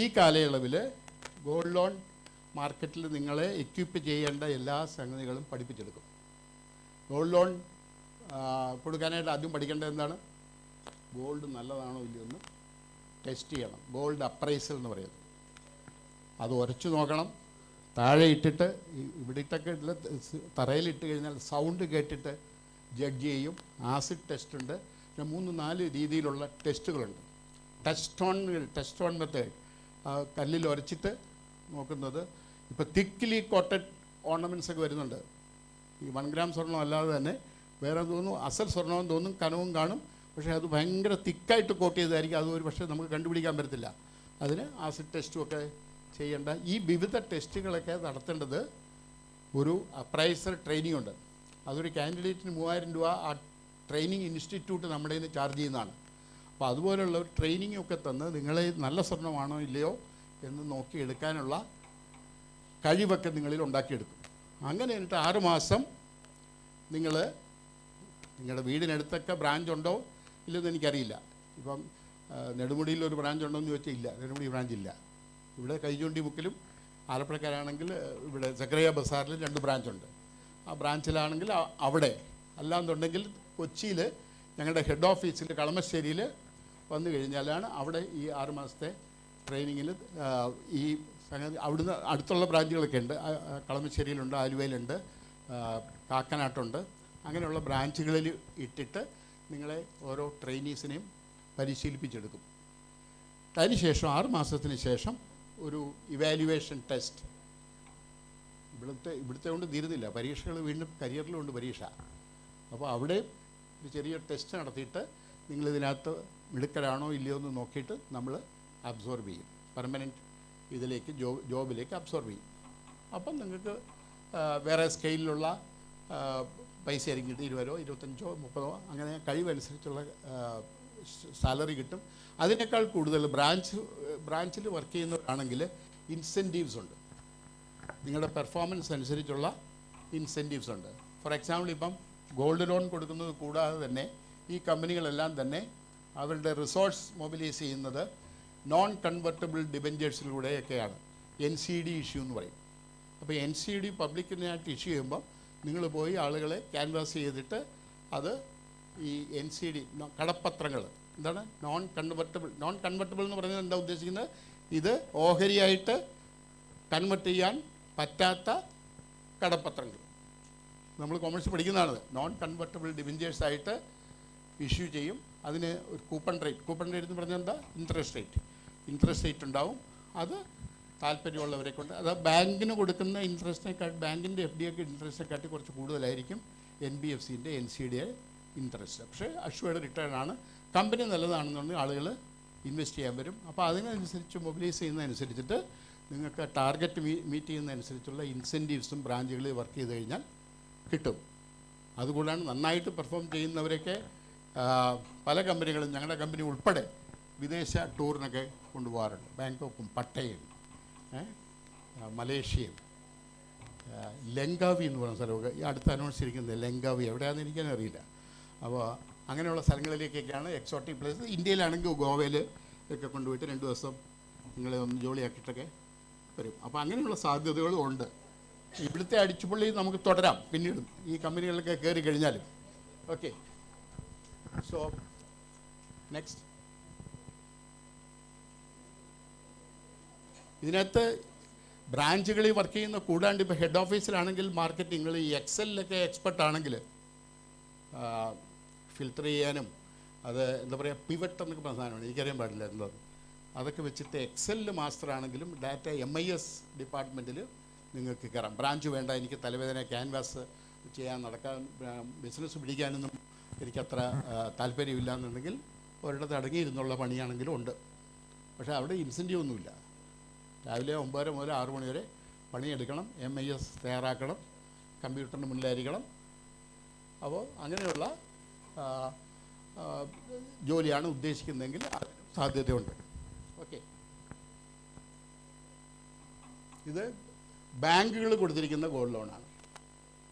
ഈ കാലയളവിൽ ഗോൾഡ് ലോൺ മാർക്കറ്റിൽ നിങ്ങളെ എക്വിപ്പ് ചെയ്യേണ്ട എല്ലാ സംഗതികളും പഠിപ്പിച്ചെടുക്കും. ഗോൾഡ് ലോൺ കൊടുക്കാനായിട്ട് ആദ്യം പഠിക്കേണ്ടത് എന്താണ്? ഗോൾഡ് നല്ലതാണോ ഇല്ലയോ എന്ന് ടെസ്റ്റ് ചെയ്യണം. ഗോൾഡ് അപ്രൈസൽ എന്ന് പറയുന്നത്. അത് ഉരച്ചു നോക്കണം. താഴെ ഇട്ടിട്ട് ഇവിടെ ഇട്ടൊക്കെ തറയിലിട്ട് കഴിഞ്ഞാൽ സൗണ്ട് കേട്ടിട്ട് ജഡ്ജ് ചെയ്യും. ആസിഡ് ടെസ്റ്റ് ഉണ്ട്. പിന്നെ 3-4 രീതിയിലുള്ള ടെസ്റ്റുകളുണ്ട്. ടെസ്റ്റ് ഓൺ മെത്തേഡ്, കല്ലിൽ ഉരച്ചിട്ട് നോക്കുന്നത്. ഇപ്പോൾ തിക്ലി കോട്ടഡ് ഓർണമെൻറ്റ്സ് ഒക്കെ വരുന്നുണ്ട്. ഈ 1 ഗ്രാം സ്വർണ്ണം അല്ലാതെ തന്നെ വേറെ തോന്നുന്നു അസൽ സ്വർണ്ണമെന്ന് തോന്നും, കനവും കാണും. പക്ഷേ അത് ഭയങ്കര തിക്കായിട്ട് കോട്ട് ചെയ്തായിരിക്കും. അത് ഒരു പക്ഷേ നമുക്ക് കണ്ടുപിടിക്കാൻ പറ്റത്തില്ല. അതിന് ആസിഡ് ടെസ്റ്റും ഒക്കെ ചെയ്യേണ്ട. ഈ വിവിധ ടെസ്റ്റുകളൊക്കെ നടത്തേണ്ടത് ഒരു അപ്രൈസർ ട്രെയിനിങ് ഉണ്ട്. അതൊരു കാൻഡിഡേറ്റിന് 3,000 രൂപ ആ ട്രെയിനിങ് ഇൻസ്റ്റിറ്റ്യൂട്ട് നമ്മുടെ നിന്ന് ചാർജ് ചെയ്യുന്നതാണ്. അപ്പോൾ അതുപോലുള്ള ഒരു ട്രെയിനിങ് ഒക്കെ തന്ന് നിങ്ങളെ നല്ല സ്വർണ്ണമാണോ ഇല്ലയോ എന്ന് നോക്കി എടുക്കാനുള്ള കഴിവൊക്കെ നിങ്ങളിൽ ഉണ്ടാക്കിയെടുക്കും. അങ്ങനെ എന്നിട്ട് 6 മാസം നിങ്ങൾ നിങ്ങളുടെ വീടിനടുത്തൊക്കെ ബ്രാഞ്ച് ഉണ്ടോ ഇല്ലെന്ന് എനിക്കറിയില്ല. ഇപ്പം നെടുമുടിയിൽ ഒരു ബ്രാഞ്ച് ഉണ്ടോ എന്ന് ചോദിച്ചാൽ ഇല്ല, നെടുമുടി ബ്രാഞ്ച് ഇല്ല. ഇവിടെ കൈചൂണ്ടി മുക്കിലും, ആലപ്പുഴക്കാരാണെങ്കിൽ ഇവിടെ സക്രിയ ബസാറിൽ 2 ബ്രാഞ്ചുണ്ട്. ആ ബ്രാഞ്ചിലാണെങ്കിൽ അവിടെ, അല്ലാന്നുണ്ടെങ്കിൽ കൊച്ചിയിൽ ഞങ്ങളുടെ ഹെഡ് ഓഫീസിൽ കളമശ്ശേരിയിൽ വന്നു കഴിഞ്ഞാലാണ് അവിടെ ഈ 6 മാസത്തെ ട്രെയിനിങ്ങിൽ ഈ സംഗതി. അവിടുന്ന് അടുത്തുള്ള ബ്രാഞ്ചുകളൊക്കെ ഉണ്ട്. കളമശ്ശേരിയിലുണ്ട്, ആലുവയിലുണ്ട്, കാക്കനാട്ടുണ്ട്. അങ്ങനെയുള്ള ബ്രാഞ്ചുകളിൽ ഇട്ടിട്ട് നിങ്ങളെ ഓരോ ട്രെയിനീസിനെയും പരിശീലിപ്പിച്ചെടുക്കും. അതിനുശേഷം 6 മാസത്തിന് ശേഷം ഒരു ഇവാലുവേഷൻ ടെസ്റ്റ്. ഇവിടുത്തെ കൊണ്ട് തീരുന്നില്ല, പരീക്ഷകൾ വീണ്ടും കരിയറിലുണ്ട് പരീക്ഷ. അപ്പോൾ അവിടെ ഒരു ചെറിയ ടെസ്റ്റ് നടത്തിയിട്ട് നിങ്ങളിതിനകത്ത് മിടുക്കരാണോ ഇല്ലയോ എന്ന് നോക്കിയിട്ട് നമ്മൾ അബ്സോർബ് ചെയ്യും. പെർമനൻറ്റ് ഇതിലേക്ക് ജോബിലേക്ക് അബ്സോർബ് ചെയ്യും. അപ്പം നിങ്ങൾക്ക് വേറെ സ്കെയിലിലുള്ള പൈസ ആയിരിക്കും കിട്ടും. 20,000, 25,000, 30,000 അങ്ങനെ കഴിവനുസരിച്ചുള്ള സാലറി കിട്ടും. അതിനേക്കാൾ കൂടുതൽ ബ്രാഞ്ചിൽ വർക്ക് ചെയ്യുന്നവരാണെങ്കിൽ ഇൻസെൻറ്റീവ്സ് ഉണ്ട്. നിങ്ങളുടെ പെർഫോമൻസ് അനുസരിച്ചുള്ള ഇൻസെൻറ്റീവ്സ് ഉണ്ട്. ഫോർ എക്സാമ്പിൾ, ഇപ്പം ഗോൾഡ് ലോൺ കൊടുക്കുന്നത് കൂടാതെ തന്നെ ഈ കമ്പനികളെല്ലാം തന്നെ അവരുടെ റിസോഴ്സ് മൊബിലൈസ് ചെയ്യുന്നത് നോൺ കൺവെർട്ടബിൾ ഡിബെഞ്ചേഴ്സിലൂടെയൊക്കെയാണ്. NCD ഇഷ്യൂ എന്ന് പറയും. അപ്പോൾ NCD പബ്ലിക്കിനായിട്ട് ഇഷ്യൂ ചെയ്യുമ്പോൾ നിങ്ങൾ പോയി ആളുകളെ ക്യാൻവാസ് ചെയ്തിട്ട് അത് ഈ NCD കടപ്പത്രങ്ങൾ, എന്താണ് നോൺ കൺവെർട്ടബിൾ എന്ന് പറഞ്ഞാൽ എന്താ ഉദ്ദേശിക്കുന്നത്? ഇത് ഓഹരിയായിട്ട് കൺവെർട്ട് ചെയ്യാൻ പറ്റാത്ത കടപ്പത്രങ്ങൾ. നമ്മൾ കൊമേഴ്സ് പഠിക്കുന്നതാണ്. നോൺ കൺവെർട്ടബിൾ ഡിബെഞ്ചേഴ്സായിട്ട് ഇഷ്യൂ ചെയ്യും. അതിന് ഒരു കൂപ്പൺ റേറ്റ് എന്ന് പറഞ്ഞാൽ എന്താ? ഇൻട്രസ്റ്റ് റേറ്റ് ഉണ്ടാവും. അത് താല്പര്യമുള്ളവരെ കൊണ്ട്, അത് ബാങ്കിന് കൊടുക്കുന്ന ഇൻട്രസ്റ്റിനെക്കാട്ടി, ബാങ്കിൻ്റെ FD ഒക്കെ ഇൻട്രസ്റ്റിനെക്കാട്ടി കുറച്ച് കൂടുതലായിരിക്കും NBFCൻ്റെ NCD ഇൻട്രസ്റ്റ്. പക്ഷേ അഷ്വേർഡ് റിട്ടേൺ ആണ്. കമ്പനി നല്ലതാണെന്നുണ്ടെങ്കിൽ ആളുകൾ ഇൻവെസ്റ്റ് ചെയ്യാൻ വരും. അപ്പോൾ അതിനനുസരിച്ച് മൊബിലൈസ് ചെയ്യുന്നതനുസരിച്ചിട്ട് നിങ്ങൾക്ക് ടാർഗറ്റ് മീറ്റ് ചെയ്യുന്നതനുസരിച്ചുള്ള ഇൻസെൻറ്റീവ്സും ബ്രാഞ്ചുകളിൽ വർക്ക് ചെയ്ത് കഴിഞ്ഞാൽ കിട്ടും. അതുകൂടാണ് നന്നായിട്ട് പെർഫോം ചെയ്യുന്നവരൊക്കെ പല കമ്പനികളും, ഞങ്ങളുടെ കമ്പനി ഉൾപ്പെടെ വിദേശ ടൂറിനൊക്കെ കൊണ്ടുപോകാറുണ്ട്. ബാങ്കോക്കും പട്ടയും മലേഷ്യയും ലങ്കാവി എന്ന് പറയുന്ന സ്ഥലമൊക്കെ ഈ അടുത്ത് അനൗൺസ് ചെയ്തിരിക്കുന്നത്. ലങ്കാവി എവിടെയാണെന്ന് എനിക്കറിയില്ല. അപ്പോൾ അങ്ങനെയുള്ള സ്ഥലങ്ങളിലേക്കൊക്കെയാണ് എക്സോട്ടിക് പ്ലേസ്. ഇന്ത്യയിലാണെങ്കിൽ ഗോവയിൽ ഒക്കെ കൊണ്ടുപോയിട്ട് 2 ദിവസം നിങ്ങളെ ഒന്ന് ജോളിയാക്കിയിട്ടൊക്കെ വരും. അപ്പോൾ അങ്ങനെയുള്ള സാധ്യതകളും ഉണ്ട്. ഇവിടുത്തെ അടിച്ചുപൊള്ളി നമുക്ക് തുടരാം പിന്നീടും ഈ കമ്പനികളിലൊക്കെ കയറി കഴിഞ്ഞാലും. Okay, so next. ഇതിനകത്ത് ബ്രാഞ്ചുകളിൽ വർക്ക് ചെയ്യുന്ന കൂടാണ്ട് ഇപ്പോൾ ഹെഡ് ഓഫീസിലാണെങ്കിൽ മാർക്കറ്റിങ്ങൾ ഈ എക്സലിലൊക്കെ എക്സ്പെർട്ട് ആണെങ്കിൽ ഫിൽറ്റർ ചെയ്യാനും അത് എന്താ പറയുക പിവറ്റ് എന്നൊക്കെ പറഞ്ഞ സാധനമാണ്, എനിക്കറിയാൻ പാടില്ല എന്തത്. അതൊക്കെ വെച്ചിട്ട് എക്സലിൽ മാസ്റ്റർ ആണെങ്കിലും ഡാറ്റ MIS ഡിപ്പാർട്ട്മെൻറ്റിൽ നിങ്ങൾക്ക് കയറാം. ബ്രാഞ്ച് വേണ്ട, എനിക്ക് തലവേദന, ക്യാൻവാസ് ചെയ്യാൻ നടക്കാൻ, ബിസിനസ് പിടിക്കാനൊന്നും എനിക്കത്ര താല്പര്യമില്ല എന്നുണ്ടെങ്കിൽ ഒരിടത്ത് അടങ്ങിയിരുന്നുള്ള പണിയാണെങ്കിലും ഉണ്ട്. പക്ഷേ അവിടെ ഇൻസെൻറ്റീവ് ഒന്നുമില്ല. രാവിലെ 9 മുതൽ 6 മണി വരെ പണിയെടുക്കണം, MIS തയ്യാറാക്കണം, കമ്പ്യൂട്ടറിന് മുന്നിലായിരിക്കണം. അപ്പോൾ അങ്ങനെയുള്ള ജോലിയാണ് ഉദ്ദേശിക്കുന്നതെങ്കിൽ സാധ്യതയുണ്ട്. ഓക്കെ, ഇത് ബാങ്കുകൾ കൊടുത്തിരിക്കുന്ന ഗോൾഡ് ലോണാണ്.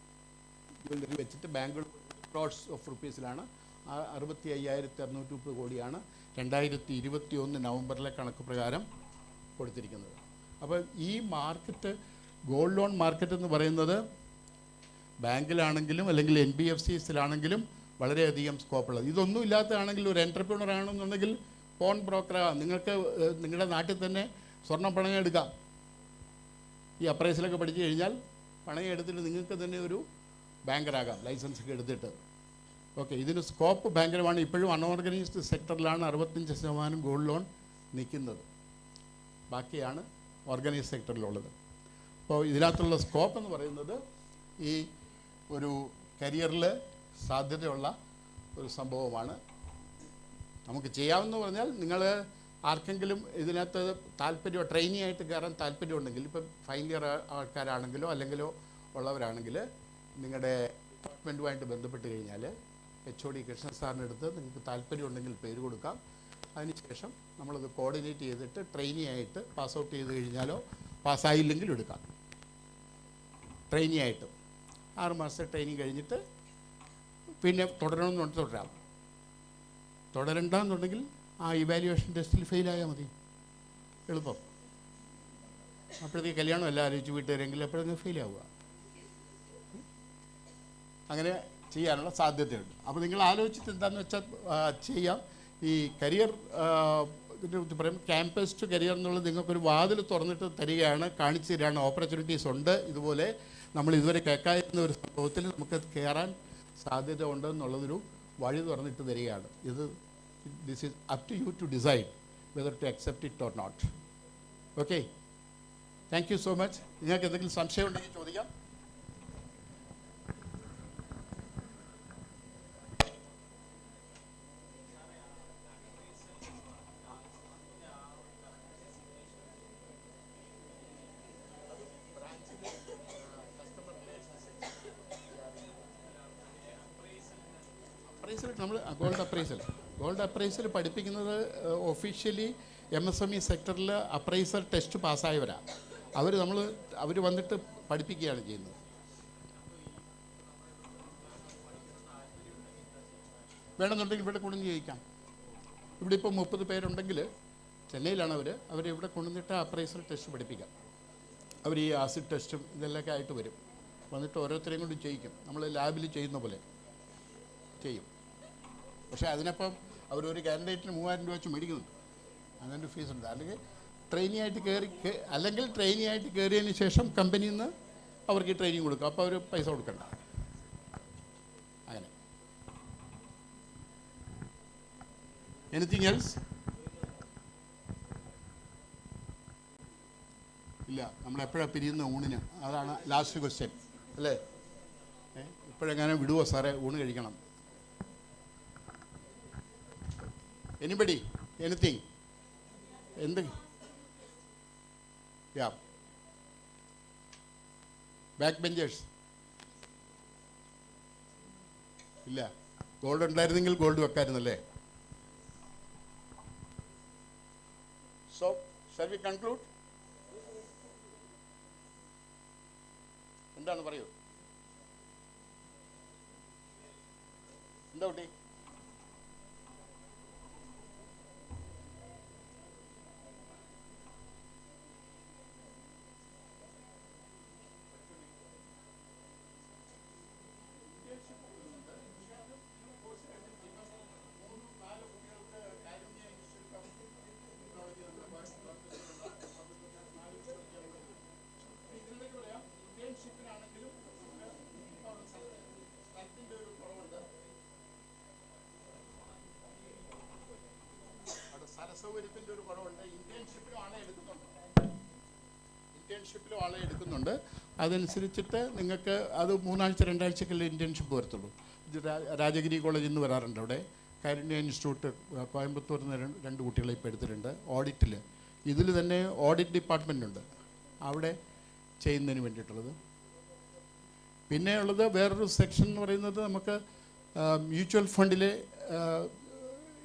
ജ്വല്ലറി വെച്ചിട്ട് ബാങ്കുകൾ ക്രോഡ്സ് ഓഫ് റുപ്പീസിലാണ്. 65,630 കോടിയാണ് 2021 നവംബറിലെ കണക്ക് പ്രകാരം കൊടുത്തിരിക്കുന്നത്. അപ്പോൾ ഈ മാർക്കറ്റ്, ഗോൾഡ് ലോൺ മാർക്കറ്റ് എന്ന് പറയുന്നത് ബാങ്കിലാണെങ്കിലും അല്ലെങ്കിൽ NBFCസിലാണെങ്കിലും വളരെയധികം സ്കോപ്പുള്ളത്. ഇതൊന്നും ഇല്ലാത്തതാണെങ്കിൽ ഒരു എൻ്റർപ്രണർ ആണെന്നുണ്ടെങ്കിൽ പോൺ ബ്രോക്കറാകാം. നിങ്ങൾക്ക് നിങ്ങളുടെ നാട്ടിൽ തന്നെ സ്വർണ്ണം പണയം എടുക്കാം. ഈ അപ്രൈസിലൊക്കെ പഠിച്ചു കഴിഞ്ഞാൽ പണയം എടുത്തിട്ട് നിങ്ങൾക്ക് തന്നെ ഒരു ബാങ്കറാകാം, ലൈസൻസ് ഒക്കെ എടുത്തിട്ട്. ഓക്കെ, ഇതിന് സ്കോപ്പ് ഭയങ്കരമാണ്. ഇപ്പോഴും അൺഓർഗനൈസ്ഡ് സെക്ടറിലാണ് 65% ഗോൾഡ് ലോൺ നിൽക്കുന്നത്, ബാക്കിയാണ് ഓർഗനൈസ്ഡ് സെക്ടറിലുള്ളത്. അപ്പോൾ ഇതിനകത്തുള്ള സ്കോപ്പ് എന്ന് പറയുന്നത് ഈ ഒരു കരിയറിൽ സാധ്യതയുള്ള ഒരു സംഭവമാണ്. നമുക്ക് ചെയ്യാമെന്ന് പറഞ്ഞാൽ നിങ്ങൾ ആർക്കെങ്കിലും ഇതിനകത്ത് താല്പര്യം, ട്രെയിനി ആയിട്ട് കയറാൻ താല്പര്യമുണ്ടെങ്കിൽ, ഇപ്പം ഫൈനൽ ഇയർ ആൾക്കാരാണെങ്കിലോ അല്ലെങ്കിലോ ഉള്ളവരാണെങ്കിൽ നിങ്ങളുടെ ഡിപ്പാർട്ട്മെൻറ്റുമായിട്ട് ബന്ധപ്പെട്ട് കഴിഞ്ഞാൽ HOD കൃഷ്ണൻ സാറിൻ്റെ അടുത്ത് നിങ്ങൾക്ക് താല്പര്യമുണ്ടെങ്കിൽ പേര് കൊടുക്കാം. അതിനുശേഷം നമ്മളത് കോർഡിനേറ്റ് ചെയ്തിട്ട് ട്രെയിനി ആയിട്ട് പാസ് ഔട്ട് ചെയ്ത് കഴിഞ്ഞാലോ പാസ്സായില്ലെങ്കിലും എടുക്കാം. ട്രെയിനി ആയിട്ട് 6 മാസത്തെ ട്രെയിനിങ് കഴിഞ്ഞിട്ട് പിന്നെ തുടരണമെന്നുണ്ട് തുടരാം. തുടരണ്ടെന്നുണ്ടെങ്കിൽ ആ ഇവാലുവേഷൻ ടെസ്റ്റിൽ ഫെയിലായാൽ മതി, എളുപ്പം. അപ്പോഴത്തേക്ക് കല്യാണം എല്ലാം ആലോചിച്ച് വീട്ടുകാരെങ്കിൽ എപ്പോഴെങ്കിലും ഫെയിലാവുക. അങ്ങനെ ചെയ്യാനുള്ള സാധ്യതയുണ്ട്. അപ്പോൾ നിങ്ങൾ ആലോചിച്ചിട്ട് എന്താണെന്ന് വെച്ചാൽ ചെയ്യാം. ഈ കരിയർ പറയും, ക്യാമ്പസ് ടു കരിയർ എന്നുള്ളത് നിങ്ങൾക്കൊരു വാതിൽ തുറന്നിട്ട് തരികയാണ്, കാണിച്ചു തരികയാണ്. ഓപ്പർച്യൂണിറ്റീസ് ഉണ്ട്. ഇതുപോലെ നമ്മൾ ഇതുവരെ കേൾക്കാതിരുന്ന ഒരു സംഭവത്തിൽ നമുക്ക് കയറാൻ സാധ്യത ഉണ്ട് എന്നുള്ളതൊരു വഴി തുറന്നിട്ട് തരികയാണ്. This is up to you to decide whether to accept it or not. Okay, thank you so much. നിങ്ങൾക്ക് എന്തെങ്കിലും സംശയം ഉണ്ടെങ്കിൽ ചോദിക്കാം. നമ്മൾ ഗോൾഡ് അപ്രൈസൽ പഠിപ്പിക്കുന്നത് ഒഫീഷ്യലി MSME സെക്ടറിൽ അപ്രൈസർ ടെസ്റ്റ് പാസ്സായവരാണ്. അവർ വന്നിട്ട് പഠിപ്പിക്കുകയാണ് ചെയ്യുന്നത്. വേണമെന്നുണ്ടെങ്കിൽ ഇവിടെ കൊണ്ടുവന്ന് ചോദിക്കാം. ഇവിടെ ഇപ്പോൾ 30 പേരുണ്ടെങ്കിൽ ചെന്നൈയിലാണ് അവരിവിടെ കൊണ്ടുവന്നിട്ട് അപ്രൈസൽ ടെസ്റ്റ് പഠിപ്പിക്കാം. അവർ ഈ ആസിഡ് ടെസ്റ്റും ഇതെല്ലാം ആയിട്ട് വരും. വന്നിട്ട് ഓരോരുത്തരെയും കൊണ്ട് ചെയ്യിക്കും. നമ്മൾ ലാബിൽ ചെയ്യുന്ന പോലെ ചെയ്യും. പക്ഷേ അതിനപ്പം അവരൊരു കാൻഡിഡേറ്റിന് 3000 രൂപ വെച്ച് മേടിക്കുന്നുണ്ട്. അങ്ങനെ ഫീസ് ഉണ്ട്. അല്ലെങ്കിൽ ട്രെയിനി ആയിട്ട് കയറിയതിന് ശേഷം കമ്പനിയിൽ നിന്ന് അവർക്ക് ട്രെയിനിങ് കൊടുക്കും. അപ്പോൾ അവർ പൈസ കൊടുക്കണ്ട. അങ്ങനെ. Anything else? ഇല്ല, നമ്മളെപ്പോഴാണ് പിരിയുന്ന ഊണിന്? അതാണ് ലാസ്റ്റ് ക്വസ്റ്റ്യൻ അല്ലേ? ഇപ്പോഴെങ്ങനെ വിടുവോ സാറേ ഊണ് കഴിക്കണം? എനിബഡി? എനിത്തിങ്? എന്ത്? Yeah, back benchers? ഇല്ല. ഗോൾഡ് ഉണ്ടായിരുന്നെങ്കിൽ ഗോൾഡ് വെക്കായിരുന്നല്ലേ? So shall we conclude? എന്താണ് പറയൂ? എന്താ കുട്ടി? ഇന്റേൺഷിപ്പിലും ആളെ എടുക്കുന്നുണ്ട്. അതനുസരിച്ചിട്ട് നിങ്ങൾക്ക് അത് 3 ആഴ്ച 2 ആഴ്ചക്കല്ലേ ഇന്റേൺഷിപ്പ് വരത്തുള്ളൂ. ഇത് രാജഗിരി കോളേജിൽ നിന്ന് വരാറുണ്ട്. അവിടെ കാരുണ്യ ഇൻസ്റ്റിറ്റ്യൂട്ട് കോയമ്പത്തൂരിൽ നിന്ന് 2 കുട്ടികളെ ഇപ്പോൾ എടുത്തിട്ടുണ്ട് ഓഡിറ്റിൽ. ഇതിൽ തന്നെ ഓഡിറ്റ് ഡിപ്പാർട്ട്മെൻ്റ് ഉണ്ട്, അവിടെ ചെയ്യുന്നതിന് വേണ്ടിയിട്ടുള്ളത്. പിന്നെയുള്ളത് വേറൊരു സെക്ഷൻ എന്ന് പറയുന്നത് നമുക്ക് മ്യൂച്വൽ ഫണ്ടിലെ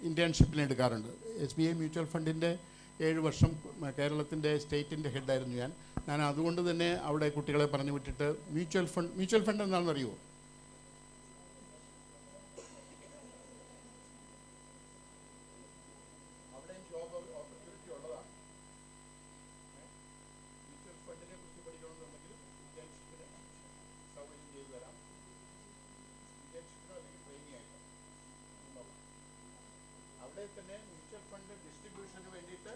ഇൻറ്റേൺഷിപ്പിന് എടുക്കാറുണ്ട്. SBI മ്യൂച്വൽ ഫണ്ടിൻ്റെ 7 വർഷം കേരളത്തിൻ്റെ സ്റ്റേറ്റിൻ്റെ ഹെഡായിരുന്നു ഞാൻ അതുകൊണ്ട് തന്നെ അവിടെ കുട്ടികളെ പറഞ്ഞു വിട്ടിട്ട് മ്യൂച്വൽ ഫണ്ട് എന്താണെന്ന് അറിയുമോ? അവിടെയും ജോബ് ഓപ്പർച്യൂണിറ്റി ഉള്ളതാണ്. മ്യൂച്വൽ ഫണ്ടിനെ കുറിച്ച് പഠിക്കണമെന്നുണ്ടെങ്കിൽ ഇന്റേൺഷിപ്പിന് സൗകര്യം ചെയ്തു തരാം. ഇന്റേൺഷിപ്പിനോ അല്ലെങ്കിൽ ട്രെയിനിങ് ആയിട്ട് അവിടെ തന്നെ മ്യൂച്വൽ ഫണ്ട് ഡിസ്ട്രിബ്യൂഷന് വേണ്ടിയിട്ട്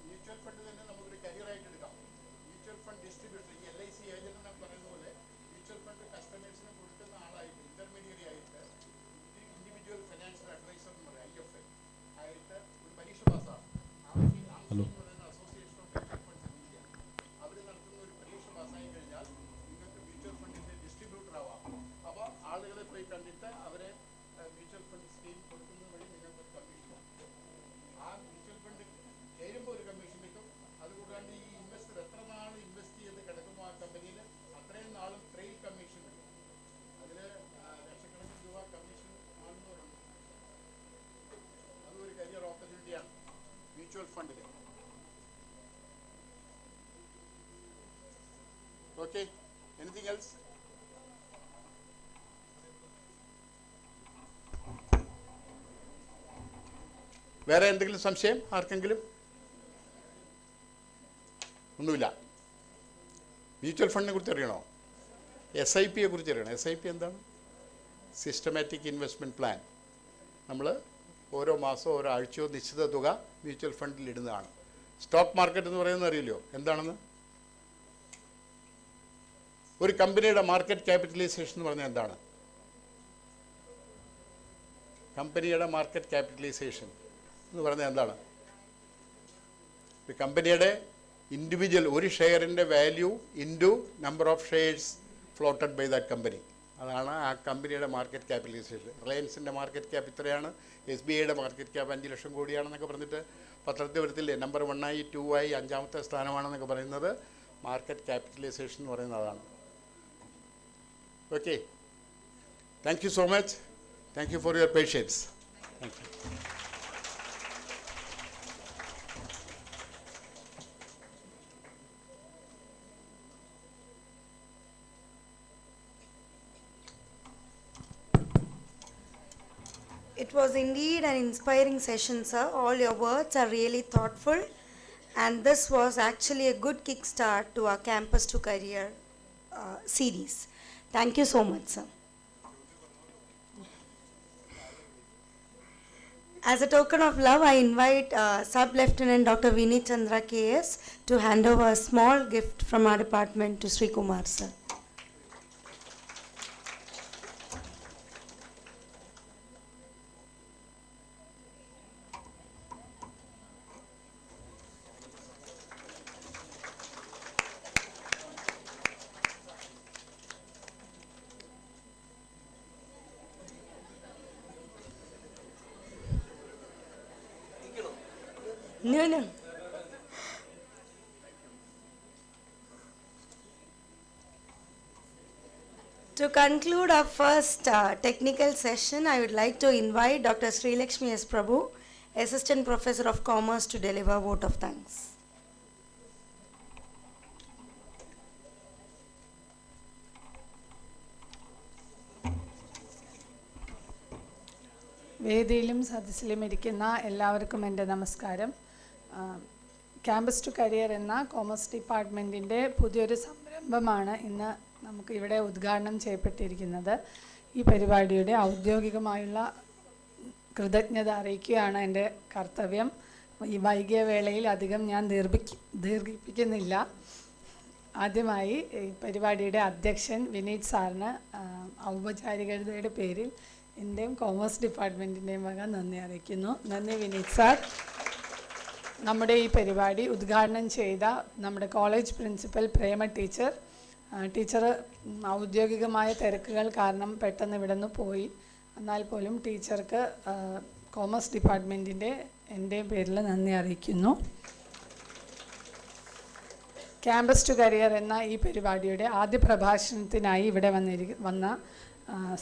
മ്യൂച്വൽ ഫണ്ട് തന്നെ നമുക്കൊരു കരിയറായിട്ട് എടുക്കാം. മ്യൂച്വൽ ഫണ്ട് ഡിസ്ട്രിബ്യൂഷൻ, ഈ LIC ഏജന്റ് എന്നൊക്കെ പറയുന്ന പോലെ മ്യൂച്വൽ ഫണ്ട് കസ്റ്റമേഴ്സിന് കൊടുക്കുന്ന ആളായിട്ട് ഇന്റർമീഡിയറി ആയിട്ട് ഇൻഡിവിജ്വൽ ഫിനാൻഷ്യൽ അഡ്വൈസർ എന്ന് പറയും IFA ആയിട്ട് ഒരു പരീക്ഷ പാസ്സാണ്. Association of mutual funds in India അവർ നടത്തുന്ന ഒരു പരീക്ഷ പാസ്സായി കഴിഞ്ഞാൽ നിങ്ങൾക്ക് മ്യൂച്വൽ ഫണ്ടിൻ്റെ ഡിസ്ട്രിബ്യൂട്ടർ ആവാം. അപ്പോൾ ആളുകളെ പോയി കണ്ടിട്ട് അവരെ മ്യൂച്വൽ ഫണ്ട് സ്കീം കൊടുക്കുന്നത് വഴി നിങ്ങൾക്ക് കമ്മീഷൻ, ആ മ്യൂച്വൽ ഫണ്ട് ചേരുമ്പോൾ ഒരു കമ്മീഷൻ കിട്ടും. അതുകൂടാണ്ട് ഈ ഇൻവെസ്റ്റർ എത്ര നാൾ ഇൻവെസ്റ്റ് ചെയ്ത് കിടക്കുമോ ആ കമ്പനിയിൽ അത്രയും നാളും ട്രെയിൽ കമ്മീഷൻ കിട്ടും. അതിൽ ലക്ഷക്കണക്കിന് രൂപ കമ്മീഷൻ വാങ്ങുന്നവരുണ്ട്. അതൊരു കരിയർ ഓപ്പർച്യൂണിറ്റിയാണ് മ്യൂച്വൽ ഫണ്ടിൽ. Okay, anything else? വേറെ എന്തെങ്കിലും സംശയം ആർക്കെങ്കിലും? ഒന്നുമില്ല. മ്യൂച്വൽ ഫണ്ടിനെ കുറിച്ച് അറിയണോ? SIP കുറിച്ച് അറിയണോ? SIP എന്താണ്? Systematic investment plan. നമ്മൾ ഓരോ മാസമോ ഓരോ ആഴ്ചയോ നിശ്ചിത തുക മ്യൂച്വൽ ഫണ്ടിൽ ഇടുന്നതാണ്. സ്റ്റോക്ക് മാർക്കറ്റ് എന്ന് പറയുന്നത് അറിയില്ലോ എന്താണെന്ന്? ഒരു കമ്പനിയുടെ മാർക്കറ്റ് ക്യാപിറ്റലൈസേഷൻ എന്ന് പറഞ്ഞാൽ എന്താണ്? കമ്പനിയുടെ മാർക്കറ്റ് ക്യാപിറ്റലൈസേഷൻ എന്ന് പറഞ്ഞാൽ എന്താണ്? ഒരു കമ്പനിയുടെ ഇൻഡിവിജ്വൽ ഒരു ഷെയറിൻ്റെ value into number of shares floated by that company. അതാണ് ആ കമ്പനിയുടെ മാർക്കറ്റ് ക്യാപിറ്റലൈസേഷൻ. റിലയൻസിൻ്റെ മാർക്കറ്റ് ക്യാപ്പ് ഇത്രയാണ്, SBIയുടെ മാർക്കറ്റ് ക്യാപ്പ് 5 ലക്ഷം കോടിയാണെന്നൊക്കെ പറഞ്ഞിട്ട് പത്രത്തിൽ വരത്തില്ലേ, നമ്പർ 1 ആയി 2 ആയി 5-ാമത്തെ സ്ഥാനമാണെന്നൊക്കെ പറയുന്നത് മാർക്കറ്റ് ക്യാപിറ്റലൈസേഷൻ എന്ന് പറയുന്നത് അതാണ്. Okay, thank you so much. Thank you for your patients. Thank you. It was indeed an inspiring session, sir. All your words are really thoughtful, and this was actually a good kickstart to our Campus to Career series. Thank you so much, sir. As a token of love, I invite Sub-Lieutenant Dr. Vinit Chandra KS to hand over a small gift from our department to Sreekumar, sir. No. To conclude our first technical session, I would like to invite Dr. Sri S. Prabhu, Assistant Professor of Commerce, to deliver a vote of thanks. വേദിയിലും സദസ്സിലും ഇരിക്കുന്ന എല്ലാവർക്കും എൻ്റെ നമസ്കാരം. Campus to career എന്ന commerce ഡിപ്പാർട്ട്മെൻറ്റിൻ്റെ പുതിയൊരു സംരംഭമാണ് ഇന്ന് നമുക്ക് ഇവിടെ ഉദ്ഘാടനം ചെയ്യപ്പെട്ടിരിക്കുന്നത്. ഈ പരിപാടിയുടെ ഔദ്യോഗികമായുള്ള കൃതജ്ഞത അറിയിക്കുകയാണ് എൻ്റെ കർത്തവ്യം. ഈ വൈകിയ വേളയിൽ അധികം ഞാൻ ദീർഘിപ്പിക്കുന്നില്ല. ആദ്യമായി ഈ പരിപാടിയുടെ അധ്യക്ഷൻ വിനീത് സാറിന് ഔപചാരികതയുടെ പേരിൽ എൻ്റെയും കോമേഴ്സ് ഡിപ്പാർട്ട്മെൻറ്റിൻ്റെയും വക നന്ദി അറിയിക്കുന്നു. നന്ദി വിനീത് സാർ. നമ്മുടെ ഈ പരിപാടി ഉദ്ഘാടനം ചെയ്ത നമ്മുടെ കോളേജ് പ്രിൻസിപ്പൽ പ്രേമ ടീച്ചർ, ടീച്ചർ ഔദ്യോഗികമായ തിരക്കുകൾ കാരണം പെട്ടെന്ന് ഇവിടെ നിന്ന് പോയി. എന്നാൽ പോലും ടീച്ചർക്ക് കോമേഴ്സ് ഡിപ്പാർട്ട്മെൻറ്റിൻ്റെ എൻ്റെയും പേരിൽ നന്ദി അറിയിക്കുന്നു. ക്യാമ്പസ് ടു കരിയർ എന്ന ഈ പരിപാടിയുടെ ആദ്യ പ്രഭാഷണത്തിനായി ഇവിടെ വന്ന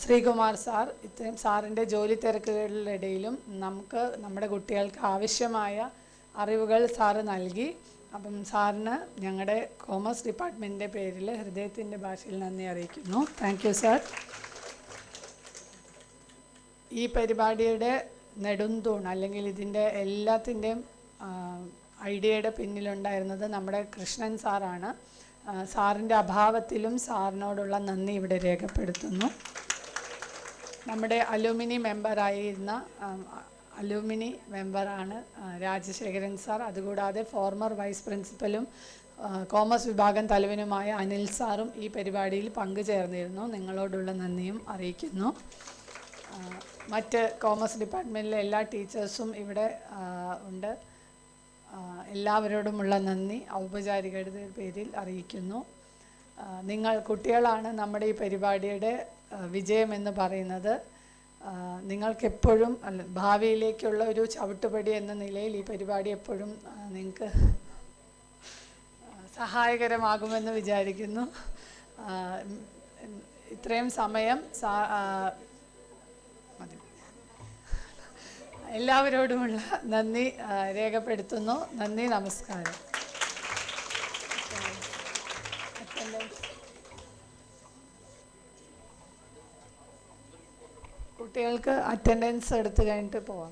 ശ്രീകുമാർ സാർ, ഇത്രയും സാറിൻ്റെ ജോലി തിരക്കുകളിലിടയിലും നമ്മുടെ കുട്ടികൾക്ക് ആവശ്യമായ അറിവുകൾ സാറ് നൽകി. അപ്പം സാറിന് ഞങ്ങളുടെ കോമേഴ്സ് ഡിപ്പാർട്ട്മെൻറ്റിൻ്റെ പേരിൽ ഹൃദയത്തിൻ്റെ ഭാഷയിൽ നന്ദി അറിയിക്കുന്നു. Thank you sir. ഈ പരിപാടിയുടെ നെടുന്തൂൺ അല്ലെങ്കിൽ ഇതിൻ്റെ എല്ലാത്തിൻ്റെയും ഐഡിയയുടെ പിന്നിലുണ്ടായിരുന്നത് നമ്മുടെ കൃഷ്ണൻ സാറാണ്. സാറിൻ്റെ അഭാവത്തിലും സാറിനോടുള്ള നന്ദി ഇവിടെ രേഖപ്പെടുത്തുന്നു. നമ്മുടെ അലൂമിനി മെമ്പറാണ് രാജശേഖരൻ സാർ. അതുകൂടാതെ ഫോർമർ വൈസ് പ്രിൻസിപ്പലും കോമേഴ്സ് വിഭാഗം തലവനുമായ അനിൽ സാറും ഈ പരിപാടിയിൽ പങ്കുചേർന്നിരുന്നു. നിങ്ങളോടുള്ള നന്ദിയും അറിയിക്കുന്നു. മറ്റ് കോമേഴ്സ് ഡിപ്പാർട്ട്മെൻറ്റിലെ എല്ലാ ടീച്ചേഴ്സും ഇവിടെ ഉണ്ട്. എല്ലാവരോടുമുള്ള നന്ദി ഔപചാരികയുടെ പേരിൽ അറിയിക്കുന്നു. കുട്ടികളാണ് നമ്മുടെ ഈ പരിപാടിയുടെ വിജയമെന്ന് പറയുന്നത്. നിങ്ങൾക്കെപ്പോഴും ഭാവിയിലേക്കുള്ള ഒരു ചവിട്ടുപടി എന്ന നിലയിൽ ഈ പരിപാടി എപ്പോഴും നിങ്ങൾക്ക് സഹായകരമാകുമെന്ന് വിചാരിക്കുന്നു. ഇത്രയും സമയം എല്ലാവരോടുമുള്ള നന്ദി രേഖപ്പെടുത്തുന്നു. നന്ദി, നമസ്കാരം. കുട്ടികൾക്ക് അറ്റൻഡൻസ് എടുത്തു കഴിഞ്ഞിട്ട് പോവാം.